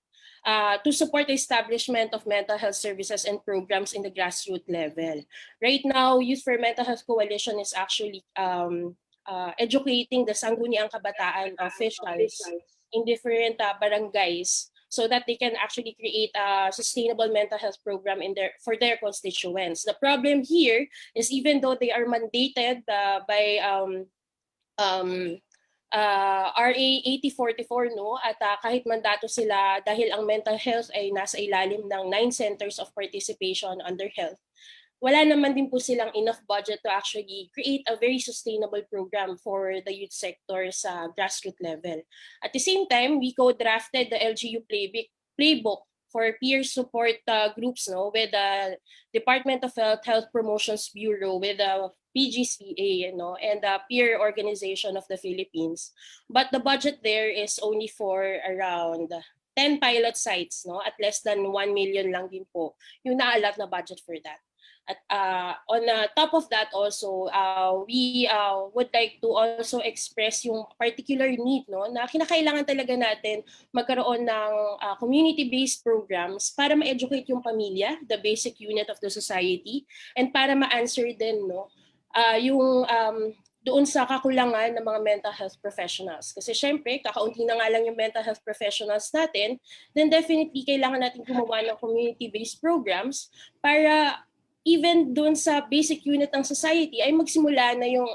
to support the establishment of mental health services and programs in the grassroots level. Right now, Youth for Mental Health Coalition is actually educating the sangguniang kabataan officials in different barangays so that they can actually create a sustainable mental health program for their constituents. The problem here is even though they are mandated by RA 8044 at kahit mandato sila dahil ang mental health ay nasa ilalim ng 9 centers of participation under health, wala naman din po silang enough budget to actually create a very sustainable program for the youth sector sa grassroots level. At the same time, we co-drafted the LGU playbook for peer support groups with the Department of Health Promotions Bureau, with the PGCA and the Peer Organization of the Philippines. But the budget there is only for around 10 pilot sites, at less than 1 million lang din po yung naalat na budget for that. At on top of that also, we would like to also express yung particular need, no, na kinakailangan talaga natin magkaroon ng community-based programs para ma-educate yung pamilya, the basic unit of the society, and para ma-answer din, no, yung doon sa kakulangan ng mga mental health professionals. Kasi syempre, kakaunti na nga lang yung mental health professionals natin, then definitely kailangan natin gumawa ng community-based programs para even doon sa basic unit ng society ay magsimula na yung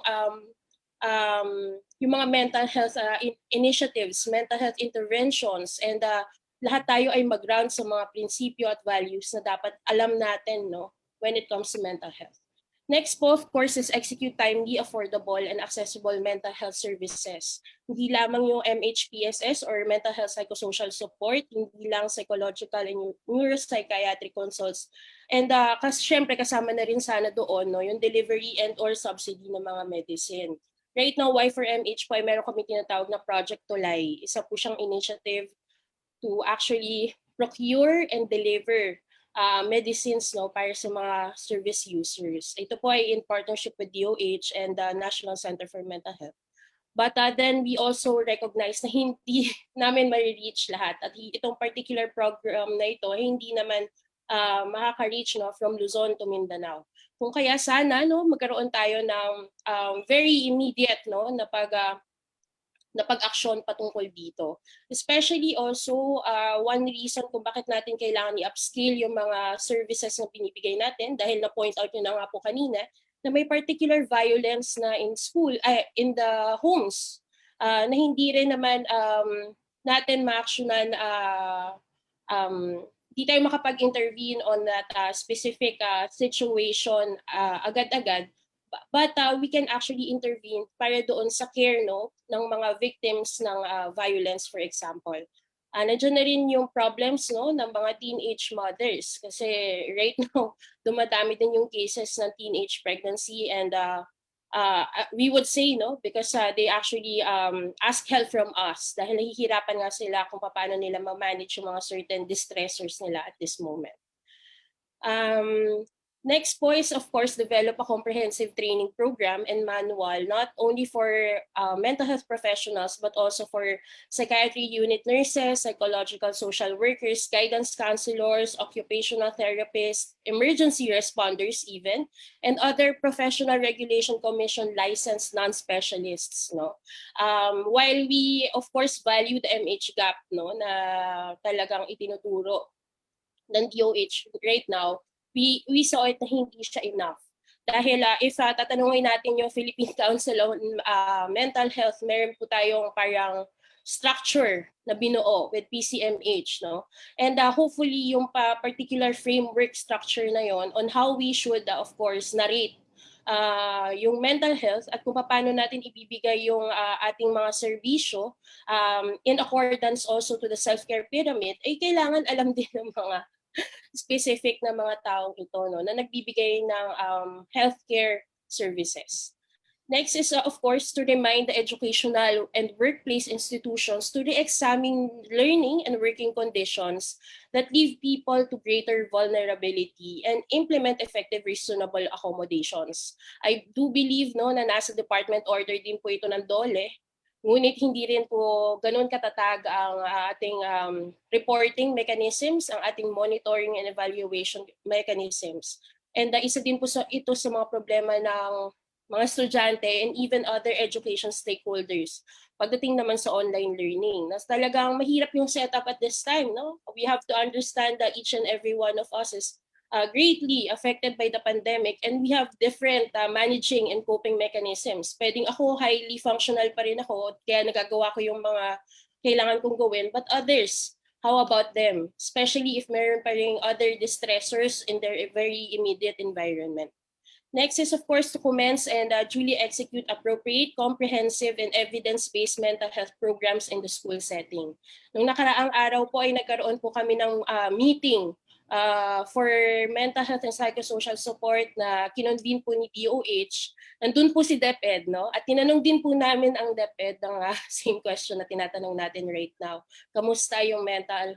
mga mental health initiatives, mental health interventions, and lahat tayo ay mag-ground sa mga prinsipyo at values na dapat alam natin, no, when it comes to mental health. Next po, of course, is execute timely, affordable, and accessible mental health services. Hindi lamang yung MHPSS or mental health psychosocial support, hindi lang psychological and neuropsychiatric consults. And syempre kasama na rin sana doon, no, yung delivery and or subsidy ng mga medicine. Right now, Y4MH po ay meron kami tinatawag na Project Tulay. Isa po siyang initiative to actually procure and deliver medicines, no, para sa mga service users. Ito po ay in partnership with DOH and the National Center for Mental Health. But then we also recognize na hindi namin ma-reach lahat. At itong particular program na ito, hindi naman makaka-reach, no, from Luzon to Mindanao. Kung kaya sana, no, magkaroon tayo ng very immediate, no, na pag-aksyon patungkol dito. Especially also, one reason kung bakit natin kailangan i-upscale yung mga services na binibigay natin, dahil na-point out nyo na nga po kanina, na may particular violence na in school, in the homes, na hindi rin naman natin ma-actionan, hindi tayo makapag-intervene on that specific situation agad-agad. But we can actually intervene para doon sa care, no, ng mga victims ng violence, for example. Nandiyan na rin yung problems, no, ng mga teenage mothers. Kasi right now, dumadami din yung cases ng teenage pregnancy, and we would say, no, because they actually ask help from us dahil nahihirapan nga sila kung paano nila ma-manage yung mga certain distressors nila at this moment. Next po is, of course, develop a comprehensive training program and manual, not only for mental health professionals, but also for psychiatry unit nurses, psychological social workers, guidance counselors, occupational therapists, emergency responders even, and other professional regulation commission licensed non-specialists. No? While we, of course, value the MH gap, no, na talagang itinuturo ng DOH right now, we saw it na hindi siya enough. Dahil if tatanungin natin yung Philippine Council on Mental Health, meron po tayong parang structure na binuo with PCMH, no? And hopefully yung particular framework structure na yon on how we should, of course, narrate yung mental health at kung paano natin ibibigay yung ating mga serbisyo in accordance also to the self-care pyramid, ay kailangan alam din ng mga specific na mga taong ito, no, na nagbibigay ng healthcare services. Next is, of course, to remind the educational and workplace institutions to re-examine learning and working conditions that leave people to greater vulnerability and implement effective reasonable accommodations. I do believe, no, na nasa department order din po ito ng DOLE, ngunit hindi rin po ganun katatag ang ating reporting mechanisms, ang ating monitoring and evaluation mechanisms. And isa din po ito sa mga problema ng mga estudyante and even other education stakeholders pagdating naman sa online learning. Nas talagang mahirap yung setup at this time, no? We have to understand that each and every one of us is greatly affected by the pandemic, and we have different managing and coping mechanisms. Pwedeng ako highly functional pa rin ako, kaya nagagawa ko yung mga kailangan kong gawin, but others, how about them? Especially if meron pa rin other distressors in their very immediate environment. Next is, of course, to commence and duly execute appropriate, comprehensive, and evidence-based mental health programs in the school setting. Nung nakaraang araw po ay nagkaroon po kami ng meeting for mental health and psychosocial support na kinonvene po ni DOH. Nandun po si DepEd, no? At tinanong din po namin ang DepEd ng same question na tinatanong natin right now. Kamusta yung mental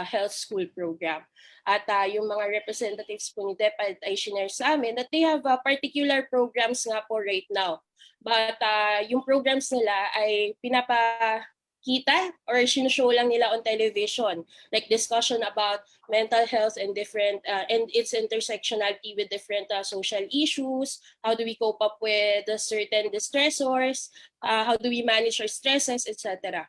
health school program? At yung mga representatives po ni DepEd ay shinare sa amin that they have particular programs nga po right now. But yung programs nila ay pinapakita or sinushow lang nila on television, like discussion about mental health and different and its intersectionality with different social issues. How do we cope up with certain distressors? How do we manage our stresses, etc.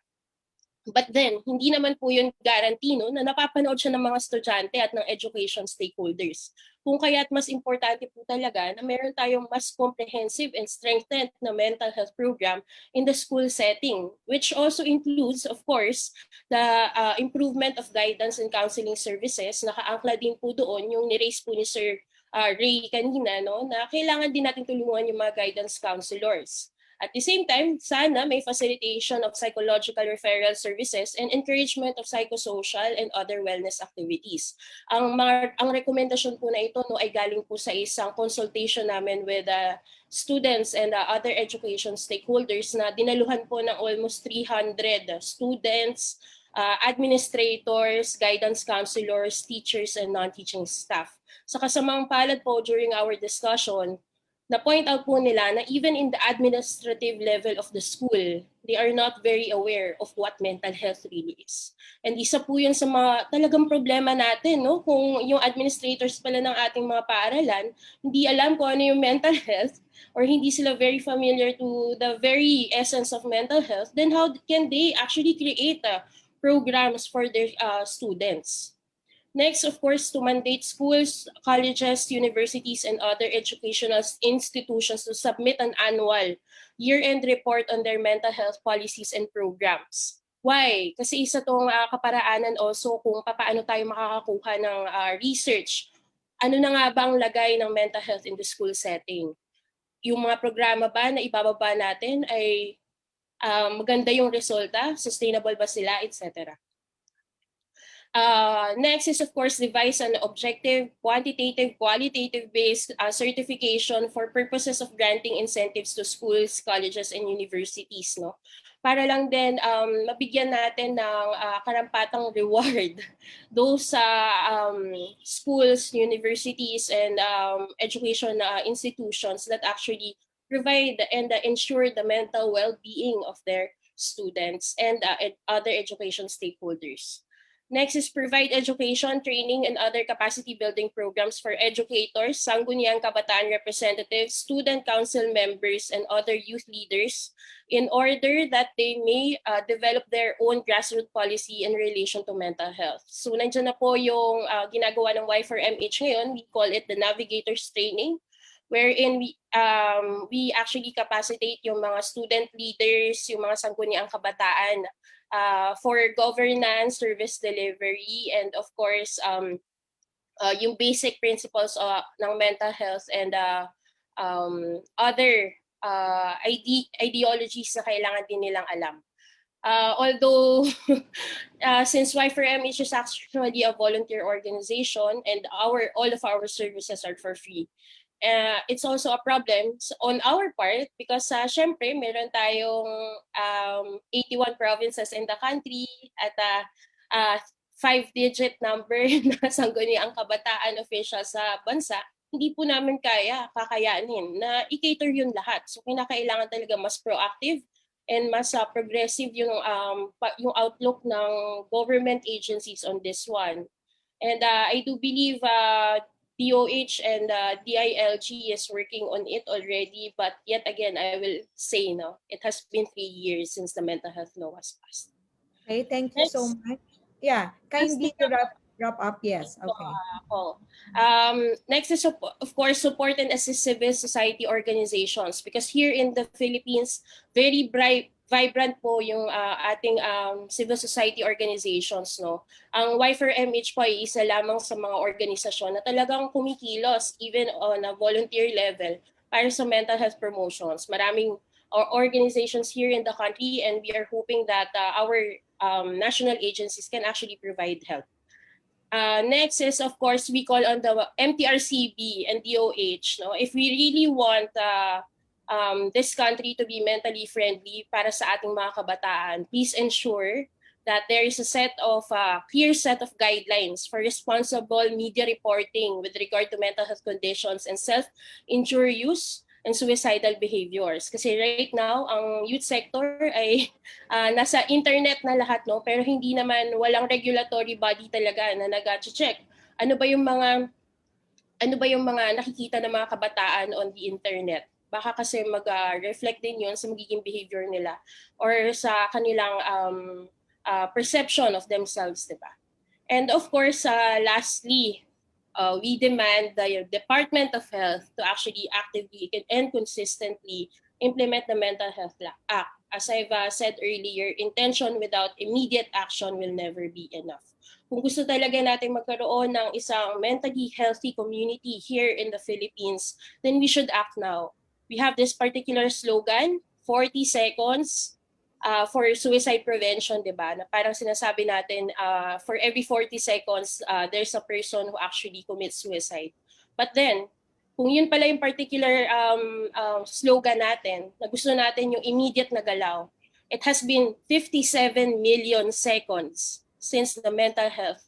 But then, hindi naman po yun guarantee no, na napapanood siya ng mga estudyante at ng education stakeholders. Kung kaya't mas importante po talaga na meron tayong mas comprehensive and strengthened na mental health program in the school setting, which also includes, of course, the improvement of guidance and counseling services. Nakaangkla din po doon yung ni-raise po ni Sir Ray kanina, no, na kailangan din natin tulungan yung mga guidance counselors. At the same time, sana may facilitation of psychological referral services and encouragement of psychosocial and other wellness activities. Ang rekomendasyon po na ito no, ay galing po sa isang consultation namin with students and other education stakeholders na dinaluhan po ng almost 300 students, administrators, guidance counselors, teachers, and non-teaching staff. Sa kasamang palad po during our discussion, na-point out po nila na even in the administrative level of the school, they are not very aware of what mental health really is. And isa po yun sa mga talagang problema natin, no? Kung yung administrators pala ng ating mga paaralan, hindi alam kung ano yung mental health or hindi sila very familiar to the very essence of mental health, then how can they actually create programs for their students? Next, of course, to mandate schools, colleges, universities, and other educational institutions to submit an annual year-end report on their mental health policies and programs. Why? Kasi isa tong kaparaanan also kung paano tayo makakakuha ng research. Ano na nga ba ang lagay ng mental health in the school setting? Yung mga programa ba na ibababa natin ay maganda yung resulta, sustainable ba sila, etc. Next is, of course, devise an objective, quantitative, qualitative-based certification for purposes of granting incentives to schools, colleges, and universities. No? Para lang din mabigyan natin ng karampatang reward those schools, universities, and education institutions that actually provide and ensure the mental well-being of their students and other education stakeholders. Next is provide education, training, and other capacity-building programs for educators, sangguniang kabataan representatives, student council members, and other youth leaders in order that they may develop their own grassroots policy in relation to mental health. So nandiyan na po yung ginagawa ng Y4MH ngayon. We call it the Navigators Training, wherein we actually capacitate yung mga student leaders, yung mga sangguniang kabataan for governance, service delivery, and of course, yung basic principles ng mental health and other ideologies na kailangan din nilang alam. Although, since Y4MH is actually a volunteer organization and all of our services are for free, it's also a problem on our part because syempre meron tayong 81 provinces in the country at 5-digit number na sangguniang kabataan official sa bansa, hindi po namin kakayanin na i-cater yun lahat. So kinakailangan talaga mas proactive and mas progressive yung outlook ng government agencies on this one. And I do believe DOH and DILG is working on it already, but yet again, I will say, no, it has been 3 years since the mental health law was passed. Okay, thank you so much. Yeah, kindly to wrap up. Yes, okay. Next is, of course, support and assist civil society organizations because here in the Philippines, very vibrant po yung ating civil society organizations. No? Ang Y4MH po ay isa lamang sa mga organisasyon na talagang kumikilos even on a volunteer level para sa mental health promotions. Maraming organizations here in the country and we are hoping that our national agencies can actually provide help. Next is, of course, we call on the MTRCB and DOH. No? If we really want this country to be mentally friendly para sa ating mga kabataan, please ensure that there is a clear set of guidelines for responsible media reporting with regard to mental health conditions and self-injurious and suicidal behaviors. Kasi right now, ang youth sector ay nasa internet na lahat, no? Pero hindi naman, walang regulatory body talaga na nag-check. Ano ba yung mga nakikita ng mga kabataan on the internet? Baka kasi mag-reflect din yun sa magiging behavior nila or sa kanilang perception of themselves, diba? And of course, lastly, we demand the Department of Health to actually actively and consistently implement the Mental Health Act. As I've said earlier, intention without immediate action will never be enough. Kung gusto talaga natin magkaroon ng isang mentally healthy community here in the Philippines, then we should act now. We have this particular slogan, 40 seconds, for suicide prevention, di ba? Na parang sinasabi natin, for every 40 seconds, there's a person who actually commits suicide. But then, kung yun pala yung particular slogan natin, na gusto natin yung immediate na galaw, it has been 57 million seconds since the Mental Health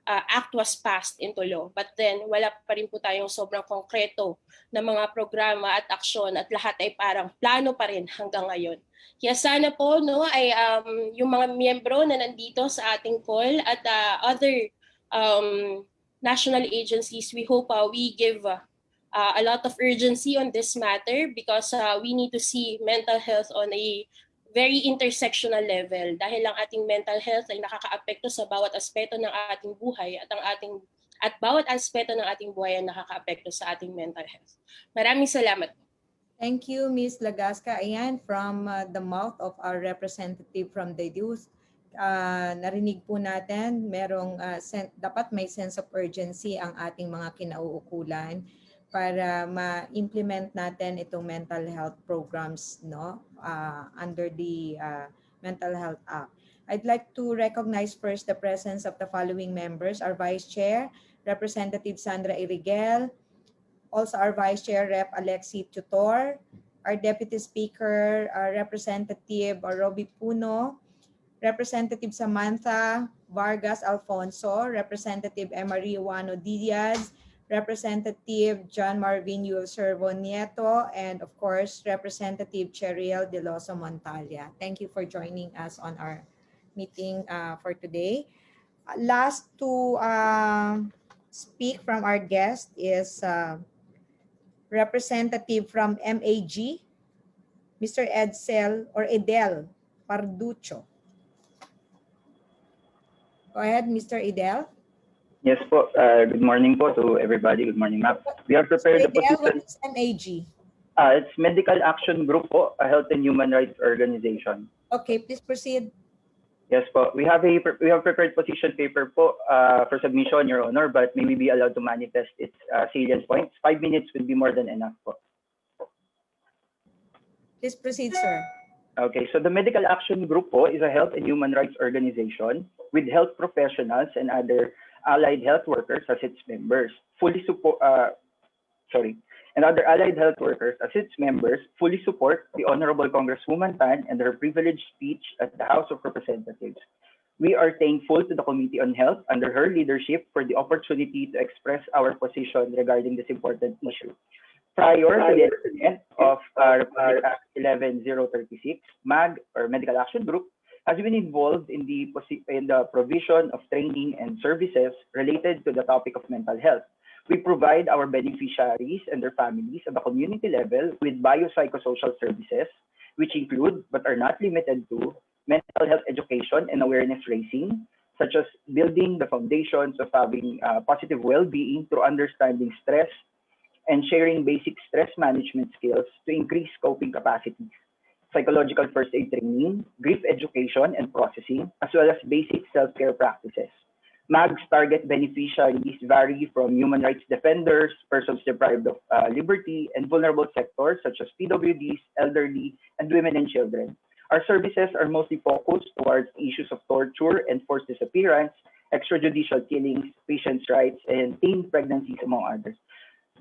Act was passed into law. But then, wala pa rin po tayong sobrang konkreto na mga programa at aksyon at lahat ay parang plano pa rin hanggang ngayon. Kaya sana po ay yung mga miyembro na nandito sa ating call at other national agencies, we hope we give a lot of urgency on this matter because we need to see mental health on a very intersectional level dahil ang ating mental health ay nakakaapekto sa bawat aspeto ng ating buhay at bawat aspeto ng ating buhay ay nakakaapekto sa ating mental health. Maraming salamat. Thank you, Ms. Lagasca. Ayan, from the mouth of our representative from the youth, narinig po natin, dapat may sense of urgency ang ating mga kinauukulan para ma-implement natin itong mental health programs under the Mental Health Act. I'd like to recognize first the presence of the following members: our Vice Chair, Representative Sandra Irigel, also our Vice Chair, Rep. Alexi Tutor, our Deputy Speaker, our Representative Roby Puno, Representative Samantha Vargas Alfonso, Representative Emery Juano Diaz, Representative John Marvin Servo Nieto, and of course, Representative Cheriel De Loso Montalia. Thank you for joining us on our meeting for today. Last to speak from our guest is Representative from MAG, Mr. Edel Parducho. Go ahead, Mr. Edel. Yes po. Good morning po to everybody. Good morning, ma'am. We are prepared Mr. Edel, what is MAG? It's Medical Action Group po, a health and human rights organization. Okay, please proceed. Yes po. We have prepared position paper po for submission, Your Honor, but may we be allowed to manifest its salient points. 5 minutes will be more than enough po. Please proceed, sir. Okay, so the Medical Action Group po is a health and human rights organization with health professionals and other allied health workers as its members. And other allied health workers as its members fully support the Honorable Congresswoman Tan and her privileged speech at the House of Representatives. We are thankful to the Committee on Health under her leadership for the opportunity to express our position regarding this important issue. Prior to the enactment of Republic Act 11036, MAG, or Medical Action Group, has been involved in the provision of training and services related to the topic of mental health. We provide our beneficiaries and their families at the community level with biopsychosocial services, which include but are not limited to mental health education and awareness raising, such as building the foundations of having positive well-being through understanding stress and sharing basic stress management skills to increase coping capacities, psychological first aid training, grief education and processing, as well as basic self-care practices. MAG's target beneficiaries vary from human rights defenders, persons deprived of liberty, and vulnerable sectors such as PWDs, elderly, and women and children. Our services are mostly focused towards issues of torture and forced disappearance, extrajudicial killings, patients' rights, and teen pregnancies, among others.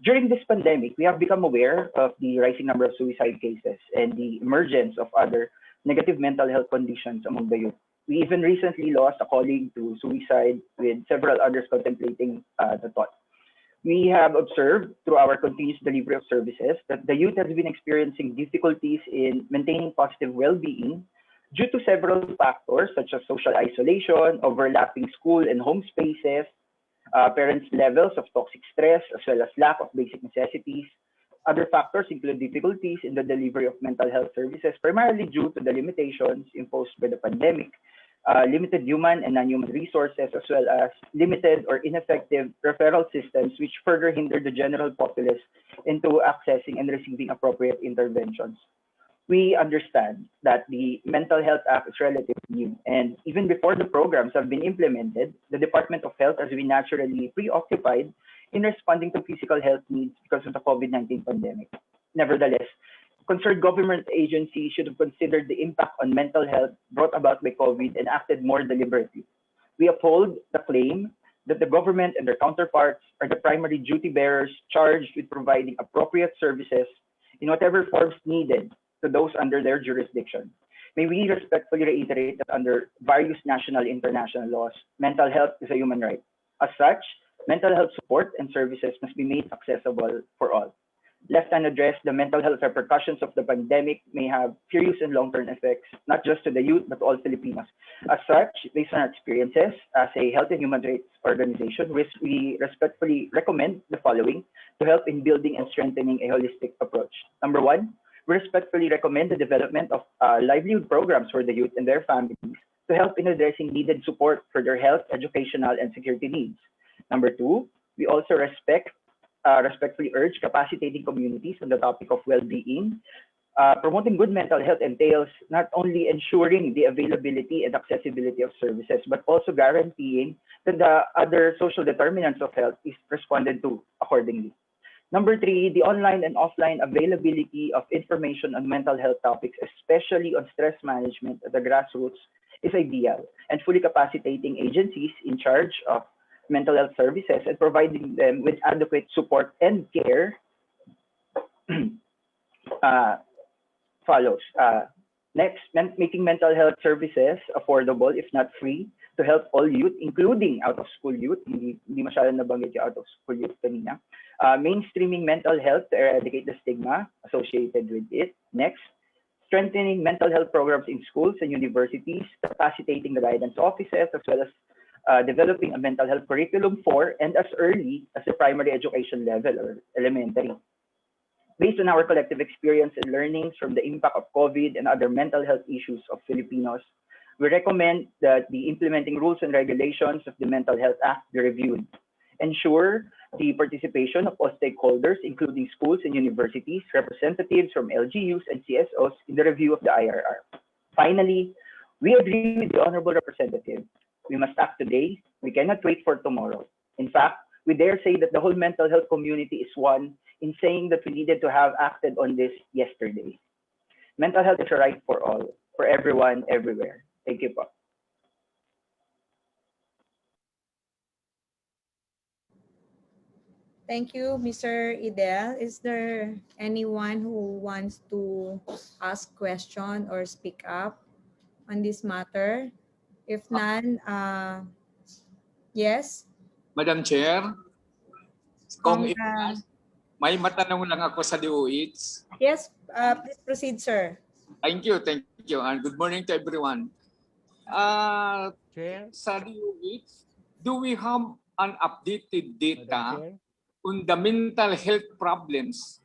During this pandemic, we have become aware of the rising number of suicide cases and the emergence of other negative mental health conditions among the youth. We even recently lost a colleague to suicide, with several others contemplating the thought. We have observed through our continuous delivery of services that the youth has been experiencing difficulties in maintaining positive well-being due to several factors such as social isolation, overlapping school and home spaces, parents' levels of toxic stress, as well as lack of basic necessities. Other factors include difficulties in the delivery of mental health services, primarily due to the limitations imposed by the pandemic, limited human and non-human resources, as well as limited or ineffective referral systems, which further hinder the general populace into accessing and receiving appropriate interventions. We understand that the Mental Health Act is relatively new, and even before the programs have been implemented, the Department of Health has been naturally preoccupied in responding to physical health needs because of the COVID-19 pandemic. Nevertheless, concerned government agencies should have considered the impact on mental health brought about by COVID and acted more deliberately. We uphold the claim that the government and their counterparts are the primary duty bearers charged with providing appropriate services in whatever forms needed to those under their jurisdiction. May we respectfully reiterate that under various national and international laws, mental health is a human right. As such, mental health support and services must be made accessible for all. Left unaddressed, the mental health repercussions of the pandemic may have serious and long-term effects, not just to the youth, but all Filipinos. As such, based on our experiences as a health and human rights organization, we respectfully recommend the following to help in building and strengthening a holistic approach. Number one, we respectfully recommend the development of livelihood programs for the youth and their families to help in addressing needed support for their health, educational, and security needs. Number two, we also respectfully urge capacitating communities on the topic of well-being. Promoting good mental health entails not only ensuring the availability and accessibility of services, but also guaranteeing that the other social determinants of health is responded to accordingly. Number three, the online and offline availability of information on mental health topics, especially on stress management at the grassroots, is ideal, and fully capacitating agencies in charge of mental health services and providing them with adequate support and care follows. Next, making mental health services affordable, if not free, to help all youth, including out-of-school youth. Hindi masyadong nabanggit yung out-of-school youth kanina. Mainstreaming mental health to eradicate the stigma associated with it. Next, strengthening mental health programs in schools and universities, capacitating the guidance offices, as well as developing a mental health curriculum for and as early as the primary education level or elementary. Based on our collective experience and learnings from the impact of COVID and other mental health issues of Filipinos, we recommend that the implementing rules and regulations of the Mental Health Act be reviewed. Ensure the participation of all stakeholders, including schools and universities, representatives from LGUs and CSOs in the review of the IRR. Finally, we agree with the Honorable Representative. We must act today. We cannot wait for tomorrow. In fact, we dare say that the whole mental health community is one in saying that we needed to have acted on this yesterday. Mental health is a right for all, for everyone, everywhere. Thank you po. Thank you, Mr. Idel. Is there anyone who wants to ask question or speak up on this matter? If none, yes? Madam Chair, kung Congra- may matanong lang ako sa DOH. Yes, please proceed, sir. Thank you, and good morning to everyone. Sa DOH, do we have an updated data on the mental health problems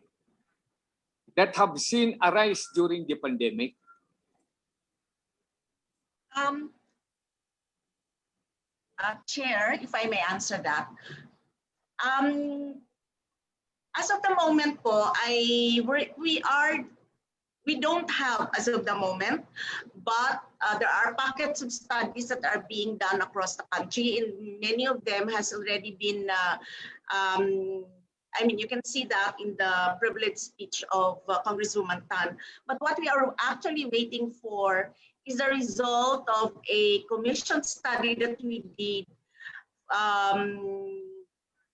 that have seen arise during the pandemic? Chair, if I may answer that. As of the moment po, we don't have as of the moment, but there are pockets of studies that are being done across the country, and many of them has already been, I mean, you can see that in the privilege speech of Congresswoman Tan. But what we are actually waiting for is the result of a commission study that we did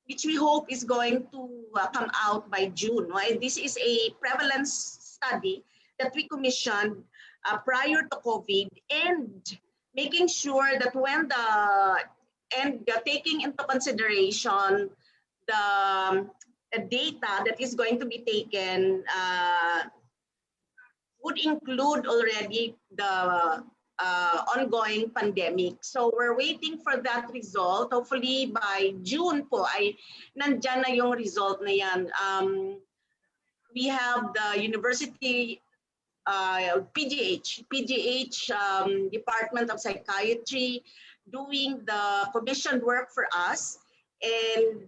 which we hope is going to come out by June. Right? This is a prevalence study that we commissioned prior to COVID, and making sure that when taking into consideration the data that is going to be taken would include already the ongoing pandemic. So we're waiting for that result. Hopefully by June po ay nandyan na yung result na yan. We have the university PGH Department of Psychiatry doing the commissioned work for us. And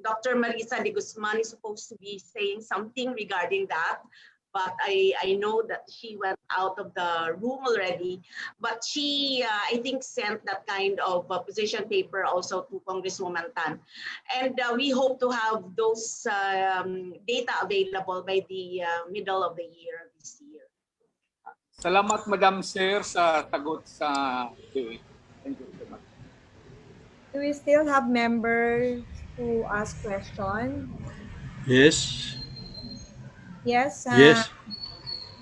Dr. Marisa de Guzman is supposed to be saying something regarding that. But I know that she went out of the room already. But she, I think, sent that kind of position paper also to Congresswoman Tan. And we hope to have those data available by the middle of the year this year. Salamat, Madam Chair, sa tagot sa DOH. Thank you so much. Do we still have members to ask questions? Yes. Yes. Yes.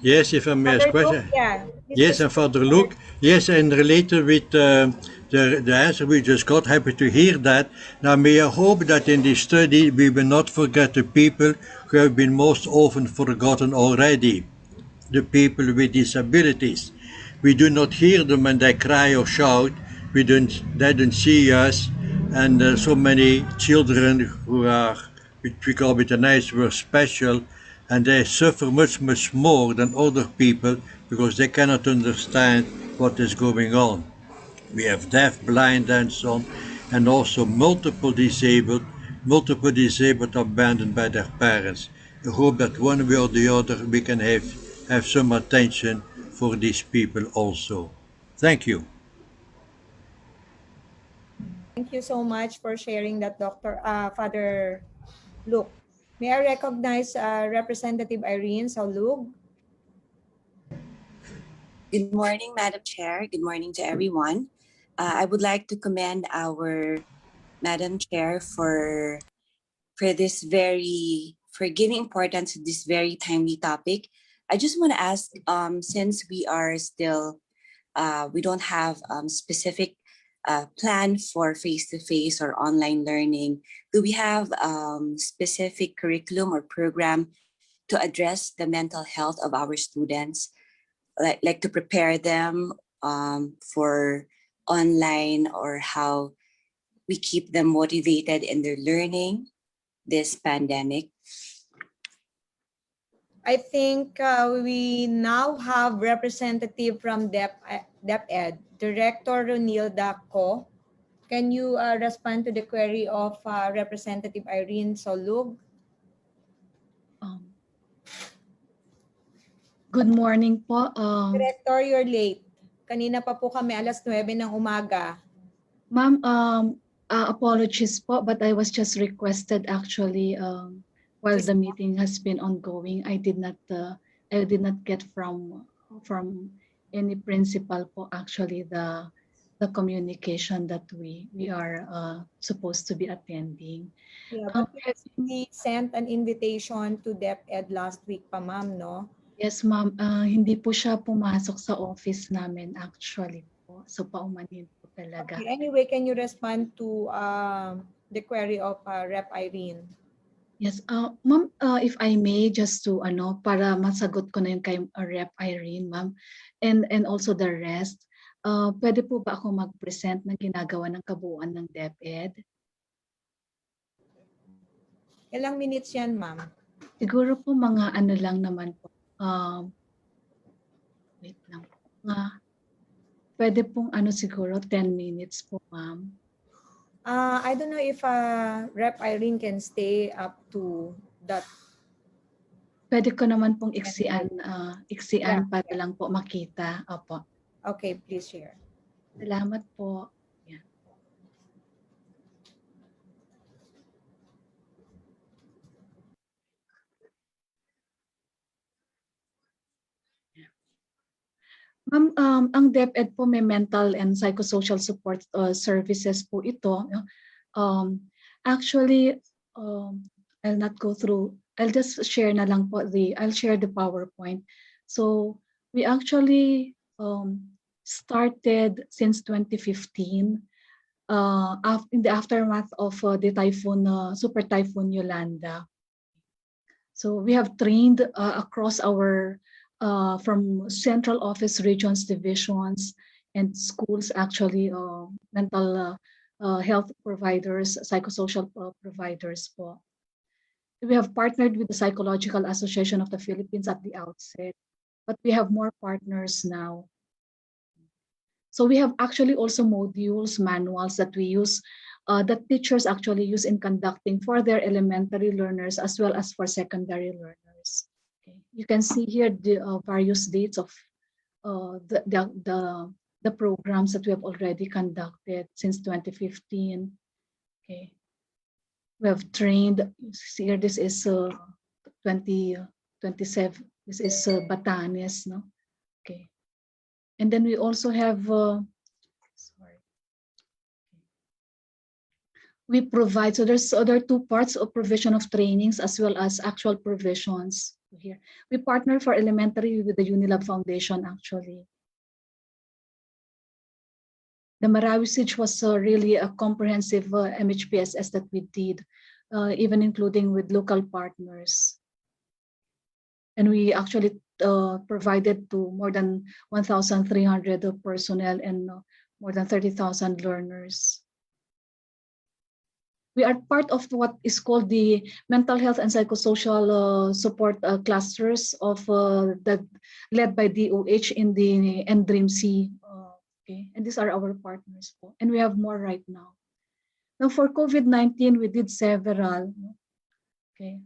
Yes, if I may ask Father Luke, question. yeah. Please Yes, and proceed. Father Luke. Yes, and related with the answer we just got, happy to hear that. Now, may I hope that in this study we will not forget the people who have been most often forgotten already, the people with disabilities. We do not hear them when they cry or shout. They don't see us, and so many children who are, which we call with a nice word, special, and they suffer much, much more than other people because they cannot understand what is going on. We have deaf, blind, and so on, and also multiple disabled abandoned by their parents. I hope that one way or the other we can have some attention for these people also. Thank you. Thank you so much for sharing that, Father Luke. May I recognize Representative Irene Saulug? Good morning, Madam Chair. Good morning to everyone. I would like to commend our Madam Chair for giving importance to this very timely topic. I just want to ask, since we are still we don't have specific plan for face-to-face or online learning, do we have specific curriculum or program to address the mental health of our students, like to prepare them for online, or how we keep them motivated in their learning this pandemic? I think we now have representative from DepEd, Director Ronilda Co. Can you respond to the query of Representative Irene Saulug? Good morning po. Director, you're late. Kanina pa po kami, alas 9 ng umaga. Ma'am, apologies po, but I was just requested actually while the meeting has been ongoing. I did not get from any principal po actually the communication that we are supposed to be attending. Yeah, but we sent an invitation to DepEd last week pa, ma'am, no? Yes, ma'am. Hindi po siya pumasok sa office namin actually po. So paumanhin po talaga. Okay, anyway, can you respond to the query of Rep. Irene? Yes, ma'am, if I may, just to para masagot ko na yung kay Rep. Irene, ma'am, and also the rest, pwede po ba ako mag-present ng ginagawa ng kabuuan ng DepEd? Ilang minutes yan, ma'am? Siguro po mga lang naman po. Wait lang po. Pwede pong siguro 10 minutes po, ma'am. I don't know if Rep. Irene can stay up to that. Pwede ko naman pong iksian para lang po makita. Opo. Okay, please share. Salamat po. Yeah. Ma'am, ang DepEd po may mental and psychosocial support services po ito. No? Actually, I'll not go through. I'll just share na lang po I'll share the PowerPoint. So we actually started since 2015 in the aftermath of the super typhoon Yolanda. So we have trained across our from central office, regions, divisions, and schools actually mental health providers, psychosocial providers po. We have partnered with the Psychological Association of the Philippines at the outset, but we have more partners now. So we have actually also modules, manuals that we use, that teachers actually use in conducting for their elementary learners as well as for secondary learners. Okay. You can see here the various dates of the programs that we have already conducted since 2015. Okay. We have trained, see here, this is 2027, this is Batanes, no? Okay. And then we also have, we provide, so there's other two parts of provision of trainings as well as actual provisions here. We partner for elementary with the Unilab Foundation actually. The Marawi Siege was really a comprehensive MHPSS that we did, even including with local partners. And we actually provided to more than 1,300 personnel and more than 30,000 learners. We are part of what is called the mental health and psychosocial support clusters of led by DOH in the NDREAM-C. Okay, and these are our partners. And we have more right now. Now for COVID-19, we did several. Okay,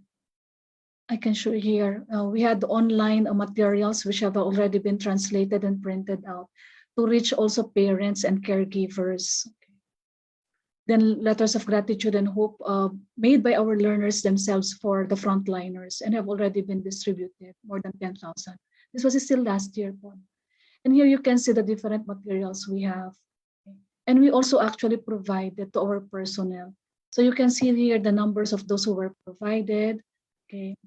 I can show here. We had online materials which have already been translated and printed out to reach also parents and caregivers. Okay. Then letters of gratitude and hope made by our learners themselves for the frontliners and have already been distributed, more than 10,000. This was still last year. And here you can see the different materials we have. Okay. And we also actually provided to our personnel. So you can see here the numbers of those who were provided. Okay.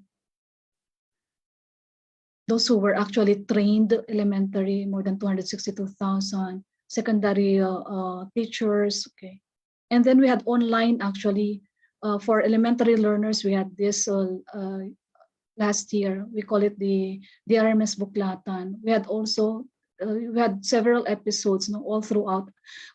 Those who were actually trained elementary, more than 262,000, secondary teachers. Okay. And then we had online actually for elementary learners, we had this last year. We call it the DRMS Buklatan. We had also, we had several episodes all throughout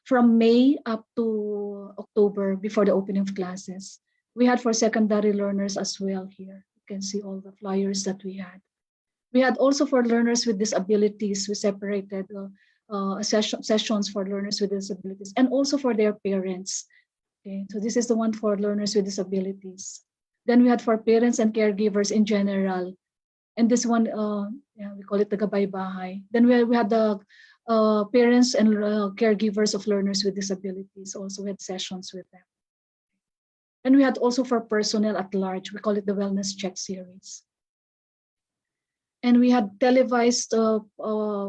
from May up to October before the opening of classes. We had for secondary learners as well here. You can see all the flyers that we had. We had also for learners with disabilities, we separated sessions for learners with disabilities and also for their parents. Okay, so this is the one for learners with disabilities. Then we had for parents and caregivers in general. And this one, we call it the Gabay Bahay. Then we had the parents and caregivers of learners with disabilities, also we had sessions with them. And we had also for personnel at large, we call it the Wellness Check series. And we had televised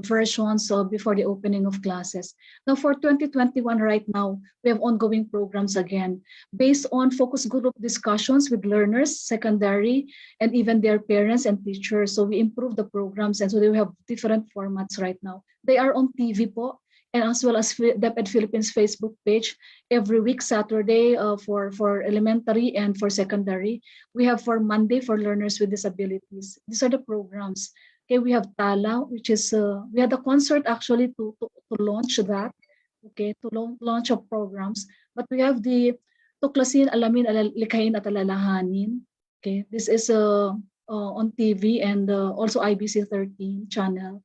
versions before the opening of classes. Now for 2021 right now, we have ongoing programs again, based on focus group discussions with learners, secondary, and even their parents and teachers. So we improve the programs and so they have different formats right now. They are on TV po, and as well as DepEd Philippines Facebook page every week, Saturday for elementary and for secondary. We have for Monday for learners with disabilities. These are the programs. Okay, we have Tala, which is, we had a concert actually to launch that, okay, to launch of programs. But we have the Tuklasin, Alamin, Likhain at Alalahanin. Okay, this is on TV and also IBC 13 channel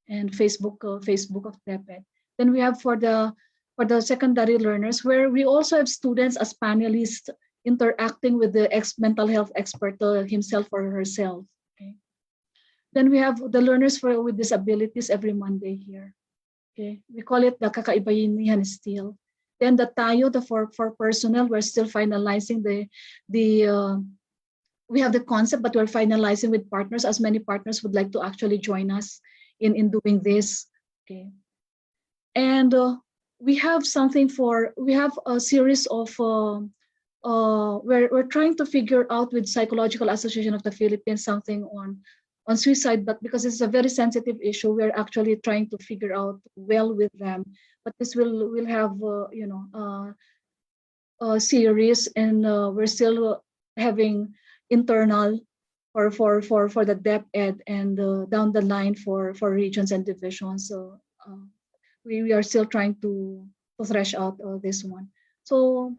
and Facebook of DepEd. Then we have for the secondary learners, where we also have students as panelists interacting with the mental health expert himself or herself. Okay. Then we have the learners with disabilities every Monday here. Okay, we call it the Kakaibayinihan still. Then the Tayo, for personnel, we're still finalizing we have the concept, but we're finalizing with partners, as many partners would like to actually join us in doing this. Okay. And we have a series of we're trying to figure out with Psychological Association of the Philippines something on suicide, but because it's a very sensitive issue, we're actually trying to figure out well with them. But this will have a series, and we're still having internal for the depth ed, and down the line for regions and divisions. So we are still trying to thresh out this one. So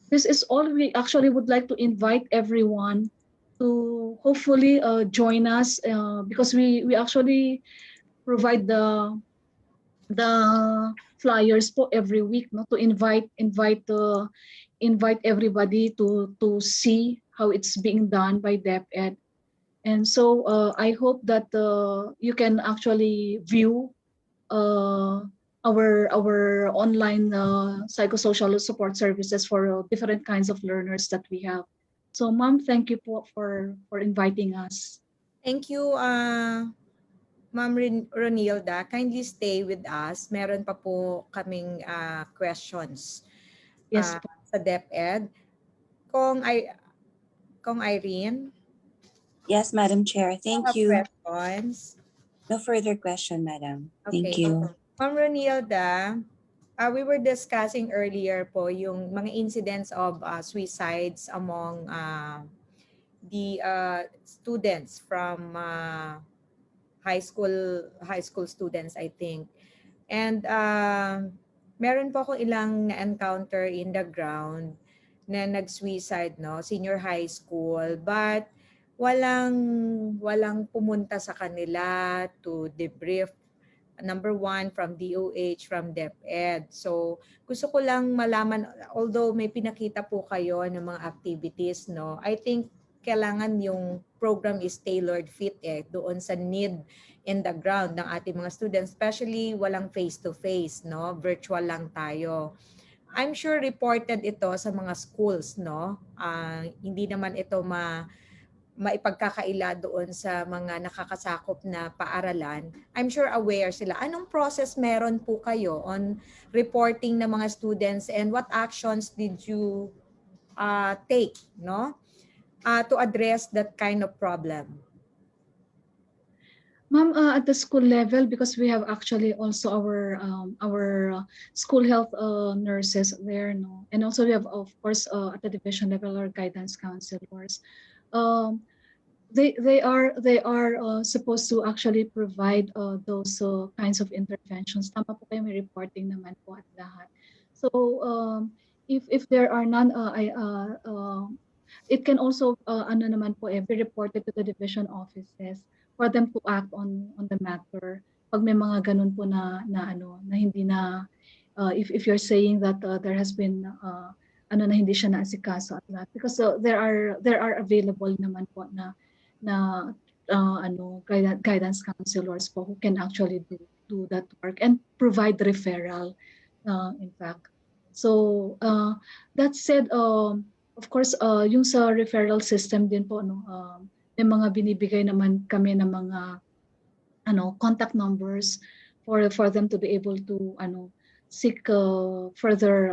this is all. We actually would like to invite everyone to hopefully join us, because we actually provide the flyers for every week, no, to invite everybody to see how it's being done by DepEd. And so I hope that you can actually view our online psychosocial support services for different kinds of learners that we have. So, Ma'am, thank you for inviting us. Thank you, Ma'am Ronilda. Kindly stay with us. Meron pa po kaming questions Yes, sa DepEd. Kong Irene? Yes, Madam Chair. Thank you. Questions? No further question, Madam. Thank Okay. you. Ma'am Ronilda, we were discussing earlier po yung mga incidents of suicides among the students from high school students, I think. And meron po akong ilang na-encounter in the ground na nag-suicide, no, senior high school, but walang pumunta sa kanila to debrief. Number one, from DOH, from DepEd. So, gusto ko lang malaman, although may pinakita po kayo ng mga activities, no, I think kailangan yung program is tailored fit doon sa need in the ground ng ating mga students, especially walang face-to-face, no, virtual lang tayo. I'm sure reported ito sa mga schools, no, hindi naman ito maipagkakaila doon sa mga nakakasakop na paaralan. I'm sure aware sila. Anong process meron po kayo on reporting ng mga students, and what actions did you take, no, to address that kind of problem? Ma'am, at the school level, because we have actually also our school health nurses there, no, and also we have, of course, at the division level, our guidance counselors. They are supposed to actually provide those kinds of interventions. Tama po kayo, may reporting naman po at lahat. So if there are none, it can also ano naman po be reported to the division offices for them to act on the matter. Pag may mga ganun po na hindi na if you're saying that there has been na hindi siya naasikaso at lahat, because there are available naman po na guidance counselors po who can actually do that work and provide referral, in fact. So that said, of course, yung sa referral system din po, no, may mga binibigay naman kami ng mga contact numbers for them to be able to seek further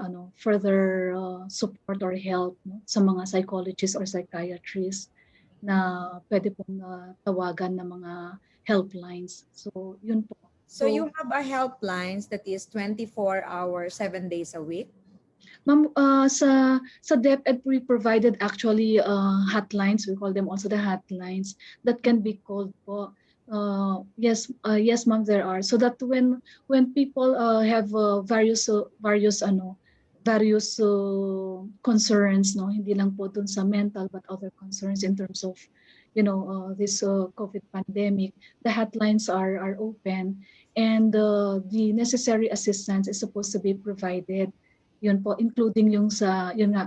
support or help, no, sa mga psychologists or psychiatrists na pwede pong tawagan ng mga helplines. So yun po. So you have a helplines that is 24 hours, 7 days a week? Ma'am, sa DepEd, we provided actually hotlines. We call them also the hotlines that can be called po. Yes, ma'am, there are. So that when people have various concerns, no, hindi lang po dun sa mental but other concerns in terms of this COVID pandemic, the hotlines are open, and the necessary assistance is supposed to be provided. Yun po, including yung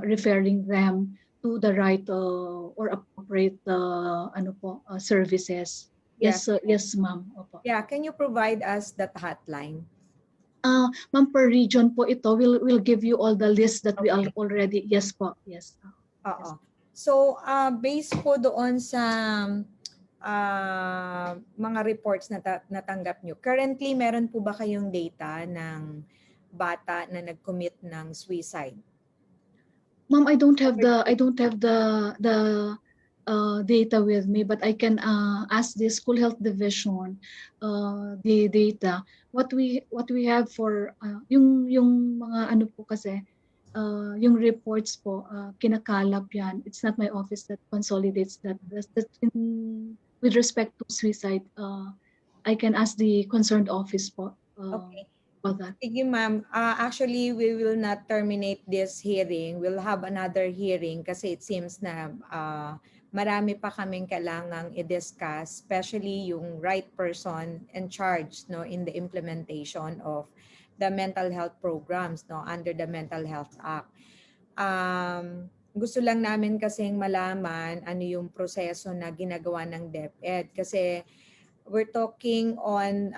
referring them to the right or appropriate services. Yes, yes, ma'am. Opo. Yeah, can you provide us that hotline? Ma'am, per region po ito, we'll give you all the list that we are already. Yes po, yes. Oo. So, based po doon sa mga reports na natanggap nyo. Currently, meron po ba kayong data ng bata na nag-commit ng suicide? Ma'am, I don't have the data with me, but I can ask the school health division the data. What we have for yung mga ano po kasi yung reports po kinakalap yan. It's not my office that consolidates that. With respect to suicide, I can ask the concerned office po. Okay. For that. Sige ma'am, actually we will not terminate this hearing. We'll have another hearing kasi it seems na marami pa kaming kailangang i-discuss, especially yung right person in charge no in the implementation of the mental health programs no under the Mental Health Act. Gusto lang namin kasing malaman ano yung proseso na ginagawa ng DepEd kasi we're talking on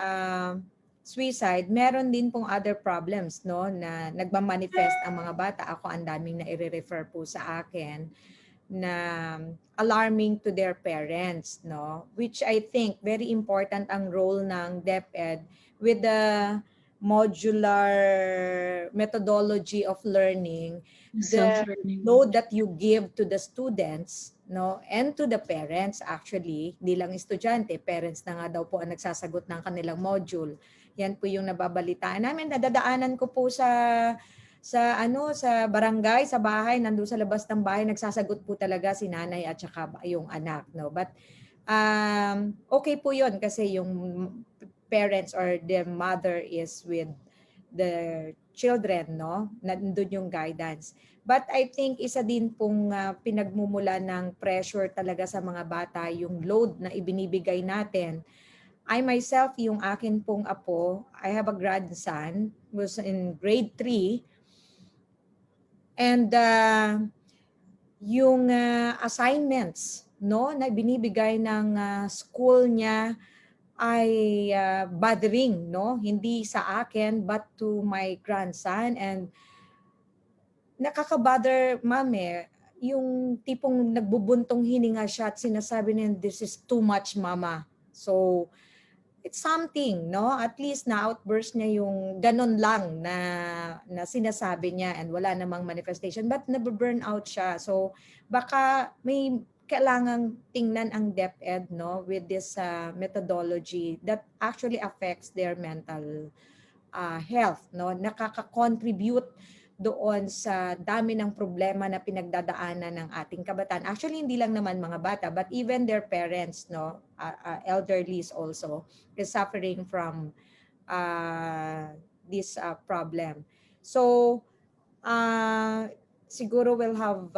suicide, meron din pong other problems no na nagmamanifest ang mga bata. Ako ang daming na i-refer po sa akin na alarming to their parents no, which I think very important ang role ng DepEd with the modular methodology of learning, the load that you give to the students no and to the parents. Actually hindi lang estudyante, parents na nga daw po ang nagsasagot ng kanilang module. Yan po yung nababalitaan namin. Nadadaanan ko po sa barangay, sa bahay, nandoon sa labas ng bahay, nagsasagot po talaga si nanay at saka yung anak, no. But okay po 'yon kasi yung parents or the mother is with the children, no. Nandoon yung guidance. But I think isa din pong pinagmumula ng pressure talaga sa mga bata yung load na ibinibigay natin. I myself, yung akin pong apo, I have a grandson who's in grade 3 and yung assignments no na binibigay ng school niya ay bothering no, hindi sa akin but to my grandson, and nakaka-bother ma'am yung tipong nagbubuntong hininga siya at sinasabi niya, this is too much mama. So it's something, no? At least na-outburst niya yung ganun lang na sinasabi niya and wala namang manifestation, but nababurn out siya. So baka may kailangang tingnan ang DepEd no with this methodology that actually affects their mental health, no? Nakaka-contribute doon sa dami ng problema na pinagdadaanan ng ating kabataan. Actually, hindi lang naman mga bata, but even their parents, no, elderlies also, is suffering from this problem. So, siguro we'll have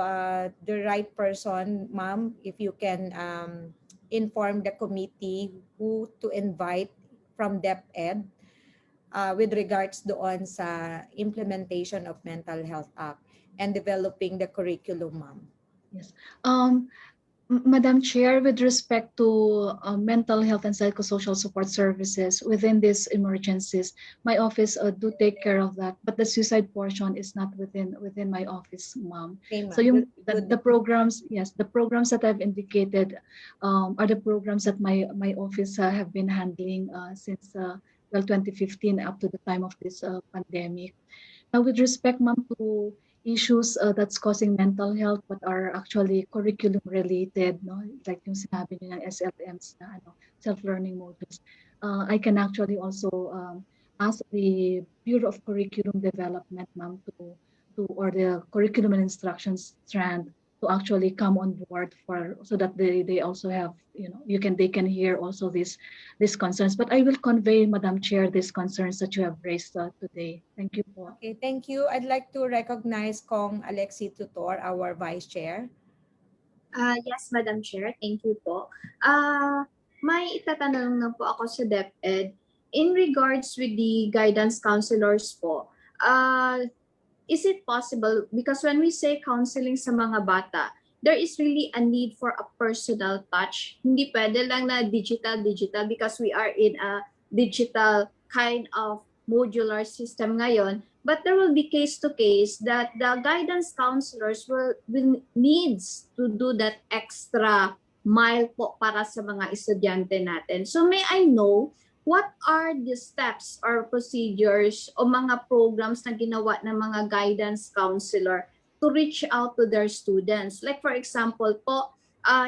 the right person, ma'am, if you can inform the committee who to invite from DepEd with regards doon sa implementation of Mental Health Act and developing the curriculum, ma'am. Yes. Madam Chair, with respect to mental health and psychosocial support services within these emergencies, my office do take care of that, but the suicide portion is not within my office, ma'am. So yung the programs, yes, the programs that I've indicated are the programs that my office have been handling since 2015 up to the time of this pandemic. Now, with respect, ma'am, to issues that's causing mental health but are actually curriculum related, no, like yung sinabi niyo ng SLMs na self-learning modules, I can actually also ask the Bureau of Curriculum Development, ma'am, or the curriculum and instructions strand to actually come on board so that they also have, they can hear also these concerns. But I will convey, Madam Chair, these concerns that you have raised today. Thank you po. Okay, thank you. I'd like to recognize Kong Alexi Tutor, our Vice Chair. Yes, Madam Chair. Thank you po. May itatanong na po ako sa DepEd. In regards with the guidance counselors po, is it possible, because when we say counseling sa mga bata, there is really a need for a personal touch. Hindi pwede lang na digital, because we are in a digital kind of modular system ngayon. But there will be case to case that the guidance counselors will needs to do that extra mile po para sa mga estudyante natin. So may I know what are the steps or procedures o mga programs na ginawa ng mga guidance counselor to reach out to their students? Like for example po,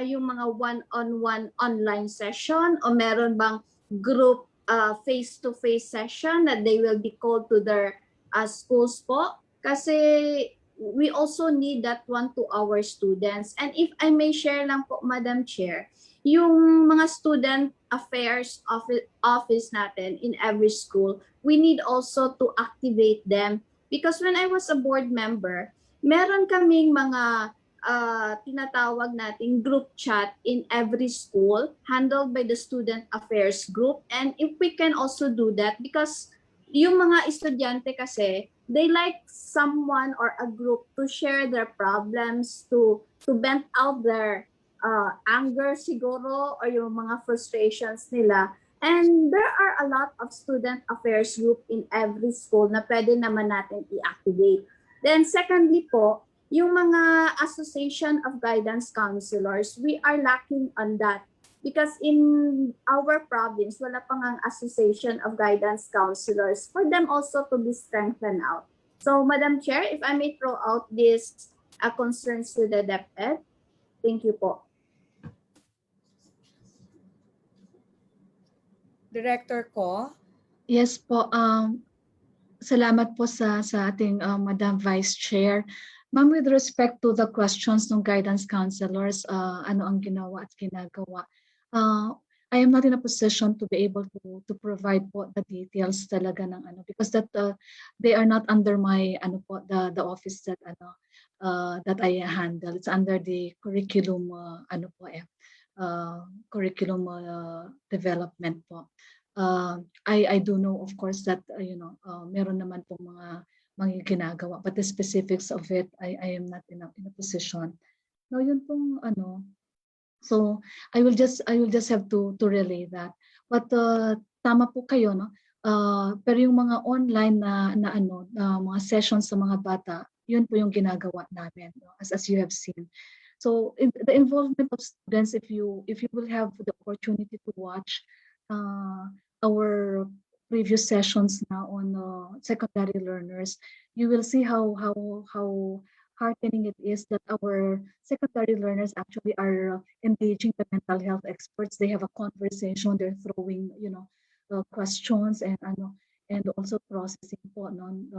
yung mga one-on-one online session o meron bang group face-to-face session that they will be called to their schools po? Kasi we also need that one to our students. And if I may share lang po, Madam Chair, yung mga student affairs office natin in every school, we need also to activate them. Because when I was a board member, meron kaming mga tinatawag nating group chat in every school handled by the student affairs group. And if we can also do that, because yung mga estudyante kasi, they like someone or a group to share their problems, to vent out their anger siguro or yung mga frustrations nila. And there are a lot of student affairs group in every school na pwede naman natin i-activate. Then secondly po, yung mga association of guidance counselors, we are lacking on that. Because in our province, wala pang ang association of guidance counselors for them also to be strengthened out. So, Madam Chair, if I may throw out these concerns to the DepEd, thank you po. Director ko. Yes po. Salamat po sa ating Madam Vice Chair. Ma'am, with respect to the questions ng guidance counselors, ano ang ginawa at ginagawa, I am not in a position to be able to provide po the details talaga ng ano, because that they are not under my the office that that I handle. It's under the curriculum curriculum development po. I do know, of course, that meron naman po mga ginagawa, but the specifics of it, I am not in a position. Now, yun pong ano. So I will just have to relay that. But tama po kayo, no? Pero yung mga online na mga sessions sa mga bata, yun po yung ginagawa namin, no? As you have seen. So the involvement of students, if you will have the opportunity to watch our previous sessions now on secondary learners, you will see how heartening it is that our secondary learners actually are engaging the mental health experts. They have a conversation. They're throwing, questions and also processing po doon.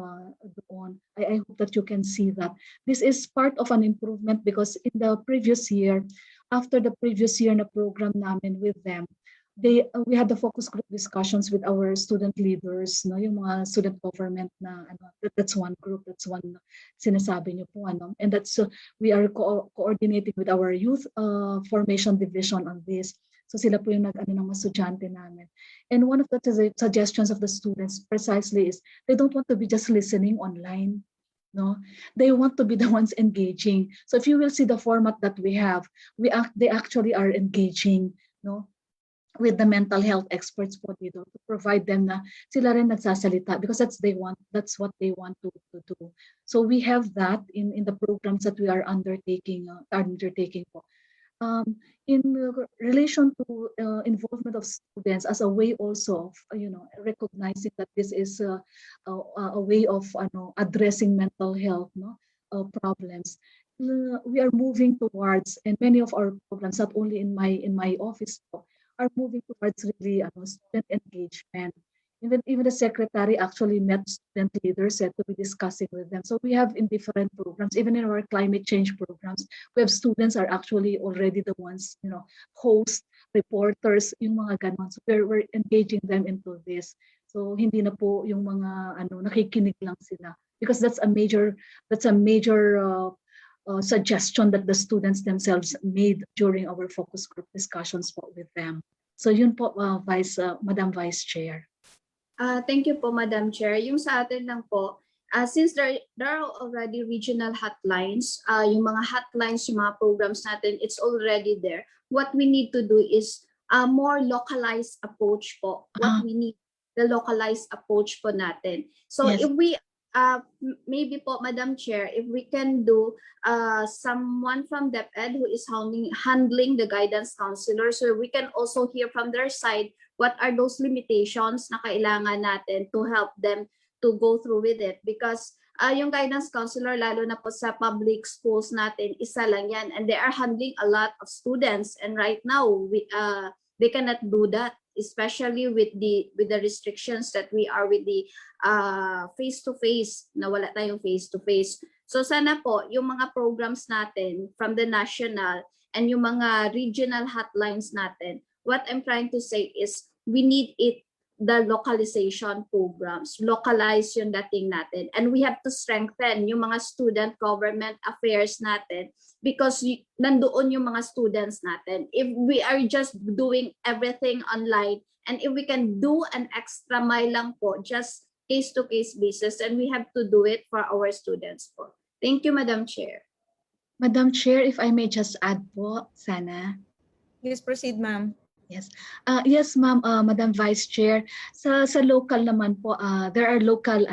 I hope that you can see that this is part of an improvement, because in the previous year, after the previous year na program namin with them, we had the focus group discussions with our student leaders, no, yung mga student government na that's one group, that's one sinasabi niyo po, and that's we are coordinating with our youth formation division on this. So sila po yung ng mga estudyante namin. And one of the suggestions of the students precisely is they don't want to be just listening online. No, they want to be the ones engaging. So if you will see the format that we have, they actually are engaging, no, with the mental health experts po dito to provide them na sila rin nagsasalita, because that's what they want to do. So we have that in the programs that we are undertaking po. In relation to involvement of students as a way also of recognizing that this is a way of addressing mental health problems. We are moving towards, and many of our programs, not only in my office po, are moving towards really student engagement. Even the secretary actually met student leaders to be discussing with them. So we have in different programs, even in our climate change programs, we have students are actually already the ones, hosts, reporters, yung mga ganon. So we're engaging them into this. So hindi na po yung mga nakikinig lang sila, because that's a major suggestion that the students themselves made during our focus group discussions po with them. So yun po, Madam Vice Chair. Thank you po, Madam Chair. Yung sa atin lang po, since there are already regional hotlines, yung mga hotlines, yung mga programs natin, it's already there. What we need to do is a more localized approach po. What we need, the localized approach po natin. So Yes. if we maybe po, Madam Chair, if we can do someone from DepEd who is handling the guidance counselor, so we can also hear from their side what are those limitations na kailangan natin to help them to go through with it. Because yung guidance counselor, lalo na po sa public schools natin, isa lang yan. And they are handling a lot of students. And right now, they cannot do that, especially with the restrictions that we are with the face-to-face, na wala tayong face-to-face. So sana po, yung mga programs natin from the national and yung mga regional hotlines natin, what I'm trying to say is we need the localization programs. Localize yung dating natin. And we have to strengthen yung mga student government affairs natin because nandoon yung mga students natin. If we are just doing everything online and if we can do an extra mile lang po, just case-to-case basis, and we have to do it for our students po. Thank you, Madam Chair. Madam Chair, if I may just add po, sana. Please proceed, ma'am. Yes. Yes, ma'am, Madam Vice Chair. Sa local naman po, there are local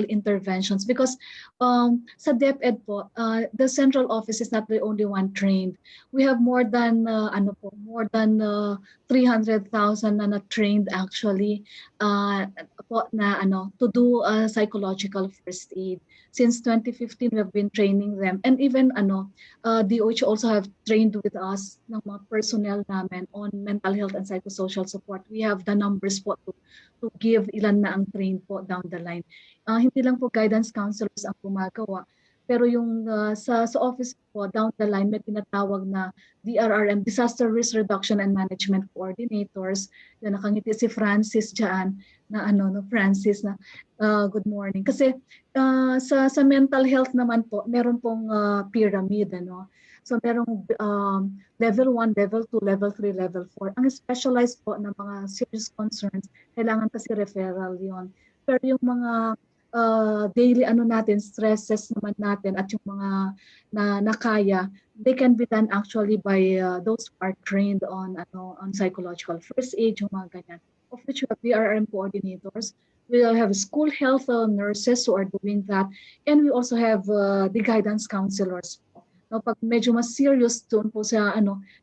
interventions because sa DepEd po, the central office is not the only one trained. We have more than 300,000 na trained actually po na to do psychological first aid. Since 2015 we have been training them, and even DOH also have trained with us ng mga personnel namin on mental health and psychosocial support. We have the numbers po to give ilan na ang trained po down the line. Hindi lang po guidance counselors ang gumagawa, pero yung sa office po down the line may tinatawag na DRRM, Disaster Risk Reduction and Management Coordinators. Yan, nakangiti si Francis dyan na Francis na good morning. Kasi sa mental health naman po, meron pong pyramid, So merong level 1, level 2, level 3, level 4. Ang specialized po ng mga serious concerns, kailangan kasi referral yon. Pero yung mga daily natin, stresses naman natin at yung mga nakaya, they can be done actually by those who are trained on psychological first aid, yung mga ganyan. Of which we have DRM coordinators. We will have school health nurses who are doing that. And we also have the guidance counselors. No, pag medyo mas serious doon po sa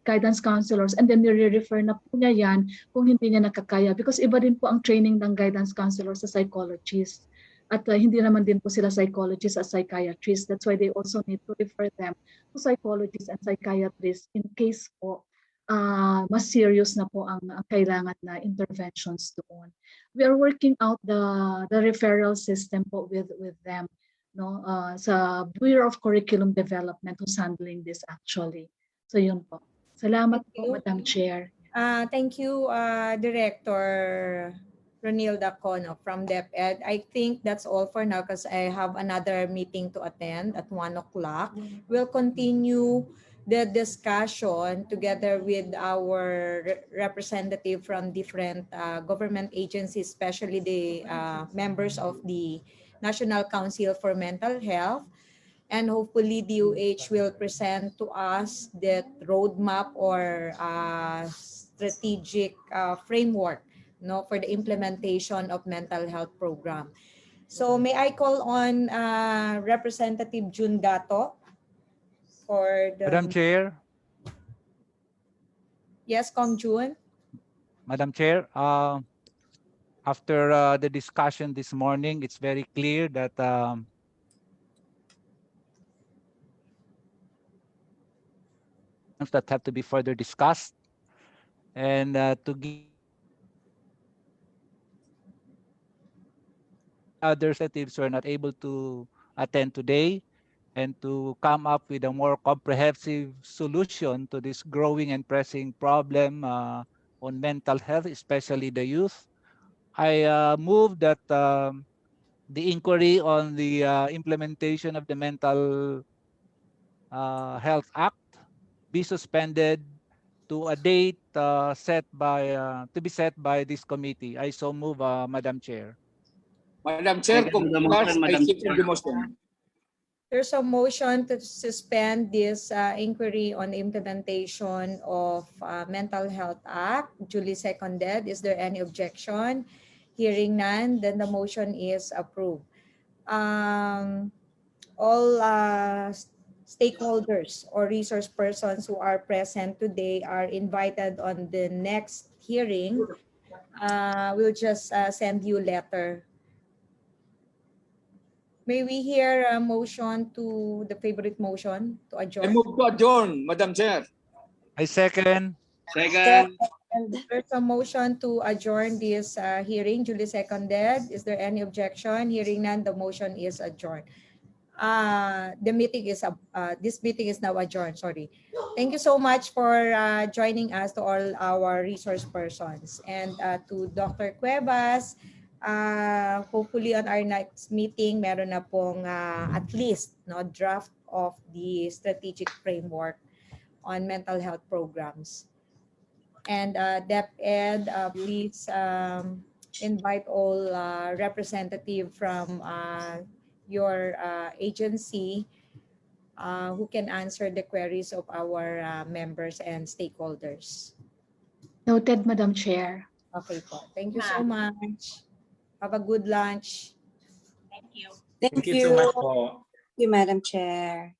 guidance counselors, and then nire-refer na po niya yan kung hindi niya nakakaya, because iba din po ang training ng guidance counselors sa psychologists, at hindi naman din po sila psychologists at psychiatrists. That's why they also need to refer them to psychologists and psychiatrists in case po mas serious na po ang kailangan na interventions doon. We are working out the referral system po with them, sa Bureau of Curriculum Development who's handling this actually. So yun po. Salamat po, Madam Chair. Thank you, Director Ronilda Cono from DepEd. I think that's all for now because I have another meeting to attend at 1 o'clock. We'll continue the discussion together with our representative from different government agencies, especially the members of the National Council for Mental Health, and hopefully DOH will present to us the roadmap or strategic framework for the implementation of mental health program. So may I call on Representative June Gato for the... Madam Chair. Yes, Kong June. Madam Chair, after the discussion this morning, it's very clear that that have to be further discussed, and to give other representatives who are not able to attend today, and to come up with a more comprehensive solution to this growing and pressing problem on mental health, especially the youth. I move that the inquiry on the implementation of the Mental Health Act be suspended to a date to be set by this committee. I so move, Madam Chair. Madam Chair, kung bukas, I second the motion. There's a motion to suspend this inquiry on the implementation of Mental Health Act, duly seconded. Is there any objection? Hearing none, then the motion is approved. all stakeholders or resource persons who are present today are invited on the next hearing. We'll just send you a letter. May we hear a motion to the favorite motion to I adjourn? move to adjourn, Madam Chair. I second. Second. There's a motion to adjourn this hearing, duly seconded. Is there any objection? Hearing none, the motion is adjourned. This meeting is now adjourned. Sorry. Thank you so much for joining us, to all our resource persons, and to Dr. Cuevas. Hopefully on our next meeting, meron na pong at least draft of the strategic framework on mental health programs. And DepEd, please invite all representative from your agency who can answer the queries of our members and stakeholders. Noted, Madam Chair. Okay po. Thank you so much. Have a good lunch. Thank Thank you so much po. you, Madam Chair.